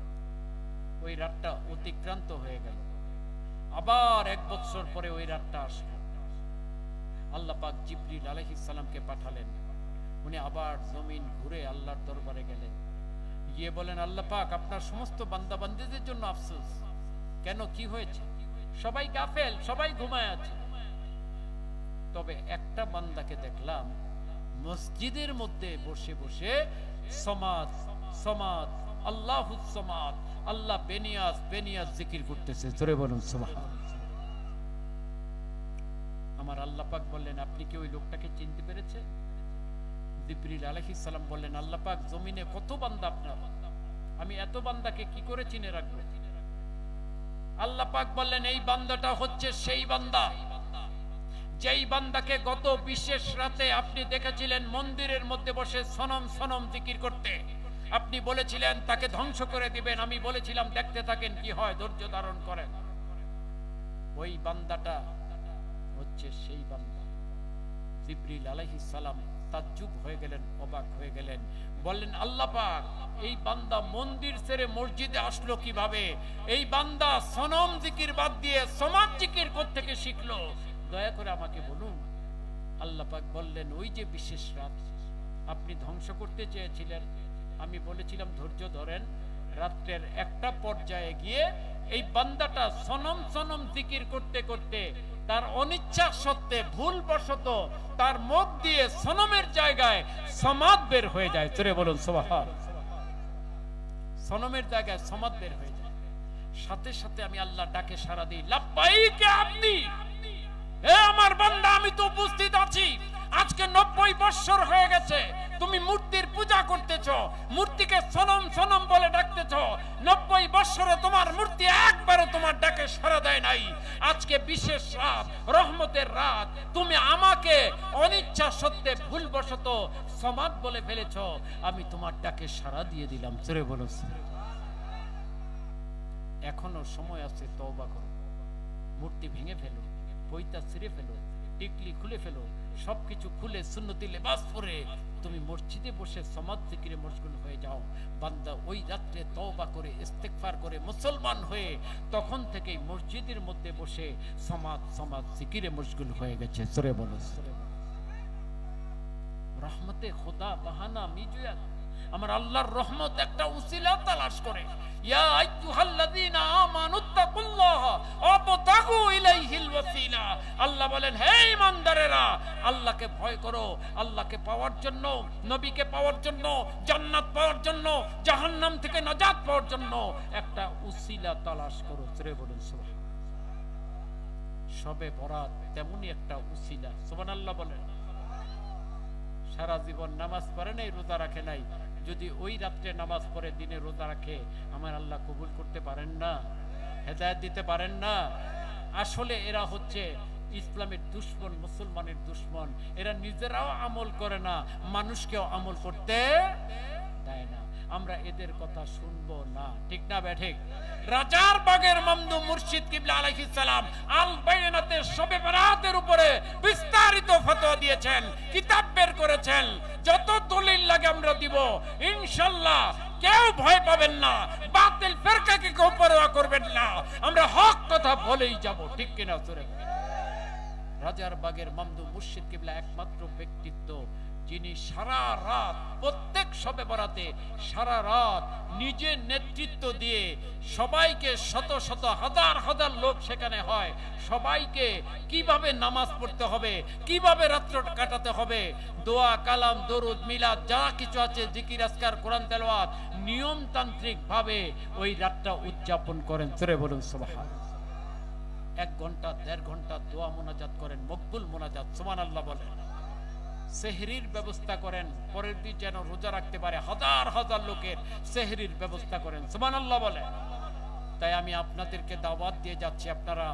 ওই রাতটা অতিক্রান্ত হয়ে গেল। আবার 1 বছর পরে ওই রাতটা আসলো। আল্লাহ পাক জিবরিল আলাইহিস সালামকে পাঠালেন, উনি আবার জমিন ঘুরে আল্লাহর দরবারে গেলেন, গিয়ে বলেন আল্লাহ পাক আপনার সমস্ত বান্দা বান্দীদের জন্য আফসোস। কেন, কি হয়েছে? সবাই গাফেল, সবাই ঘুমায় আছে, তবে একটা বান্দাকে দেখলাম মসজিদের মধ্যে বসে বসে সমাদ সমাদ আল্লাহুস সমাদ, আল্লাহ বেনিয়াজ বেনিয়াজ জিকির করতেছে। জোরে বলুন সুবহানাল্লাহ। আমার আল্লাহ পাক বললেন আপনি কি ওই লোকটাকে চিনতে পেরেছেন? জিবরিল আলাইহিস সালাম বললেন আল্লাহ পাক জমিনে কত বান্দা আপনার, আমি এত বান্দাকে কি করে চিনে রাখবো? আল্লাহ পাক বললেন এই বান্দাটা হচ্ছে সেই বান্দা যেই বান্দাকে গত বিশেষ রাতে আপনি দেখেছিলেন মন্দিরের মধ্যে বসে সনম সনম জিকির করতে। আপনি বলেছিলেন তাকে ধ্বংস করে দিবেন, আমি বলেছিলাম দেখতে থাকেন কি হয়, ধৈর্য ধারণ করেন। ওই বান্দাটা হচ্ছে সেই বান্দা। জিবরিল আলাইহিস সালাম তাজ্জুব হয়ে গেলেন, অবাক হয়ে গেলেন, বললেন আল্লাহ পাক এই বান্দা মন্দির ছেড়ে মসজিদে আসলো কিভাবে? এই বান্দা সনম জিকির বাদ দিয়ে সমাজ জিকির কোত্থেকে শিখলো? দয়া করে আমাকে বলুন। আল্লাহ পাক বললেন ওই যে বিশেষ রাত আপনি ধ্বংস করতে চেয়েছিলেন, আমি বলেছিলাম ধৈর্য ধরেন, রাত্রের একটা পর্যায়ে গিয়ে এই বান্দাটা সনম সনম জিকির করতে করতে তার অনিচ্ছা সত্ত্বে ভুলবশত তার মুখ দিয়ে সনমের জায়গায় সমাদ বের হয়ে যায়। চলে বলুন সুবহানাল্লাহ। সনমের জায়গায় সমাদ বের হয়ে যায়, সাথে সাথে আমি আল্লাহ ডাকে সাড়া দিই, লাব্বাইক ইয়া আব্দি, হে আমার বান্দা আমি তো উপস্থিত আছি। আজকে 90 বছর হয়ে গেছে তুমি মূর্তির পূজা করতেছো, মূর্তিকে সনম সনম বলে ডাকতেছো। 90 বছরে তোমার মূর্তি একবারও তোমার ডাকে সাড়া দেয় নাই। আজকে বিশেষ রাত, রহমতের রাত, তুমি আমাকে অনিচ্ছা সত্ত্বে ভুলবশত সমাদ বলে ফেলেছো, আমি তোমার ডাকে সাড়া দিয়ে দিলাম। চলে বলো, এখনো সময় আছে, তওবা করো। মূর্তি ভেঙে ফেলো, পৈতা ছিঁড়ে ফেলো, টিকলি খুলে ফেলো, সবকিছু খুলে সুন্নতি লেবাস পরে তুমি মসজিদে বসে সমাজ জিকিরে মশগুল হয়ে যাও। বান্দা ওই রাত্রে তওবা করে ইস্তেগফার করে মুসলমান হয়ে তখন থেকেই মসজিদের মধ্যে বসে সমাজ জিকিরে মশগুল হয়ে গেছে। সরে বলো, রহমতে খোদা বাহানা মিজুয়াত, আমার আল্লাহর রহমত একটা উসিলা তালাশ করে। ইয়া আইয়ুহাল্লাযীনা আমানুত্তাকুল্লাহ ওয়াবতাগু ইলাইহিল ওয়াসিলা, আল্লাহ বলেন হে ঈমানদারেরা আল্লাহকে ভয় করো। আল্লাহকে পাওয়ার জন্য, নবীকে পাওয়ার জন্য, জান্নাত পাওয়ার জন্য, জাহান্নাম থেকে নাজাত পাওয়ার জন্য একটা উসিলা তালাশ করো। সরে বলুন সুবহান। শবে বরাত তেমনি একটা উসিলা। সুবহানাল্লাহ বলেন। সারা জীবন নামাজ পড়ে নাই, রোজা রাখে নাই, যদি ওই রাত্রে নামাজ পড়ে দিনে রোজা রাখে, আমার আল্লাহ কবুল করতে পারেন না? হেদায়েত দিতে পারেন না? আসলে এরা হচ্ছে ইসলামের দুশমন, মুসলমানের দুশমন। এরা নিজেরাও আমল করে না, মানুষকেও আমল করতে দেয় না। আমরা এদের কথা শুনবো না, ঠিক না ব্যাঠিক? রাজার বাগের মামদু মুর্শিদ কিবলা আলাইহিস সালাম আল বাইনাতে শবে বরাতের উপরে বিস্তারিত ফতোয়া দিয়েছেন, কিতাব বের করেছেন। যত দলিল লাগে আমরা দিব ইনশাআল্লাহ। কেউ ভয় পাবেন না, বাতিল ফিরকাকে কেউ পরোয়া করবেন না, আমরা হক কথা বলেই যাব, ঠিক কিনা? সুরে রাজার বাগের মামদু মুর্শিদ কিবলা একমাত্র ব্যক্তিত্ব যিনি সারা রাত, প্রত্যেক শবে বরাতে সারা রাত নিজের নেতৃত্ব দিয়ে সবাইকে, শত শত হাজার হাজার লোক সেখানে হয়, সবাইকে কিভাবে নামাজ পড়তে হবে, কিভাবে রাত্র কাটাতে হবে, দোয়া কালাম দরুদ মিলাদ যা কিছু আছে, জিকির আজকার কোরআন তেলাওয়াত, নিয়মতান্ত্রিক ভাবে ওই রাতটা উদযাপন করেন। সরে বলুন সুবহানাল্লাহ। 1 ঘন্টা 1.5 ঘন্টা দোয়া মোনাজাত করেন, মকবুল মোনাজাত। সুবহানাল্লাহ বলেন। সেহরির ব্যবস্থা করেন, পরের দিন যেন রোজা রাখতে পারে, হাজার হাজার লোকের সেহরির ব্যবস্থা করেন। সুবহানাল্লাহ বলেন। তাই আমি আপনাদেরকে দাওয়াত দিয়ে যাচ্ছি, আপনারা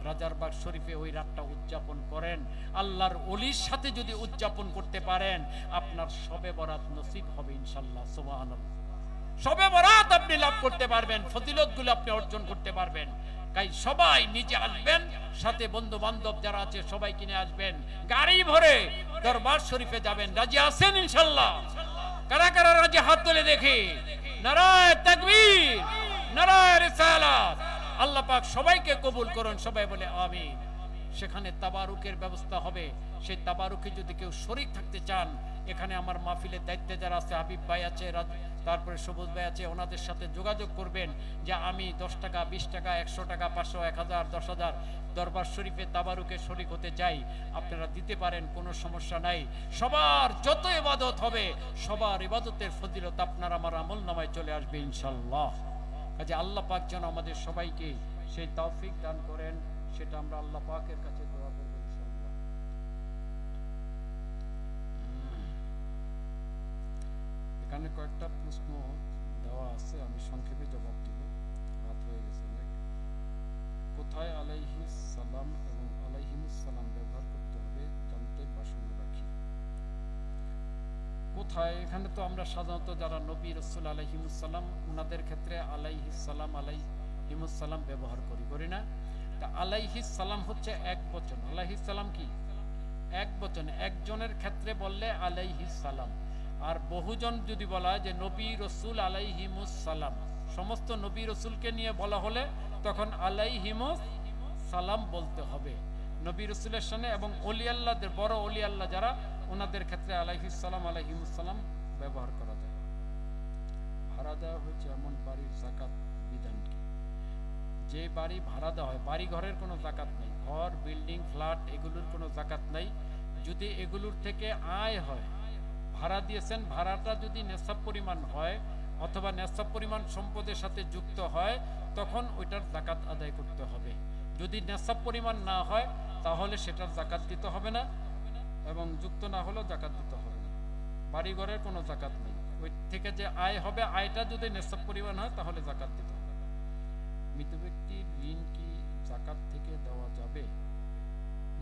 রাজারবাগ শরীফে ওই রাতটা উদযাপন করেন। আল্লাহর ওলির সাথে যদি উদযাপন করতে পারেন, আপনার শবে বরাত নসিব হবে ইনশাআল্লাহ। সুবহানাল্লাহ। শবে বরাত আপনি লাভ করতে পারবেন, ফজিলতগুলো আপনি অর্জন করতে পারবেন। তাই সবাই নিজে আসবেন, সাথে বন্ধু বান্ধব যারা আছে সবাই কিনে আসবেন, গাড়ি ভরে দরবার শরীফে যাবেন। রাজি আছেন ইনশাআল্লাহ? কারা কারা রাজি? হাত তুলে দেখি। নারায়ে তাকবীর, নারায়ে রিসালাত। আল্লাহ পাক সবাইকে কবুল করুন, সবাই বলে আমিন। সেখানে তাবারুকের ব্যবস্থা হবে। সেই তাবারুকে যদি কেউ শরীক থাকতে চান, এখানে আমার মাহফিলের দায়িত্বে যারা আছে, হাবিব ভাই আছে, তারপরে সবুজ ভাই আছে, ওনাদের সাথে যোগাযোগ করবেন যে আমি 10 টাকা, 20 টাকা, 100 টাকা, 500, 1000, 10,000 দরবার শরীফে তাবারুকে শরীক হতে চাই, আপনারা দিতে পারেন, কোনো সমস্যা নাই। সবার যত ইবাদত হবে, সবার ইবাদতের ফজিলত আপনার আমার আমল নামায় চলে আসবে ইনশাআল্লাহ। কাজে আল্লাহ পাক যেন আমাদের সবাইকে সেই তৌফিক দান করেন, সেটা আমরা আল্লাহ পাকের কাছে দোয়া করব ইনশাআল্লাহ। এখানে কয়েকটা প্রশ্ন দেওয়া আছে, আমি সংক্ষেপে জবাব দিব, রাত হয়ে গেছে অনেক। কোথায় আলাইহিস সালাম এবং আলাইহিমুস সালাম ব্যবহার করতে হবে জানতে বাসনা রাখি। কোথায়? এখানে তো আমরা সাধারণত যারা নবী রাসূল আলাইহিমুস সালাম, ওনাদের ক্ষেত্রে আলাইহিস সালাম, আলাইহিমুস সালাম ব্যবহার করি না। তা আলাইহিস সালাম হচ্ছে এক বচন। আলাইহিস সালাম কি? এক বচন। একজনের ক্ষেত্রে বললে আলাইহিস সালাম, আর বহুজন যদি বলা যে নবী রাসূল আলাইহিমুস সালাম, সমস্ত নবী রাসূলকে নিয়ে বলা হলে তখন আলাইহিমুস সালাম বলতে হবে নবী রাসূলের সামনে। এবং ওলি আল্লাহদের, বড় ওলি আল্লাহ যারা, ওনাদের ক্ষেত্রে আলাইহিস সালাম, আলাইহিমুস সালাম ব্যবহার করা যায়। ভাড়া দেওয়া হয়েছে এমন বাড়ির যাকাত বিধান কি? যে বাড়ি ভাড়া দেওয়া হয়, বাড়ি ঘরের কোনো যাকাত নেই, ঘর বিল্ডিং ফ্ল্যাট এগুলোর কোনো যাকাত নেই। যদি এগুলোর থেকে আয় হয়, ভাড়া দিয়েছেন, ভাড়াটা যদি নেশাব পরিমাণ হয় অথবা নেশাব পরিমাণ সম্পদের সাথে যুক্ত হয়, তখন ওইটার যাকাত আদায় করতে হবে। যদি নেশাব পরিমাণ না হয় তাহলে সেটার যাকাত দিতে হবে না, এবং যুক্ত না হলেও যাকাত দিতে হবে না। বাড়িঘরের কোনো যাকাত নেই, ওই থেকে যে আয় হবে, আয়টা যদি নেশাব পরিমাণ হয় তাহলে যাকাত দিতে হবে। মৃত ব্যক্তির ঋণ কি যাকাত থেকে দেওয়া যাবে?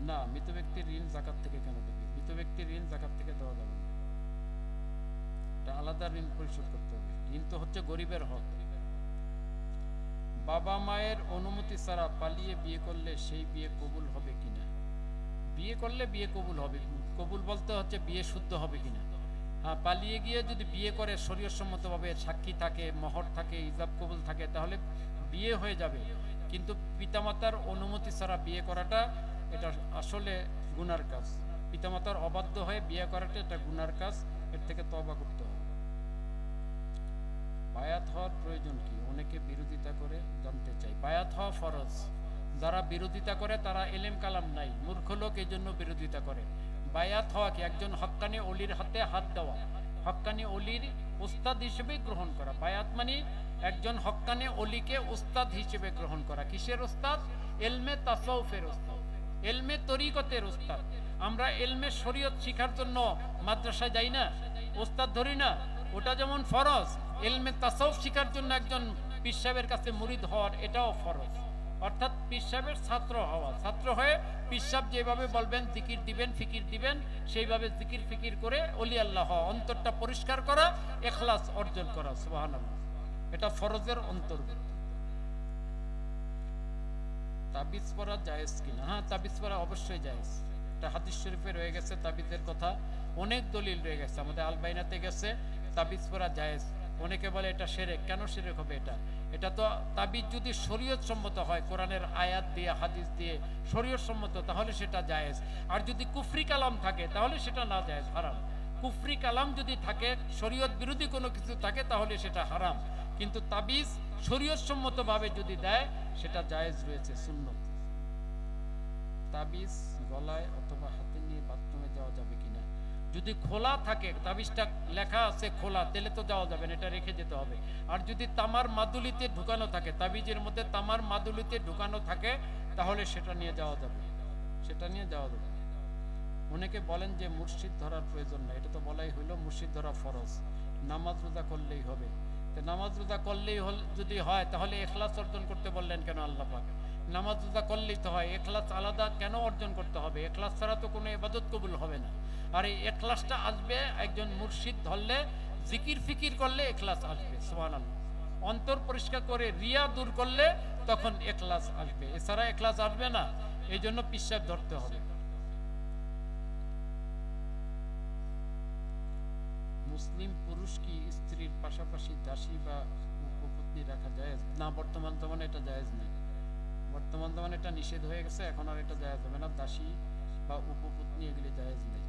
না, মৃত ব্যক্তির ঋণ যাকাত থেকে কেন দেবে? মৃত ব্যক্তির ঋণ যাকাত থেকে দেওয়া যাবে না, এটা আলাদা ঋণ পরিশোধ করতে হবে। ঋণ তো হচ্ছে গরিবের হক। বাবা মায়ের অনুমতি ছাড়া পালিয়ে বিয়ে করলে সেই বিয়ে কবুল হবে কিনা? বিয়ে করলে বিয়ে কবুল হবে, কবুল বলতে হচ্ছে বিয়ে শুদ্ধ হবে কিনা। হ্যাঁ, পালিয়ে গিয়ে যদি বিয়ে করে শরীয়তসম্মতভাবে, সাক্ষী থাকে, মহর থাকে, ইজাব কবুল থাকে, তাহলে বিয়ে হয়ে যাবে। কিন্তু পিতামাতার অনুমতি ছাড়া বিয়ে করাটা এটা আসলে গুনার কাজ। পিতামাতার অবাধ্য হয়ে বিয়ে করাটা এটা গুনার কাজ, এর থেকে তওবা করতে হবে। বায়াত হওয়ার প্রয়োজন কি? অনেকে বিরোধিতা করে, জানতে চাই। বায়াত হওয়া ফরজ। যারা বিরোধিতা করে তারা এলেম কালাম নাই, মূর্খ লোক, এই জন্য বিরোধিতা করে। বায়াত হওয়া কি? একজন হক্কানি অলির হাতে হাত দেওয়া, হক্কানি অলির উস্তাদ হিসেবে গ্রহণ করা। বায়াত মানে একজন হক্কানি অলিকে উস্তাদ হিসেবে গ্রহণ করা। কিসের উস্তাদ? এলমে তাসাউফের উস্তাদ, এলমে তরিকতের উস্তাদ। আমরা এলমে শরীয়ত শিখার জন্য মাদ্রাসায় যাই না, উস্তাদ ধরি না, ওটা যেমন ফরজ, এলমে তাসাউফ শিখার জন্য একজন পীর সাহেবের কাছে মুরিদ হওয়ার এটাও ফরজ। অর্থাৎ পীর সাহেবের ছাত্র হওয়া, ছাত্র হয়ে পীর সাহেব যেভাবে বলবেন, জিকির দিবেন, ফিকির দিবেন, সেইভাবে জিকির ফিকির করে ওলি আল্লাহ হওয়া, অন্তরটা পরিষ্কার করা, ইখলাস অর্জন করা। সুবহানাল্লাহ, এটা ফরজের অন্তর্ভুক্ত। তাবিজ পরা জায়েজ কিনা? হ্যাঁ, তাবিজ পরা অবশ্যই জায়েজ। এটা হাদিস শরীফে রয়ে গেছে, তাবিজের কথা অনেক দলিল রয়ে গেছে, আমাদের আলবাইনাতে গেছে তাবিজ পরা জায়েজ। অনেকে বলে এটা শিরক। কেন শিরক হবে? এটা তো তাবিজ যদি শরীয়ত সম্মত হয়, কোরআনের আয়াত দিয়ে, হাদিস দিয়ে শরীয়ত সম্মত, তাহলে সেটা জায়েজ। আর যদি কুফরি কালাম থাকে তাহলে সেটা না জায়েজ, হারাম। কুফরি কালাম যদি থাকে, শরীয়ত বিরোধী কোনো কিছু থাকে, তাহলে সেটা হারাম। কিন্তু তাবিজ শরীয়ত সম্মত ভাবে যদি দেয় সেটা জায়েজ রয়েছে, সুন্নত। তাবিজ গলায় অথবা হাতে নিয়ে বাথরুমে যাওয়া যাবে কিনা? যদি খোলা থাকে, তাবিজটা লেখা আছে খোলা, তাহলে তো যাওয়া যাবে না, এটা রেখে যেতে হবে। আর যদি তামার মাদুলিতে ঢুকানো থাকে, তাবিজের মধ্যে তামার মাদুলিতে ঢুকানো থাকে, তাহলে সেটা নিয়ে যাওয়া যাবে, সেটা নিয়ে যাওয়া যাবে। অনেকে বলেন যে মুর্শিদ ধরার প্রয়োজন নাই, এটা তো বলাই হইলো মুর্শিদ ধরা ফরজ, নামাজ রোজা করলেই হবে। নামাজ রোজা করলেই যদি হয়, তাহলে ইখলাস অর্জন করতে বললেন কেন আল্লাহ পাক? নামাজ রোজা করলেই তো হয়, ইখলাস আলাদা কেন অর্জন করতে হবে? ইখলাস ছাড়া তো কোনো ইবাদত কবুল হবে না। আর এই ইখলাসটা আসবে একজন মুর্শিদ ধরলে, জিকির ফিকির করলে ইখলাস আসবে। সুবহানাল্লাহ, অন্তর পরিষ্কার করে রিয়া দূর করলে তখন ইখলাস আসবে, এছাড়া ইখলাস আসবে না। এই জন্য পীর সাহেব ধরতে হবে। মুসলিম পুরুষ কি স্ত্রীর পাশাপাশি দাসী বা উপপত্নী রাখা যায়? না, বর্তমান জমানে এটা জায়েজ নেই। বর্তমান জমানে এটা নিষেধ হয়ে গেছে, এখন আর এটা জায়েজ হবে না। দাসী বা উপপত্নী এগুলি জায়েজ নেই।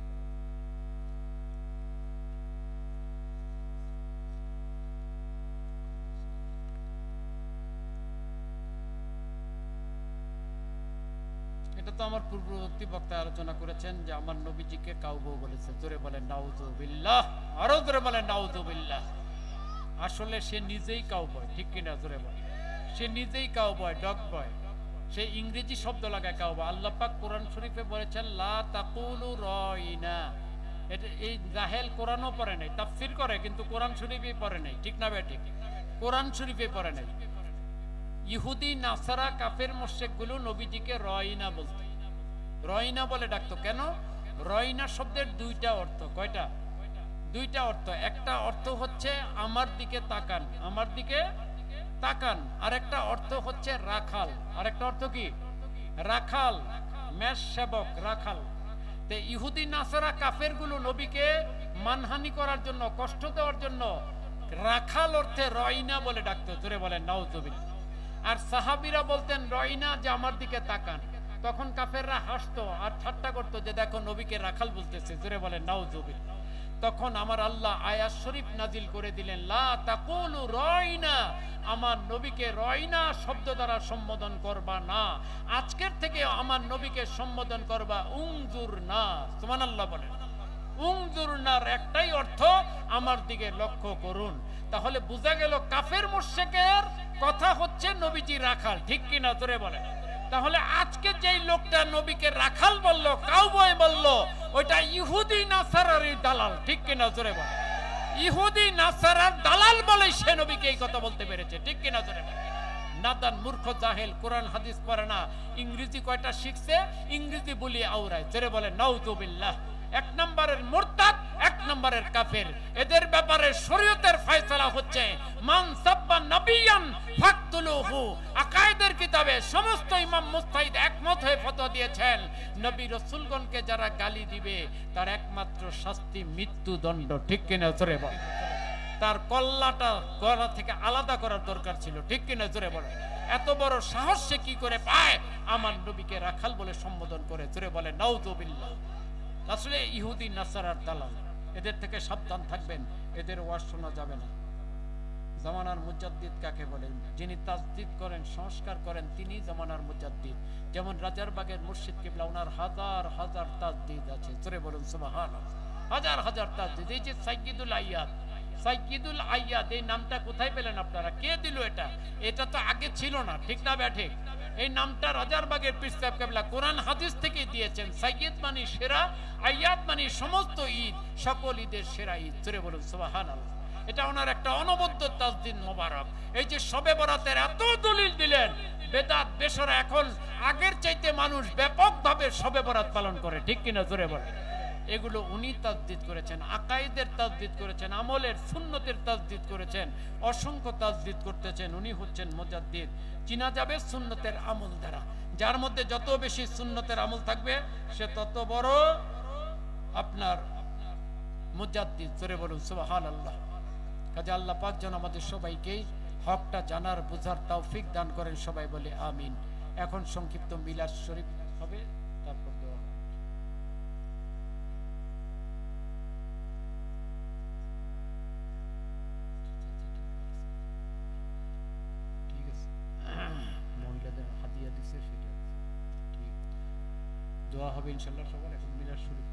এটা তো আমার পূর্ববর্তী বক্তা আলোচনা করেছেন যে আমার নবীজিকে কাউবউ বলেছে। জোরে বলেন নাউযুবিল্লাহ, আরো জোরে বলেন নাউযুবিল্লাহ। আসলে সে নিজেই কাউবয়, ঠিক কিনা? জোরে বলেন, সে নিজেই কাউবয়, ডগ বয়। সে ইংরেজি শব্দ লাগায় কাউবয়। আল্লাহ পাক কোরআন শরীফে বলেছেন লা তাকুলু রাইনা। এটা এই জাহেল কোরআনও পড়ে নাই, তাফসীর করে, কিন্তু কোরআন শরীফে পড়ে নাই, ঠিক না ভাই? ঠিক, কোরআন শরীফে পড়ে নাই। ইহুদি, নাসারা, কাফের মুশরিকগুলো নবীজিকে রয়না বলতো, রয়না বলে ডাকতো। কেন? রয়না শব্দের দুইটা অর্থ। কয়টা? দুইটা অর্থ। একটা অর্থ হচ্ছে আমার দিকে তাকান, আমার দিকে তাকান। আর একটা অর্থ হচ্ছে রাখাল। আর একটা অর্থ কি? রাখাল, মেষ সেবক, রাখাল। তে ইহুদি, নাসারা, কাফের গুলো নবীকে মানহানি করার জন্য, কষ্ট দেওয়ার জন্য রাখাল অর্থে রয়না বলে ডাকতো। জোরে বলেন নাউযুবিল্লাহ। আর সাহাবীরা বলতেন রয়না, যে আমার দিকে তাকান। তখন কাফেররা হাসতো আর ঠাট্টা করতো যে দেখো নবীকে রাখাল বলতেছে। জোরে বলেন নাউযুবিল্লাহ। তখন আমার আল্লাহ আয়াত শরীফ নাজিল করে দিলেন, লা তাকুলু রাইনা, আমার নবীকে রয়না শব্দ দ্বারা সম্বোধন করবা না, আজকের থেকে আমার নবীকে সম্বোধন করবা উনজুর না। সুবহানাল্লাহ বলেন। উনজুর নার একটাই অর্থ, আমার দিকে লক্ষ্য করুন। তাহলে বোঝা গেল কাফের মুশরিকের কথা হচ্ছে নবীজি রাখাল, ঠিক কিনা জোরে বলেন। তাহলে আজকে যেই লোকটা নবীকে রাখাল বলল, কাউবয় বলল, ওইটা ইহুদি নাসারার দালাল, ঠিক কিনা জোরে বলেন। ইহুদি নাসারার দালাল বলে সে নবীকে এই কথা বলতে পেরেছে, ঠিক কিনা জোরে বলেন। নাদান মূর্খ জাহেল, কোরআন হাদিস পড়ে না, ইংরেজি কয়টা শিখছে, ইংরেজি বলি আওরায়, জোরে বলে নাউযুবিল্লাহ। এক নম্বরের মুরতাদ, এক নম্বরের কাফের। এদের ব্যাপারে শরীয়তের ফয়সালা হচ্ছে মান সাব্বা নবিয়ান ফাকতুলুহু। আকায়েদের কিতাবে সমস্ত ইমাম মুজতাহিদ একমত হয়ে ফতোয়া দিয়েছেন, নবী রাসূলগণকে যারা গালি দিবে তার একমাত্র শাস্তি মৃত্যুদণ্ড, ঠিক কিনা জোরে বল। তার কল্লাটা গলা থেকে আলাদা করার দরকার ছিল, ঠিক কিনা জোরে বলে। এত বড় সাহস সে কি করে পায় আমার নবীকে রাখাল বলে সম্বোধন করে, জোরে বলে নাউযুবিল্লাহ। আসলে ইহুদি নাসারার দালাল, এদের থেকে সাবধান থাকবেন, এদের ওয়াজ শোনা যাবে না। জামানার মুজাদ্দিদ কাকে বলেন? যিনি তাজদিদ করেন, সংস্কার করেন, তিনি জামানার মুজাদ্দিদ। যেমন রাজারবাগের মুর্শিদ কিবলা, ওনার হাজার হাজার তাজদিদ আছে, জোরে বলুন সুবহানাল্লাহ। হাজার হাজার তাজদিদ। এই যে সাইয়্যিদুল আইয়াদ, সাইয়্যিদুল আইয়াদ এই নামটা কোথায় পেলেন আপনারা? কে দিল এটা? এটা তো আগে ছিল না, ঠিক না ব্যাঠে? এই নামটা রাজারবাগের পীর সাহেব কেবলা কোরআন হাদিস থেকে দিয়েছেন। সাইয়্যিদ মানে সেরা, আইয়াদ মানে সমস্ত ঈদ, সকল ঈদের সেরা ঈদ, জোরে বলুন সুবহানাল্লাহ। এটা ওনার একটা অনবদ্য তাজদিদ মোবারক। এই যে শবে বরাতের এত দলিল দিলেন, বেদাত বেশরা, এখন আগের চাইতে মানুষ ব্যাপকভাবে শবে বরাত পালন করে, ঠিক কিনা জোরে বলে। এগুলো উনি তাজদিদ করেছেন, আকাইদের তাজদিদ করেছেন, আমলের সুন্নতের তাজদিদ করেছেন, অসংখ্য তাজদিদ করতেছেন। উনি হচ্ছেন মুজাদ্দিদ। চিনা যাবে সুন্নতের আমল দ্বারা। যার মধ্যে যত বেশি সুন্নতের আমল থাকবে সে তত বড় আপনার মুজাদ্দিদ, জোরে বলুন সুবহানাল্লাহ। কাজে আল্লাহ পাক যেন আমাদের সবাইকে হকটা জানার বুঝার তৌফিক দান করেন, সবাই বলে আমিন। এখন সংক্ষিপ্ত মিলাদ শরীফ হবে, তারপর দোয়া। ঠিক আছে, মহিলাদের হাদিয়া দিছে সেটা ঠিক, দোয়া হবে ইনশাআল্লাহ সবার। এখন মিলাদ শরীফ